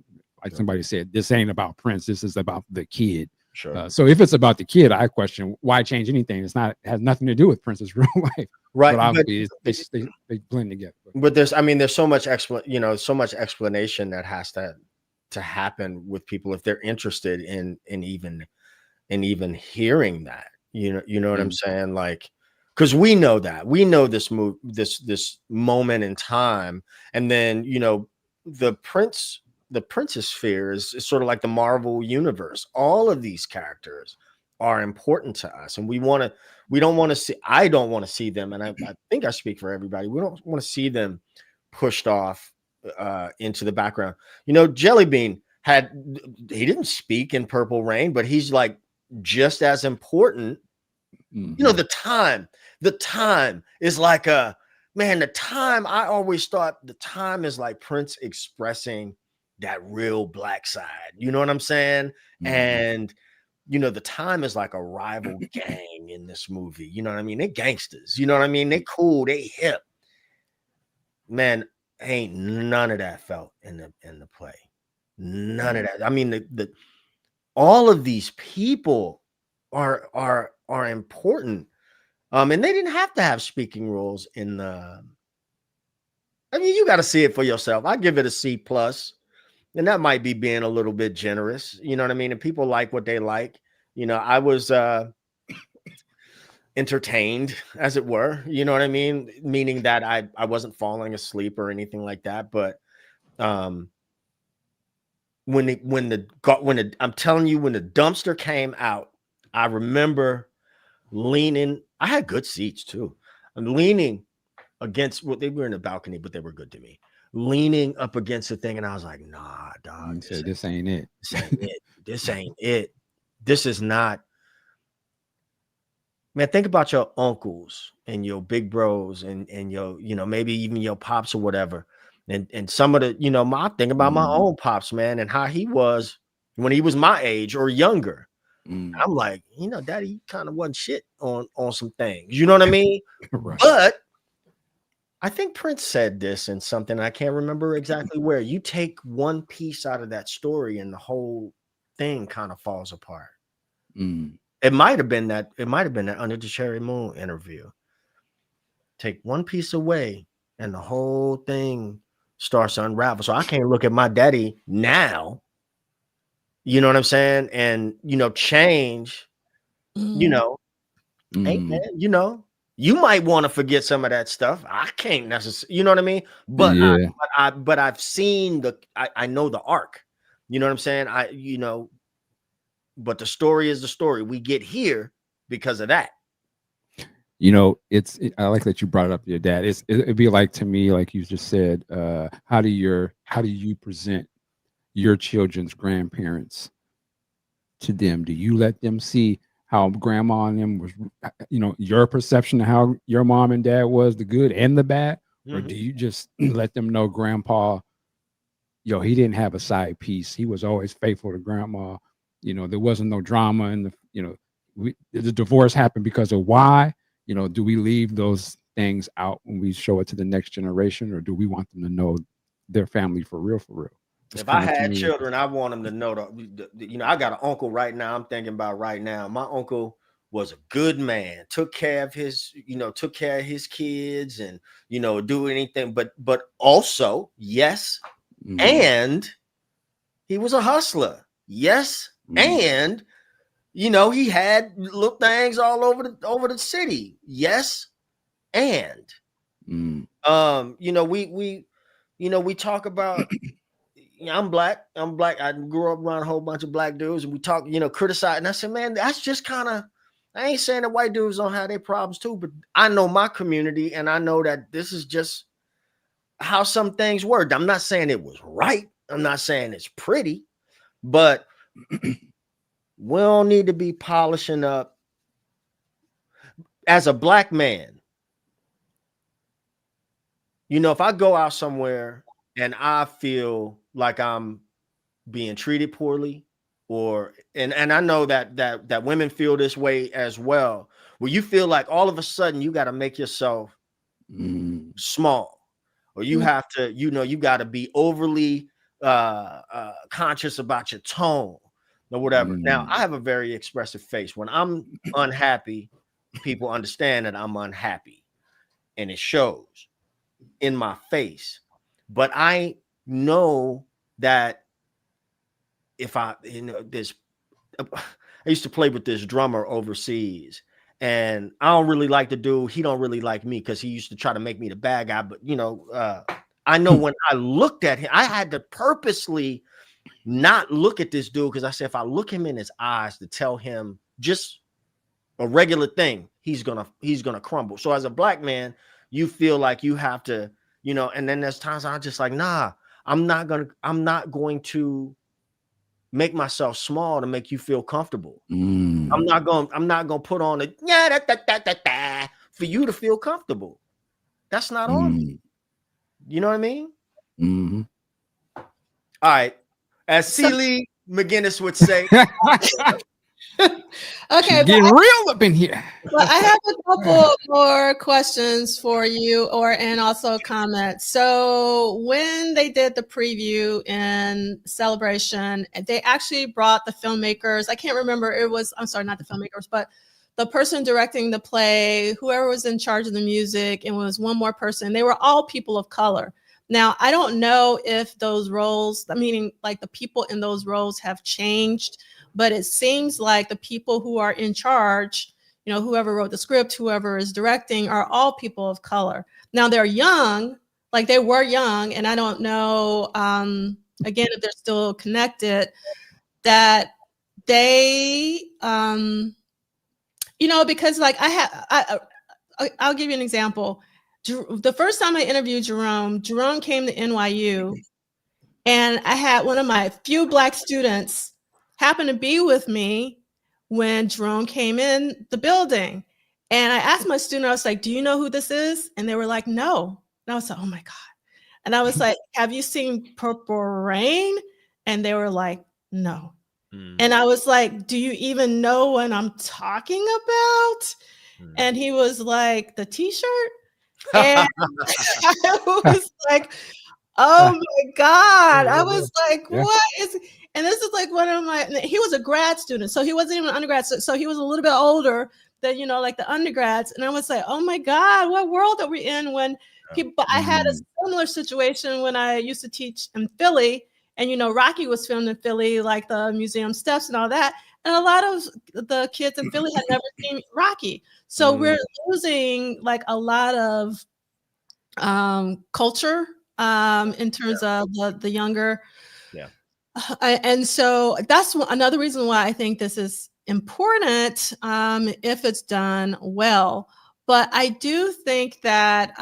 like somebody said, this ain't about Prince. This is about the kid. Sure. So if it's about the kid, I question why change anything. It has nothing to do with Prince's real life. Right. But obviously they blend together. But there's so much explanation that has to happen with people if they're interested in even hearing that. You know what I'm saying? Like, because we know this moment in time, and then the Prince's sphere is sort of like the Marvel universe. All of these characters are important to us, and we don't want to see, I don't want to see them, and I think I speak for everybody. We don't want to see them pushed off into the background. You know, Jellybean he didn't speak in Purple Rain, but he's like just as important. You know, the time is like the time, I always thought the time is like Prince expressing that real black side. You know what I'm saying? And you know, the time is like a rival gang in this movie. You know what I mean? They gangsters. You know what I mean? They cool. They hip. Man, ain't none of that felt in the play. None of that. I mean, the all of these people are important. And they didn't have to have speaking roles in the. I mean, you got to see it for yourself. I give it a C+, and that might be being a little bit generous. You know what I mean? And people like what they like. You know, I was entertained, as it were. You know what I mean? Meaning that I wasn't falling asleep or anything like that. But I'm telling you, when the dumpster came out, I remember leaning. I had good seats too. I'm leaning against, well, they were in the balcony, but they were good to me. Leaning up against the thing, and I was like, nah, dog. This ain't it. This ain't it. This ain't it. This is not. Man, think about your uncles and your big bros and your, you know, maybe even your pops or whatever. And some of the, you know, I think about my own pops, man, and how he was when he was my age or younger. I'm like, you know, daddy kind of wasn't shit on some things. You know what I mean? Right. But I think Prince said this in something, I can't remember exactly where. You take one piece out of that story and the whole thing kind of falls apart. It might have been that Under the Cherry Moon interview. Take one piece away and the whole thing starts to unravel. So I can't look at my daddy now. You know what I'm saying? And, you know, change, you know, hey, man, you know, you might want to forget some of that stuff. I can't necessarily, you know what I mean? But but I've seen I know the arc. You know what I'm saying? You know, but the story is the story. We get here because of that. You know, I like that you brought up your dad. It'd be like, to me, like you just said, how do you present your children's grandparents to them? Do you let them see how grandma and them was, you know, your perception of how your mom and dad was, the good and the bad? Or do you just let them know grandpa, yo, he didn't have a side piece. He was always faithful to grandma. You know, there wasn't no drama, and you know, the divorce happened because of why. You know, do we leave those things out when we show it to the next generation, or do we want them to know their family for real, for real? If I had children, I want them to know you know, I got an uncle right now. I'm thinking about right now. My uncle was a good man, took care of his kids, and, you know, do anything, but also, yes, and he was a hustler. Yes, and, you know, he had little things all over the city. Yes, and you know, we talk about. I'm black. I grew up around a whole bunch of black dudes, and we talk, you know, criticize. And I said, man, that's just kind of. I ain't saying that white dudes don't have their problems too, but I know my community, and I know that this is just how some things work. I'm not saying it was right. I'm not saying it's pretty, but we don't need to be polishing up. As a black man, you know, if I go out somewhere and I feel like I'm being treated poorly, and I know that women feel this way as well, where you feel like all of a sudden you got to make yourself small, or you have to, you know, you got to be overly conscious about your tone or whatever. Now, I have a very expressive face. When I'm unhappy, people understand that I'm unhappy, and it shows in my face. But I know that if I, you know, I used to play with this drummer overseas, and I don't really like the dude. He don't really like me because he used to try to make me the bad guy. But, you know, I know when I looked at him, I had to purposely not look at this dude, because I said, if I look him in his eyes to tell him just a regular thing, he's gonna crumble. So as a black man, you feel like you have to, you know, and then there's times I'm just like, nah, I'm not going to make myself small to make you feel comfortable. I'm not gonna put on a for you to feel comfortable. That's not on me. You know what I mean? Mm-hmm. All right. As Celie McGinnis would say. Okay, getting real up in here. But I have a couple more questions for you, and also comments. So when they did the preview in Celebration, they actually brought the filmmakers. I can't remember. I'm sorry, not the filmmakers, but the person directing the play, whoever was in charge of the music, and was one more person. They were all people of color. Now, I don't know if those roles, meaning like the people in those roles, have changed, but it seems like the people who are in charge, you know, whoever wrote the script, whoever is directing, are all people of color. Now they're young, like they were young, and I don't know, again, if they're still connected, that they, you know, because like I'll give you an example. The first time I interviewed Jerome came to NYU, and I had one of my few Black students happened to be with me when Jerome came in the building. And I asked my student, I was like, do you know who this is? And they were like, no. And I was like, oh my God. And I was like, have you seen Purple Rain? And they were like, no. And I was like, do you even know what I'm talking about? And he was like, the t-shirt? And I was like, oh my God. I was like, what is, and this is like one of my, he was a grad student. So he wasn't even an undergrad. So he was a little bit older than, you know, like the undergrads. And I was like, oh my God, what world are we in when people, but I had a similar situation when I used to teach in Philly, and, you know, Rocky was filmed in Philly, like the museum steps and all that. And a lot of the kids in Philly had never seen Rocky. So we're losing like a lot of culture in terms of the younger. Yeah. And so that's another reason why I think this is important if it's done well. But I do think that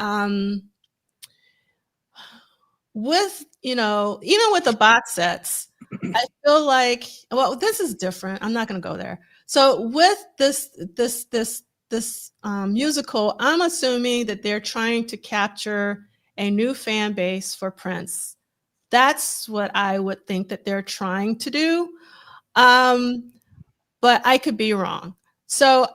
with, you know, even with the box sets, I feel like, well, this is different. I'm not going to go there. So with this musical, I'm assuming that they're trying to capture a new fan base for Prince. That's what I would think that they're trying to do. But I could be wrong. So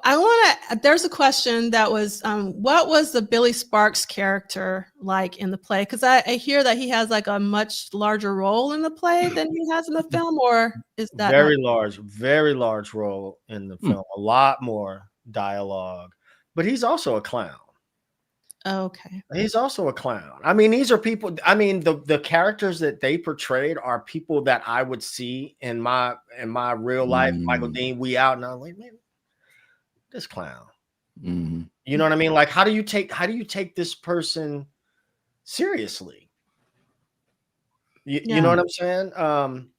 there's a question that was, what was the Billy Sparks character like in the play? Because I hear that he has like a much larger role in the play than he has in the film, or is that very large role in the film, a lot more dialogue, but he's also a clown. Okay. He's also a clown. I mean, these are people, I mean, the characters that they portrayed are people that I would see in my real life. Michael Dean, we out, and I'm like, man, this clown. You know what I mean? Like, how do you take this person seriously? You know what I'm saying?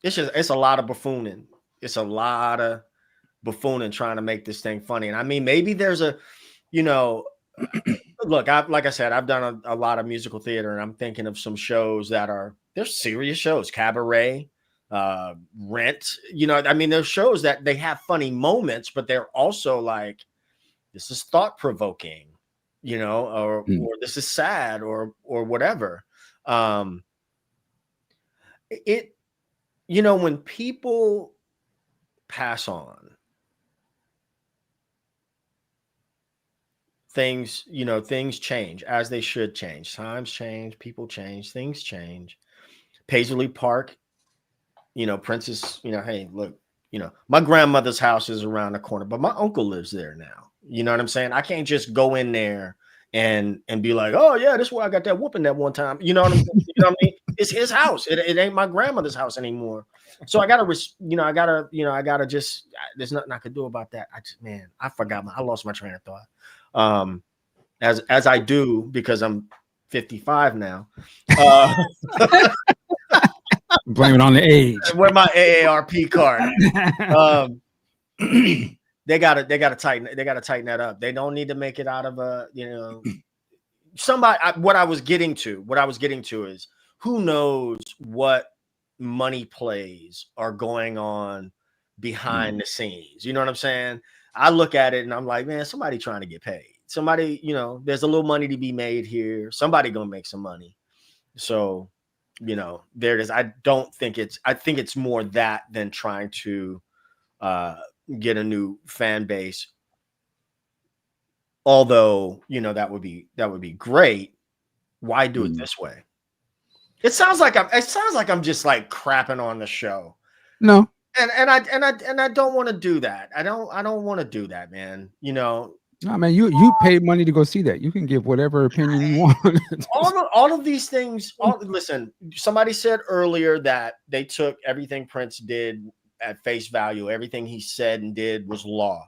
It's a lot of buffooning. It's a lot of buffooning trying to make this thing funny. And I mean, maybe there's a, you know, look, like I said, I've done a lot of musical theater, and I'm thinking of some shows they're serious shows, Cabaret, Rent, you know, I mean, there's shows that they have funny moments, but they're also like, this is thought provoking, you know, or this is sad or whatever. You know, when people pass on, things change, as they should change. Times change, people change, things change. Paisley Park, you know, Princess, you know, hey, look, you know, my grandmother's house is around the corner, but my uncle lives there now. You know what I'm saying? I can't just go in there and be like, oh yeah, this is where I got that whooping that one time. You know what I'm saying? You know what I mean? It's his house. It ain't my grandmother's house anymore. So I gotta just, there's nothing I could do about that. I lost my train of thought. As I do, because I'm 55 now. Blame it on the age. Where my AARP card. they gotta tighten that up. They don't need to make it out of a, you know, somebody. What I was getting to is, who knows what money plays are going on behind the scenes. You know what I'm saying? I look at it and I'm like, man, somebody trying to get paid. Somebody, you know, there's a little money to be made here. Somebody gonna make some money. So, you know, there it is. I think it's more that than trying to get a new fan base. Although, you know, that would be great. Why do it this way? It sounds like I'm just like crapping on the show. No. And I don't want to do that. I don't want to do that, man. You know. No, man, you paid money to go see that. You can give whatever opinion you want. all of these things. Listen, somebody said earlier that they took everything Prince did at face value. Everything he said and did was law.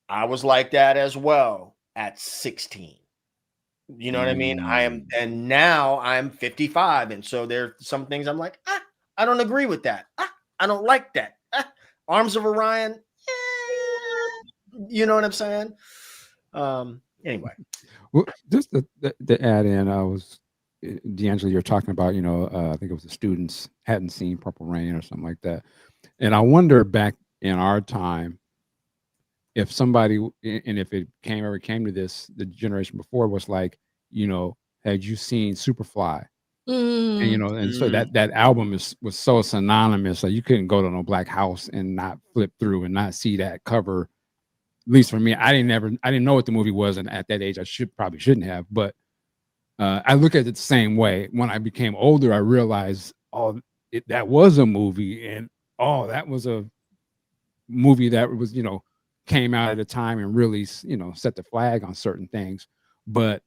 I was like that as well at 16. You know what I mean? And now I'm 55, and so there's some things I'm like, I don't agree with that. I don't like that. Arms of Orion. You know what I'm saying? Anyway. Well, just to add in, D'Angelo, you're talking about, you know, I think it was the students hadn't seen Purple Rain or something like that. And I wonder back in our time, if somebody, and if it ever came to this, the generation before was like, you know, had you seen Superfly? And, you know, and so that album was so synonymous that you couldn't go to no black house and not flip through and not see that cover. At least for me, I didn't know what the movie was, and at that age, I probably shouldn't have. But I look at it the same way. When I became older, I realized, that was a movie, and that was a movie that was, you know, came out at a time and really, you know, set the flag on certain things. But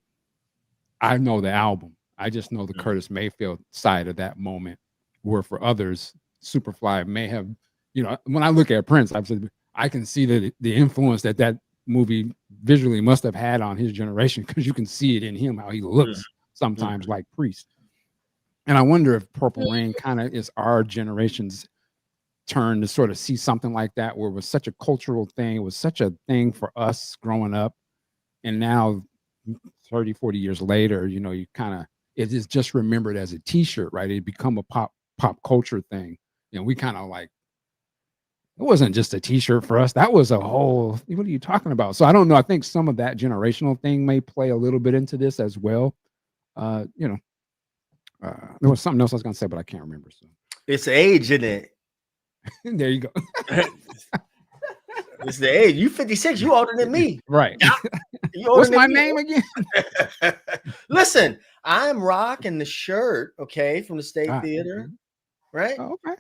I know the album. I just know the Curtis Mayfield side of that moment, where for others, Superfly may have, you know, when I look at Prince, I can see the influence that movie visually must have had on his generation, because you can see it in him, how he looks sometimes like Priest. And I wonder if Purple Rain kind of is our generation's turn to sort of see something like that, where it was such a cultural thing, it was such a thing for us growing up. And now 30, 40 years later, you know, it is just remembered as a t-shirt, right? It become a pop culture thing. You know, we kind of like, it wasn't just a t-shirt for us. That was a whole, what are you talking about? So I don't know. I think some of that generational thing may play a little bit into this as well. You know, there was something else I was going to say, but I can't remember. So it's age, isn't it? There you go. It's the age. You 56. You older than me. Right. What's my name again? Listen, I'm rocking the shirt, okay, from the State Theater, right? Oh, okay.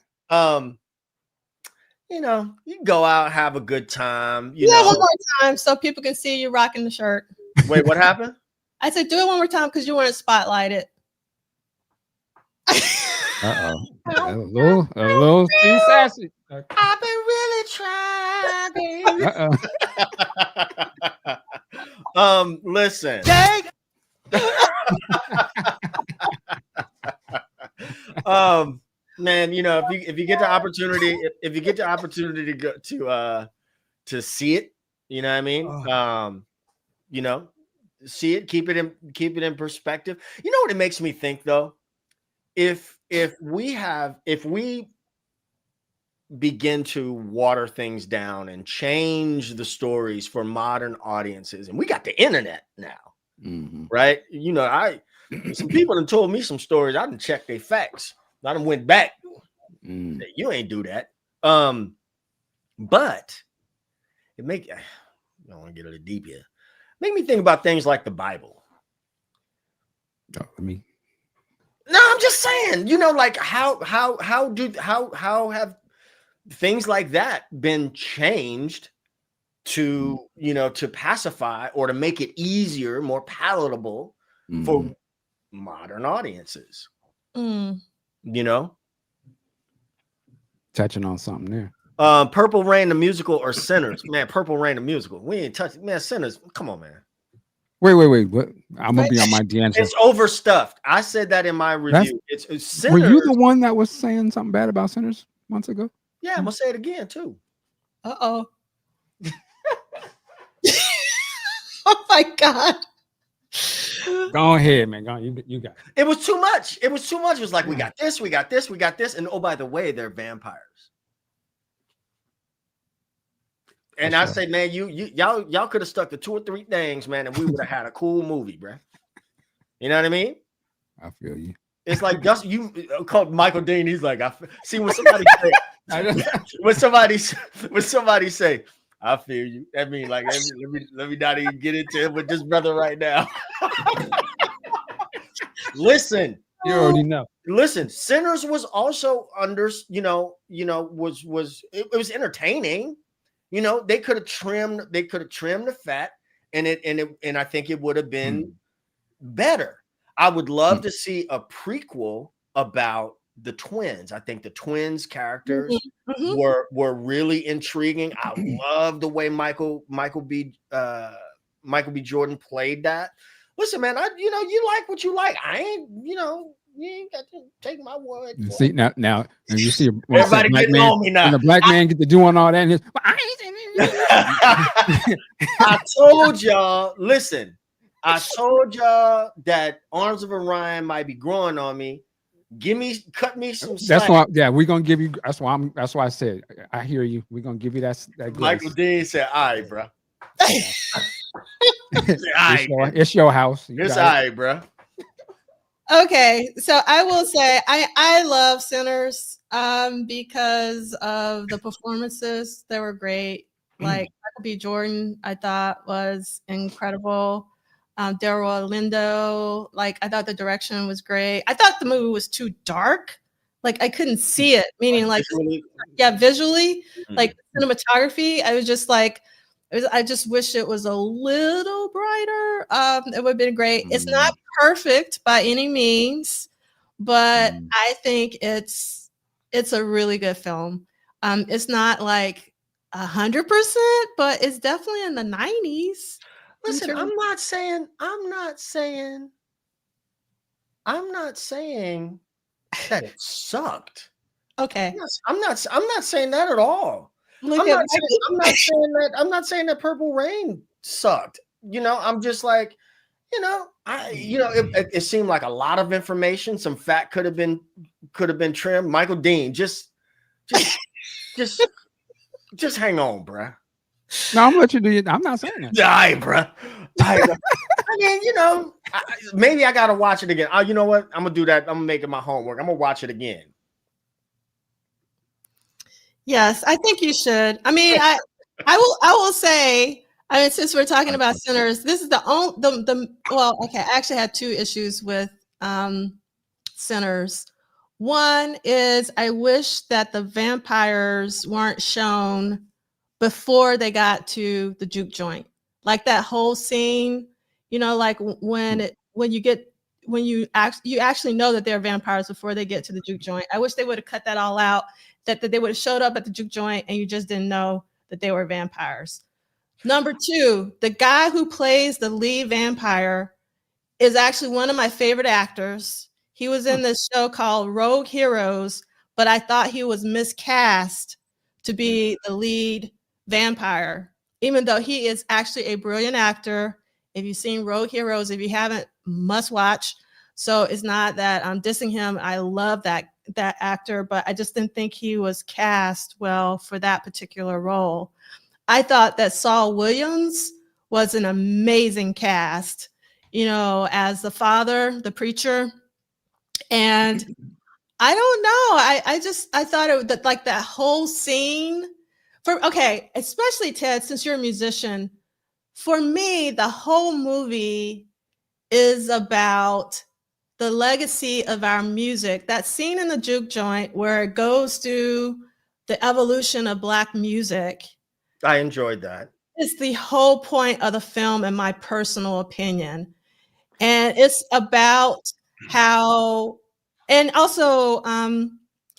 You know, you can go out, have a good time. You know, one more time so people can see you rocking the shirt. Wait, what happened? I said, do it one more time because you want to spotlight it. A little too sassy. I've been really trying. Listen. Man, you know, if you get the opportunity, to go to see it, you know what I mean? You know, see it, keep it in perspective. You know what it makes me think though? If we begin to water things down and change the stories for modern audiences, and we got the internet now, right? You know, some people have told me some stories. I didn't check their facts. I done went back. You ain't do that. But it I don't want to get a little deep here. Make me think about things like the Bible. No, I'm just saying, you know, like how have things like that been changed to, you know, to pacify or to make it easier, more palatable for modern audiences? You know, touching on something there. Purple Rain the musical or Sinners? Man, Purple Rain the musical. We ain't touching, man. Sinners, come on, man. Wait. What? I'm gonna be on my D'Angelo. It's overstuffed. I said that in my review. It's Sinners. Were you the one that was saying something bad about Sinners months ago? Yeah, I'm gonna say it again too. Uh-oh. Oh my God. Go ahead, man. Go on. You got it. It was too much. It was too much. It was like, we got this, we got this, we got this. And oh, by the way, they're vampires. And I say, man, y'all could have stuck to 2 or 3 things, man, and we would have had a cool movie, bro. You know what I mean? I feel you. It's like you called Michael Dean. He's like, see when somebody say, when somebody say, I feel you. I mean, like, let me not even get into it with this brother right now. Listen, you already know. Listen, Sinners was also under, was entertaining. You know, they could have trimmed the fat, and I think it would have been better. I would love to see a prequel about the twins. I think the twins characters were really intriguing. I love the way Michael B. Jordan played that. Listen, man, you like what you like. I ain't, you ain't got to take my word. See now you see everybody getting on me now. When the black man get to doing all that, and I told y'all. Listen, I told y'all that Arms of Orion might be growing on me. Cut me some slack. That's why, we're gonna give you. That's why I said I hear you. We're gonna give you that Michael Dean said, "All right, bro. It's your house. It's all right, bro." Okay, so I will say I love Sinners because of the performances. They were great. Like Michael B. Jordan, I thought was incredible. Delroy Lindo, like I thought the direction was great. I thought the movie was too dark. Like I couldn't see it, meaning like visually, like cinematography. I was just like, I just wish it was a little brighter. It would have been great. It's not perfect by any means, but I think it's a really good film. It's not like 100%, but it's definitely in the 90s. Listen, I'm not saying that it sucked. Okay. I'm not saying that at all. I'm not saying that Purple Rain sucked. I'm just like, it seemed like a lot of information. Some fat could have been trimmed. Michael Dean, just hang on, bruh. No, I'm gonna let you do it. I'm not saying that. Die, bruh. I mean, maybe I gotta watch it again. You know what? I'm gonna do that. I'm gonna make it my homework. I'm gonna watch it again. Yes, I think you should. I mean, I will say. I mean, since we're talking about Sinners, this is I actually had 2 issues with Sinners. One is I wish that the vampires weren't shown before they got to the juke joint. Like that whole scene, like when you actually know that they're vampires before they get to the juke joint. I wish they would have cut that all out, that they would have showed up at the juke joint and you just didn't know that they were vampires. Number 2, the guy who plays the lead vampire is actually one of my favorite actors. He was in this show called Rogue Heroes, but I thought he was miscast to be the lead vampire, even though he is actually a brilliant actor. If you've seen Rogue Heroes, if you haven't, must watch. So it's not that I'm dissing him. I love that actor, but I just didn't think he was cast well for that particular role. I thought that Saul Williams was an amazing cast, as the father, the preacher. And I don't know. I thought that like that whole scene especially Ted, since you're a musician, for me, the whole movie is about the legacy of our music. That scene in the juke joint where it goes through the evolution of Black music. I enjoyed that. It's the whole point of the film, in my personal opinion. And it's about how, and also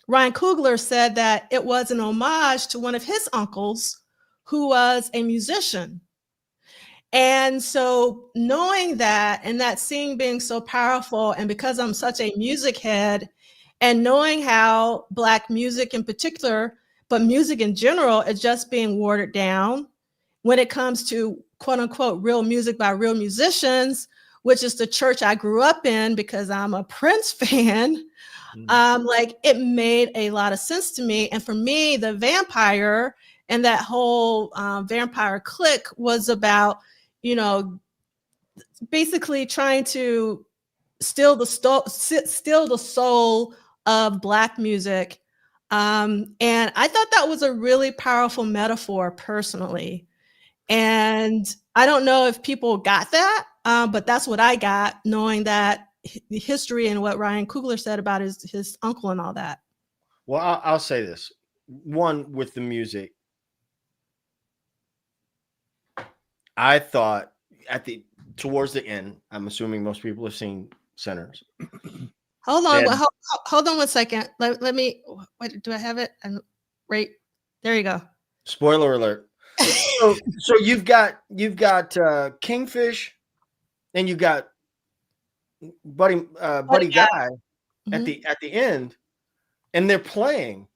Ryan Coogler said that it was an homage to one of his uncles who was a musician. And so knowing that, and that scene being so powerful, and because I'm such a music head, and knowing how Black music in particular but music in general is just being watered down when it comes to quote unquote real music by real musicians, which is the church I grew up in because I'm a Prince fan. Like it made a lot of sense to me. And for me, the vampire and that whole vampire clique was about, you know, basically trying to steal the soul of Black music. And I thought that was a really powerful metaphor personally. And I don't know if people got that, but that's what I got, knowing that the history and what Ryan Coogler said about his uncle and all that. Well, I'll say this. One, with the music, I thought towards the end, I'm assuming most people have seen Sinners. Hold on, hold on 1 second. Let me. Wait, do I have it? Right there you go. Spoiler alert. So you've got Kingfish, and you got Buddy Guy at the end, and they're playing,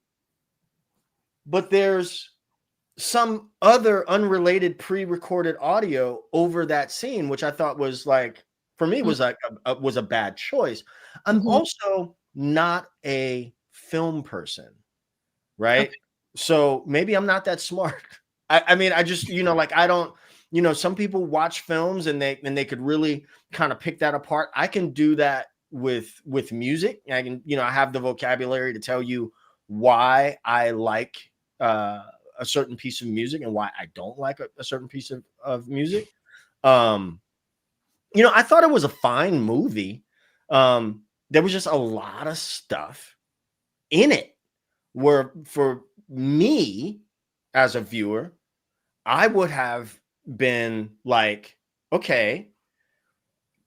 but there's some other unrelated pre-recorded audio over that scene, which I thought was like, for me, was like was a bad choice. I'm also not a film person, right? Okay. So maybe I'm not that smart. I mean, I just, like, I don't, some people watch films and they could really kind of pick that apart. I can do that with music. I can, I have the vocabulary to tell you why I like a certain piece of music and why I don't like a certain piece of music. I thought it was a fine movie. There was just a lot of stuff in it where, for me as a viewer, I would have been like, okay,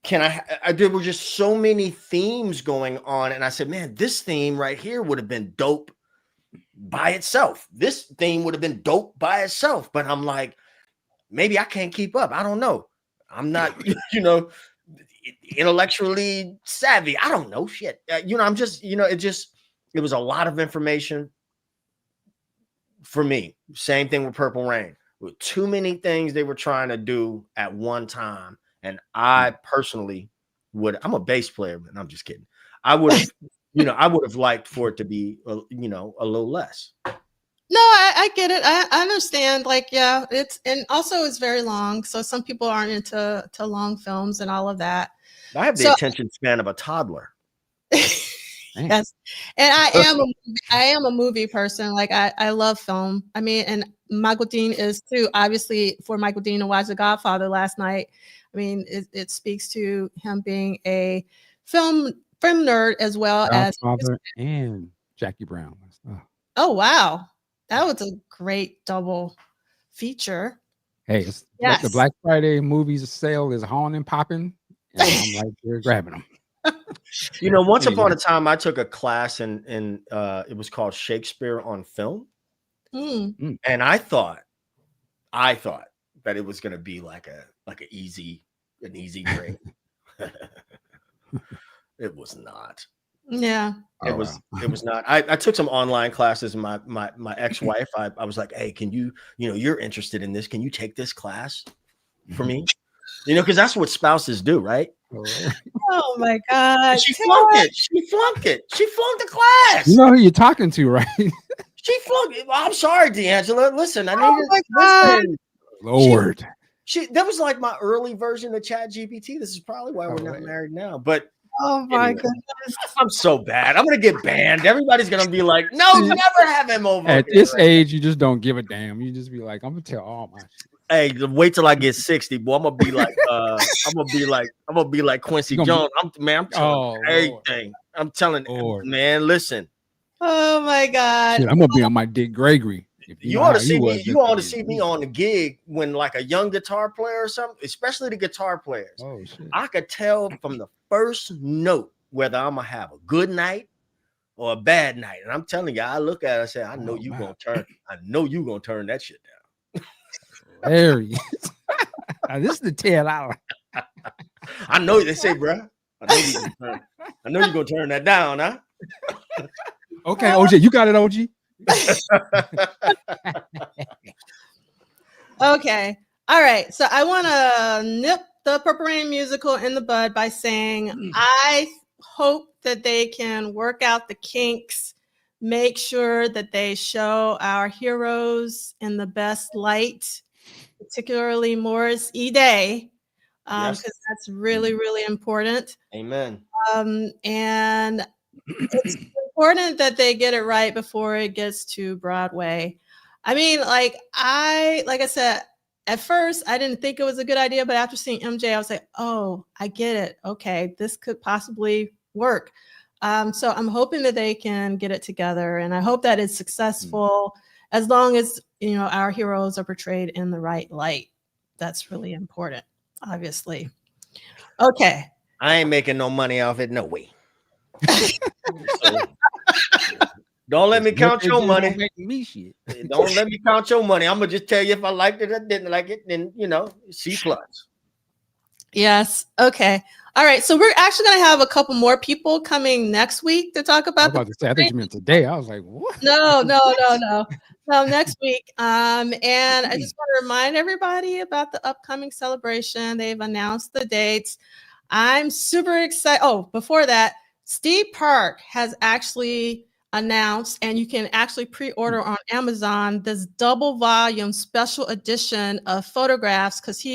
there were just so many themes going on. And I said, man, this theme right here would have been dope by itself. This theme would have been dope by itself. But I'm like, maybe I can't keep up. I don't know. I'm not, intellectually savvy. I don't know shit. I'm just, it was a lot of information for me. Same thing with Purple Rain. With too many things they were trying to do at one time. And I personally I'm a bass player, man. I'm just kidding. I would have, I would have liked for it to be, a little less. No, I get it. I understand. Like, yeah, and also it's very long. So some people aren't into long films and all of that. I have the attention span of a toddler. Yes. And I am a movie person. Like I love film. I mean, and Michael Dean is too. Obviously, for Michael Dean to watch The Godfather last night, I mean, it speaks to him being a film nerd as well as Godfather and Jackie Brown. Oh wow, that was a great double feature. Hey, it's like the Black Friday movies sale is on and popping, and I'm like, they're grabbing them. Once upon a time, I took a class in it was called Shakespeare on Film, and I thought that it was going to be like an easy grade. It was not. Yeah, it was not. I took some online classes, and my ex-wife, I was like, hey, can you, you're interested in this? Can you take this class for me? Because that's what spouses do, right? Oh my God. She flunked it. She flunked the class. You know who you're talking to, right? She flunked it. I'm sorry, D'Angela. Listen, I needed Lord. That was like my early version of ChatGPT. This is probably why we're not married now. But oh my goodness. I'm so bad. I'm gonna get banned. Everybody's gonna be like, no, never have him over. At this age, you just don't give a damn. You just be like, I'm gonna tell all my shit. Hey, wait till I get 60, boy. I'm gonna be like Quincy Jones. I'm telling everything. I'm telling, man. Listen. Oh my God. Shit, I'm gonna be on my Dick Gregory. You ought to see me. You ought to see me on the gig when like a young guitar player or something, especially the guitar players. Oh shit. I could tell from the first note whether I'm gonna have a good night or a bad night. And I'm telling you, I look at it and say, I know you gonna turn that shit down. There he is. Now, this is the tail hour. I know they say, bro. I know you're gonna turn that down, huh? Okay, OJ, you got it, OG. Okay. All right. So I want to nip the Purple Rain musical in the bud by saying I hope that they can work out the kinks, make sure that they show our heroes in the best light, particularly Morris E. Day, Yes. because that's really, really important. Amen. And it's important that they get it right before it gets to Broadway. I mean, like I said, at first I didn't think it was a good idea, but after seeing MJ, I was like, oh, I get it. Okay, this could possibly work. So I'm hoping that they can get it together, and I hope that it's successful as long as our heroes are portrayed in the right light. That's really important, obviously. Okay. I ain't making no money off it, no way. So, don't let me count your money. Me shit. Don't let me count your money. I'm gonna just tell you if I liked it or didn't like it. Then C+. Yes. Okay. All right. So we're actually going to have a couple more people coming next week to talk I was about about to say, I think you meant today. I was like, what? No, next week. And I just want to remind everybody about the upcoming celebration. They've announced the dates. I'm super excited. Oh, before that, Steve Park has actually announced, and you can actually pre-order on Amazon, this double volume special edition of photographs, because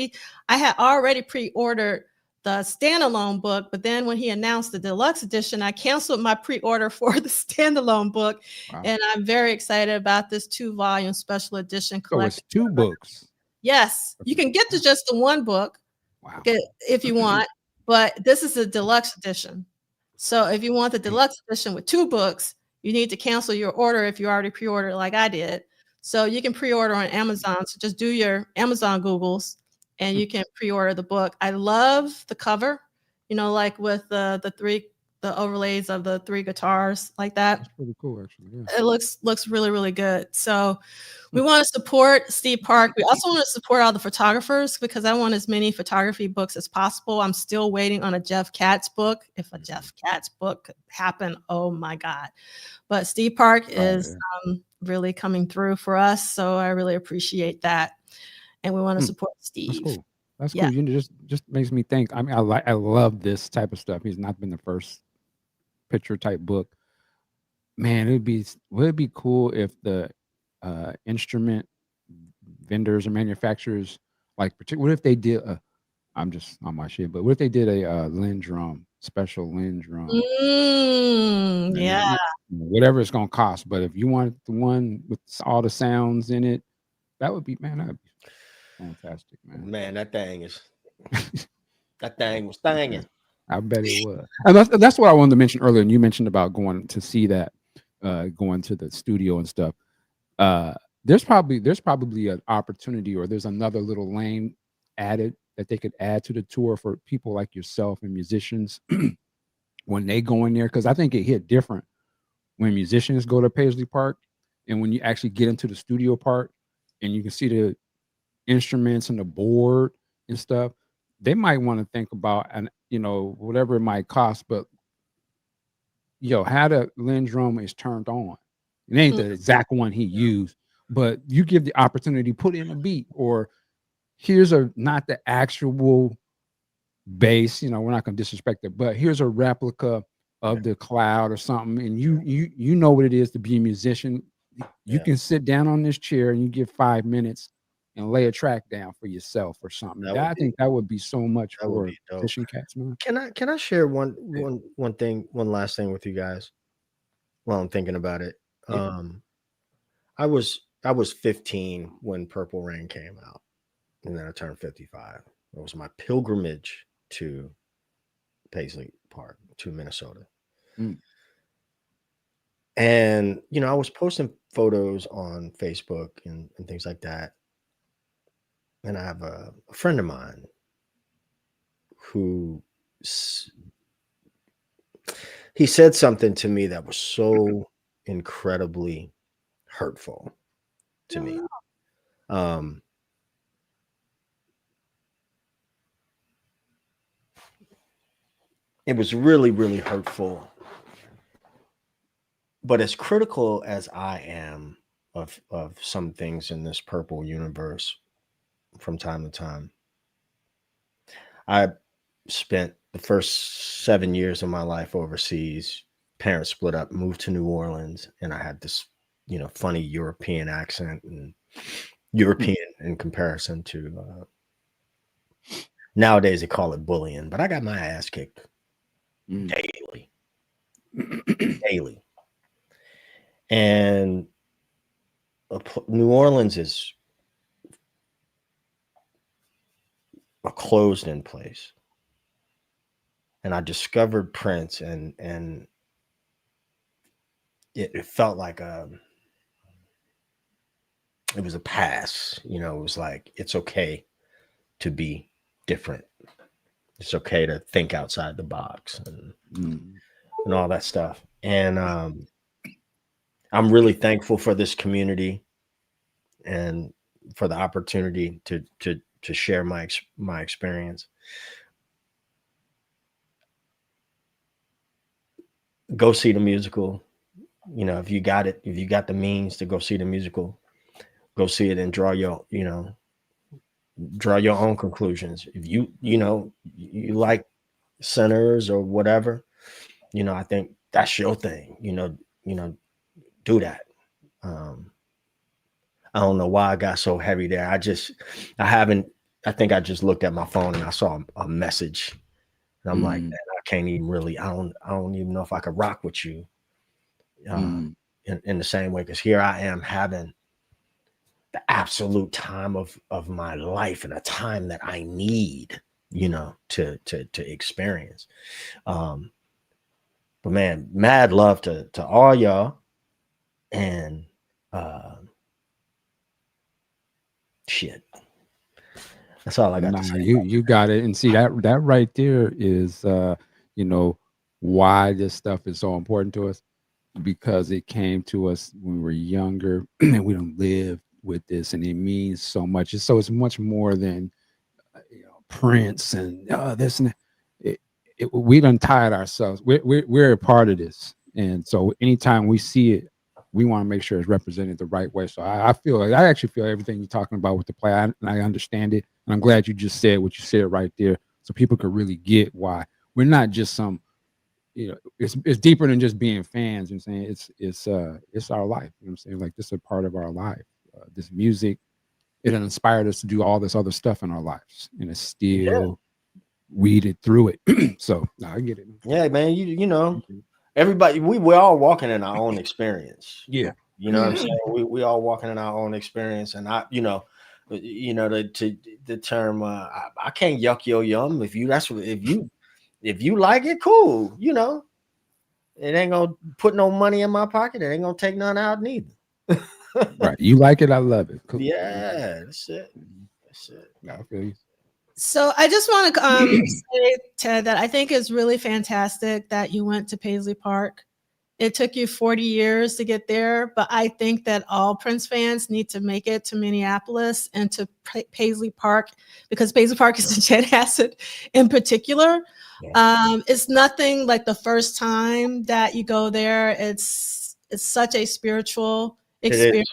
I had already pre-ordered the standalone book, but then when he announced the deluxe edition, I canceled my pre-order for the standalone book. Wow. And I'm very excited about this 2-volume special edition So collection. it's 2 books. Yes, you can get to just the 1 book. Wow. If you want, but this is a deluxe edition. So if you want the deluxe edition with 2 books, you need to cancel your order if you already pre-ordered like I did. So you can pre-order on Amazon. So just do your Amazon Googles and you can pre-order the book. I love the cover, like with the overlays of the 3 guitars like that. That's pretty cool, actually. Yeah. It looks really, really good. So we want to support Steve Park. We also want to support all the photographers because I want as many photography books as possible. I'm still waiting on a Jeff Katz book. If a Jeff Katz book could happen, oh my God. But Steve Park is really coming through for us. So I really appreciate that. And we want to support Steve. That's cool. That's cool. Just makes me think. I mean, I love this type of stuff. He's not been the first picture type book. Man, would it be cool if the instrument vendors or manufacturers, what if they did I'm just on my shit, but what if they did a special Lindrum? Yeah. Whatever it's gonna cost. But if you want the one with all the sounds in it, that'd be fantastic, man. Man, that thing was thanging. I bet it was. And that's what I wanted to mention earlier. And you mentioned about going to see that, going to the studio and stuff. There's probably an opportunity, or there's another little lane added that they could add to the tour for people like yourself and musicians when they go in there, because I think it hit different when musicians go to Paisley Park and when you actually get into the studio part and you can see the instruments and the board and stuff. They might want to think about, and whatever it might cost, but how the Lindrum is turned on. It ain't the exact one he used, but you give the opportunity to put in a beat, or here's not the actual bass, we're not going to disrespect it, but here's a replica of the cloud or something, and you know what it is to be a musician. You can sit down on this chair and you give 5 minutes and lay a track down for yourself or something. I think that would be so much for musician cats, man. Can I share one last thing with you guys while I'm thinking about it? Yeah. I was 15 when Purple Rain came out, and then I turned 55. It was my pilgrimage to Paisley Park, to Minnesota. And I was posting photos on Facebook and things like that. And I have a friend of mine who he said something to me that was so incredibly hurtful to me. It was really, really hurtful. but as critical as I am of some things in this purple universe from time to time, I spent the first 7 years of my life overseas. Parents split up, moved to New Orleans, and I had this, funny European accent, and European in comparison to nowadays they call it bullying, but I got my ass kicked daily. Daily. And New Orleans is a closed-in place. And I discovered Prince, and it felt like it was a pass. It was like, it's okay to be different. It's okay to think outside the box and all that stuff. And I'm really thankful for this community and for the opportunity to share my experience. Go see the musical. If you got it, if you got the means to go see the musical, go see it and draw your own conclusions. If you like Sinners or whatever, I think that's your thing. Do that. I don't know why I got so heavy there. I think I just looked at my phone and I saw a message, and I'm like, man, I can't even really. I don't even know if I could rock with you in the same way, because here I am having the absolute time of my life, and a time that I need, to experience. But man, mad love to all y'all, and shit. That's all I got to say. You got it. And see, that right there is why this stuff is so important to us, because it came to us when we were younger and we don't live with this, and it means so much. So it's much more than Prince and this and that. We done tired ourselves. We're a part of this, and so anytime we see it, we want to make sure it's represented the right way. So I actually feel everything you're talking about with the play, and I understand it. And I'm glad you just said what you said right there, so people could really get why we're not just some. It's deeper than just being fans. I'm saying it's our life. I'm saying, like, this is a part of our life. This music, it inspired us to do all this other stuff in our lives, and it's still weeded through it. So I get it. Yeah, man. You know, everybody, we're all walking in our own experience. Yeah. You know what I'm saying? We all walking in our own experience, and the term I can't yuck your yum. If you like it, cool. It ain't gonna put no money in my pocket. It ain't gonna take none out neither. Right. You like it, I love it. Cool. Yeah, that's it. I feel you. So I just want to say, Ted, that I think it's really fantastic that you went to Paisley Park. It took you 40 years to get there, but I think that all Prince fans need to make it to Minneapolis and to Paisley Park, because Paisley Park is a jet acid in particular. Yeah. It's nothing like the first time that you go there. It's such a spiritual experience.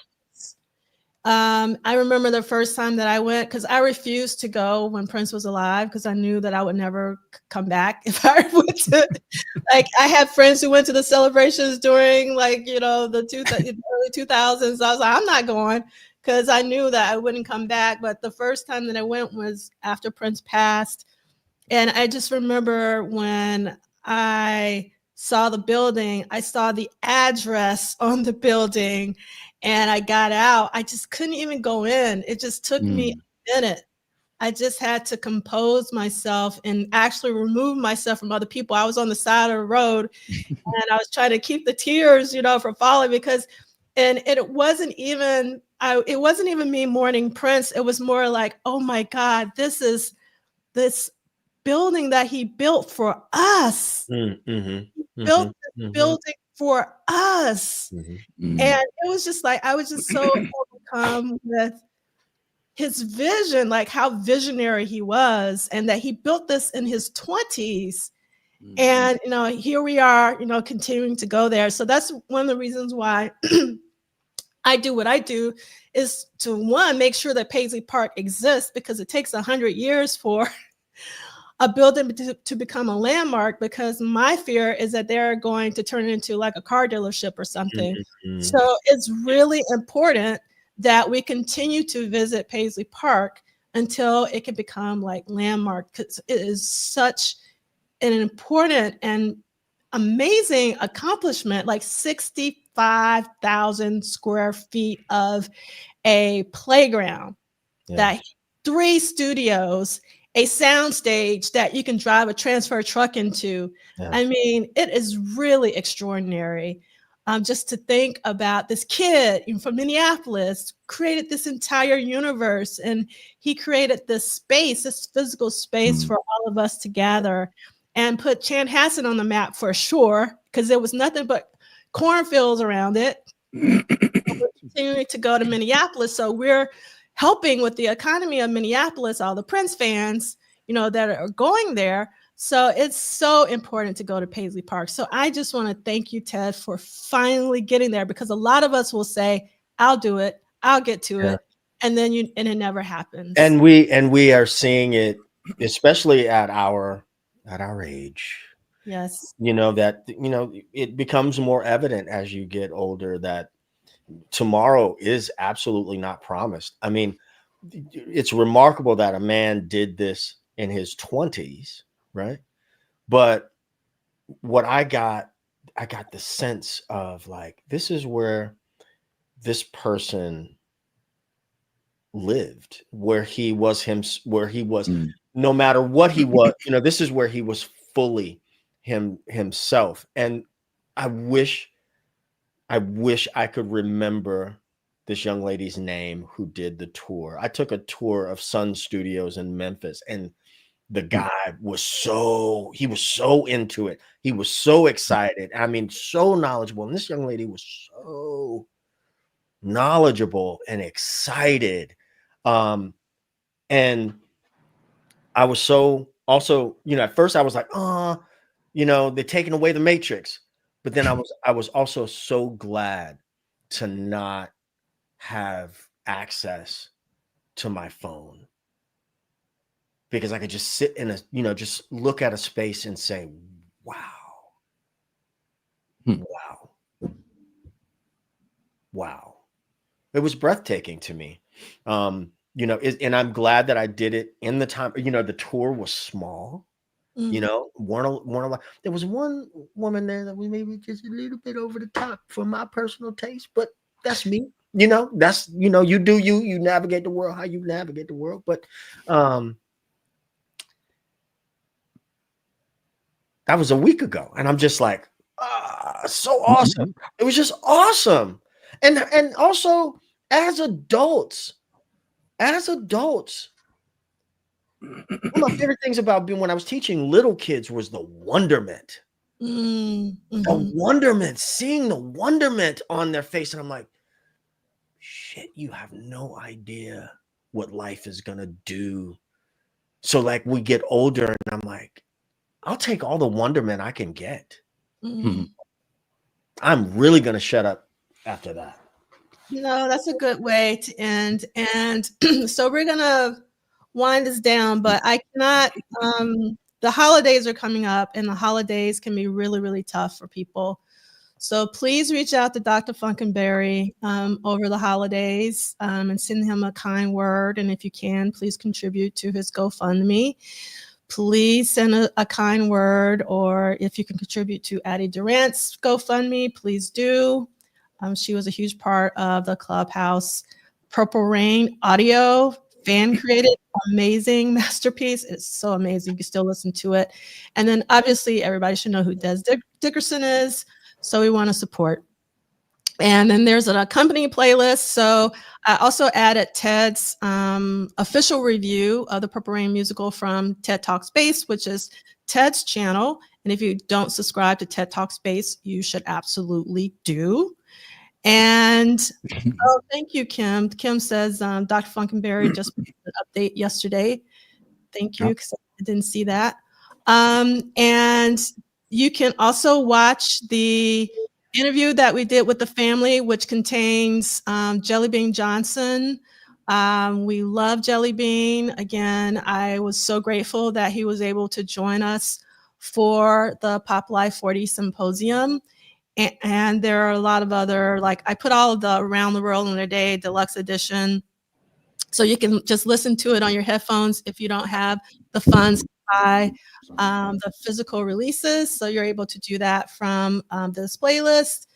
I remember the first time that I went, because I refused to go when Prince was alive, because I knew that I would never come back if I went to. Like, I had friends who went to the celebrations during the early 2000s. I was like, I'm not going, because I knew that I wouldn't come back. But the first time that I went was after Prince passed, and I just remember when I saw the building, I saw the address on the building. And I got out. I just couldn't even go in. It just took me a minute. I just had to compose myself and actually remove myself from other people. I was on the side of the road and I was trying to keep the tears, from falling, and it wasn't even me mourning Prince. It was more like, oh my God, this is this building that he built for us. He built this building for us. And it was just like, I was just so overcome with his vision, like how visionary he was, and that he built this in his 20s. And, here we are, continuing to go there. So that's one of the reasons why I do what I do, is to, one, make sure that Paisley Park exists, because it takes 100 years for a building to become a landmark, because my fear is that they're going to turn it into like a car dealership or something. Mhm. So it's really important that we continue to visit Paisley Park until it can become like landmark, because it is such an important and amazing accomplishment, like 65,000 square feet of a playground, that 3 studios, a sound stage that you can drive a transfer truck into. Yeah. I mean, it is really extraordinary. Just to think about this kid from Minneapolis created this entire universe, and he created this space, this physical space for all of us to gather, and put Chanhassen on the map for sure, because there was nothing but cornfields around it. We're continuing to go to Minneapolis, so we're helping with the economy of Minneapolis, all the Prince fans, that are going there. So it's so important to go to Paisley Park. So I just want to thank you, Ted, for finally getting there, because a lot of us will say, I'll do it, I'll get to it. And then it never happens. And we are seeing it, especially at our age. Yes. That, it becomes more evident as you get older that tomorrow is absolutely not promised. I mean, it's remarkable that a man did this in his 20s, right? But what I got the sense of, like, this is where this person lived, where he was no matter what he was, this is where he was fully himself. And I wish I could remember this young lady's name who did the tour. I took a tour of Sun Studios in Memphis, and the guy was so into it. He was so excited. I mean, so knowledgeable. And this young lady was so knowledgeable and excited. And I was so also, at first I was like, they're taking away the Matrix. But then I was also so glad to not have access to my phone, because I could just sit in just look at a space and say, wow, wow. It was breathtaking to me. And I'm glad that I did it in the time, the tour was small. There was one woman there that was maybe just a little bit over the top for my personal taste, but that's me. That's, you do you navigate the world how you navigate the world. But that was a week ago, and I'm just like, so awesome. It was just awesome. And also, as adults, one of my favorite things about being when I was teaching little kids was the wonderment. The wonderment, seeing the wonderment on their face. And I'm like, shit, you have no idea what life is going to do. So, like, we get older, and I'm like, I'll take all the wonderment I can get. I'm really going to shut up after that. That's a good way to end. And so we're going to wind this down, but I cannot, the holidays are coming up, and the holidays can be really, really tough for people. So please reach out to Dr. Funkenberry over the holidays and send him a kind word. And if you can, please contribute to his GoFundMe. Please send a kind word, or if you can contribute to Addie Durant's GoFundMe, please do. She was a huge part of the Clubhouse Purple Rain audio, fan created, amazing masterpiece. It's so amazing. You can still listen to it. And then obviously everybody should know who Des Dickerson is. So we want to support. And then there's an accompanying playlist. So I also added Ted's official review of the Purple Rain musical from TED Talk Space, which is Ted's channel. And if you don't subscribe to TED Talk Space, you should absolutely do. And thank you, Kim. Kim says Dr. Funkenberry just put an update yesterday. Thank you, because I didn't see that. And you can also watch the interview that we did with the family, which contains Jellybean Johnson. We love Jellybean. Again, I was so grateful that he was able to join us for the Pop Life 40 Symposium. And there are a lot of other, like I put all of the Around the World in a Day Deluxe Edition. So you can just listen to it on your headphones if you don't have the funds to buy the physical releases. So you're able to do that from this playlist.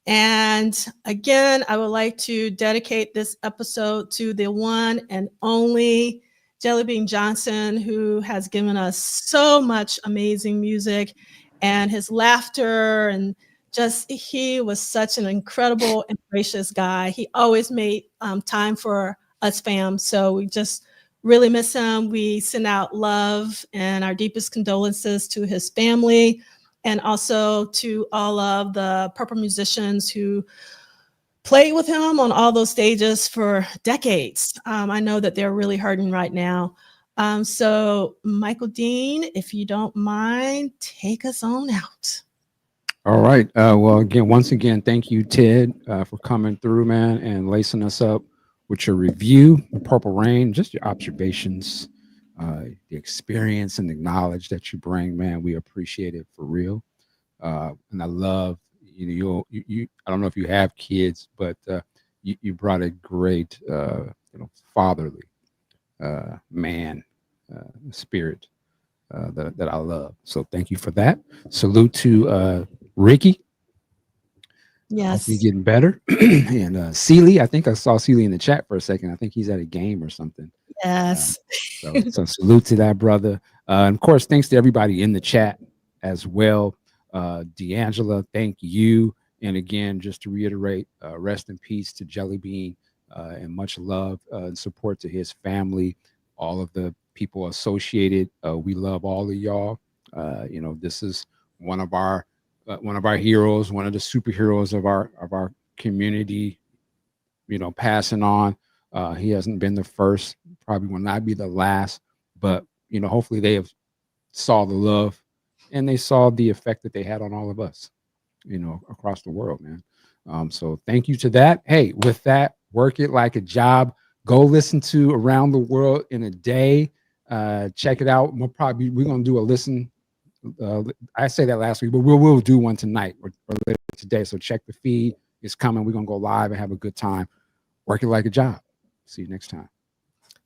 And again, I would like to dedicate this episode to the one and only Jellybean Johnson, who has given us so much amazing music, and his laughter, and just he was such an incredible and gracious guy. He always made time for us fam. So we just really miss him. We send out love and our deepest condolences to his family, and also to all of the Purple musicians who played with him on all those stages for decades. I know that they're really hurting right now. So Michael Dean, if you don't mind, take us on out. All right. Well, again, once again, thank you, Ted, for coming through, man, and lacing us up with your review, Purple Rain, just your observations, the experience and the knowledge that you bring, man. We appreciate it for real. And I love, you I don't know if you have kids, but you brought a great, fatherly man spirit that I love. So thank you for that. Salute to Ricky. Yes. You're getting better. And Seeley, I think I saw Seeley in the chat for a second. I think he's at a game or something. Yes. So salute to that brother. And of course, thanks to everybody in the chat as well. D'Angela, thank you. And again, just to reiterate, rest in peace to Jellybean, and much love and support to his family, all of the people associated. We love all of y'all. This is one of our heroes, one of the superheroes of our community, passing on. He hasn't been the first, probably will not be the last, but hopefully they have saw the love and they saw the effect that they had on all of us, across the world, man. So thank you to that. Hey, with that, work it like a job. Go listen to Around the World in a Day. Check it out. We're gonna do a listen. I say that last week, but we'll do one tonight or later today. So check the feed. It's coming. We're gonna go live and have a good time. Work it like a job. See you next time.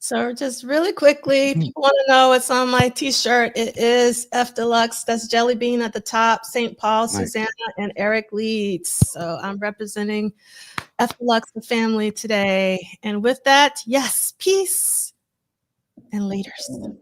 So just really quickly, people want to know what's on my t-shirt. It is F Deluxe. That's Jellybean at the top, St. Paul, Nice. Susanna, and Eric Leeds. So I'm representing F Deluxe, the family today. And with that, yes, peace and laters.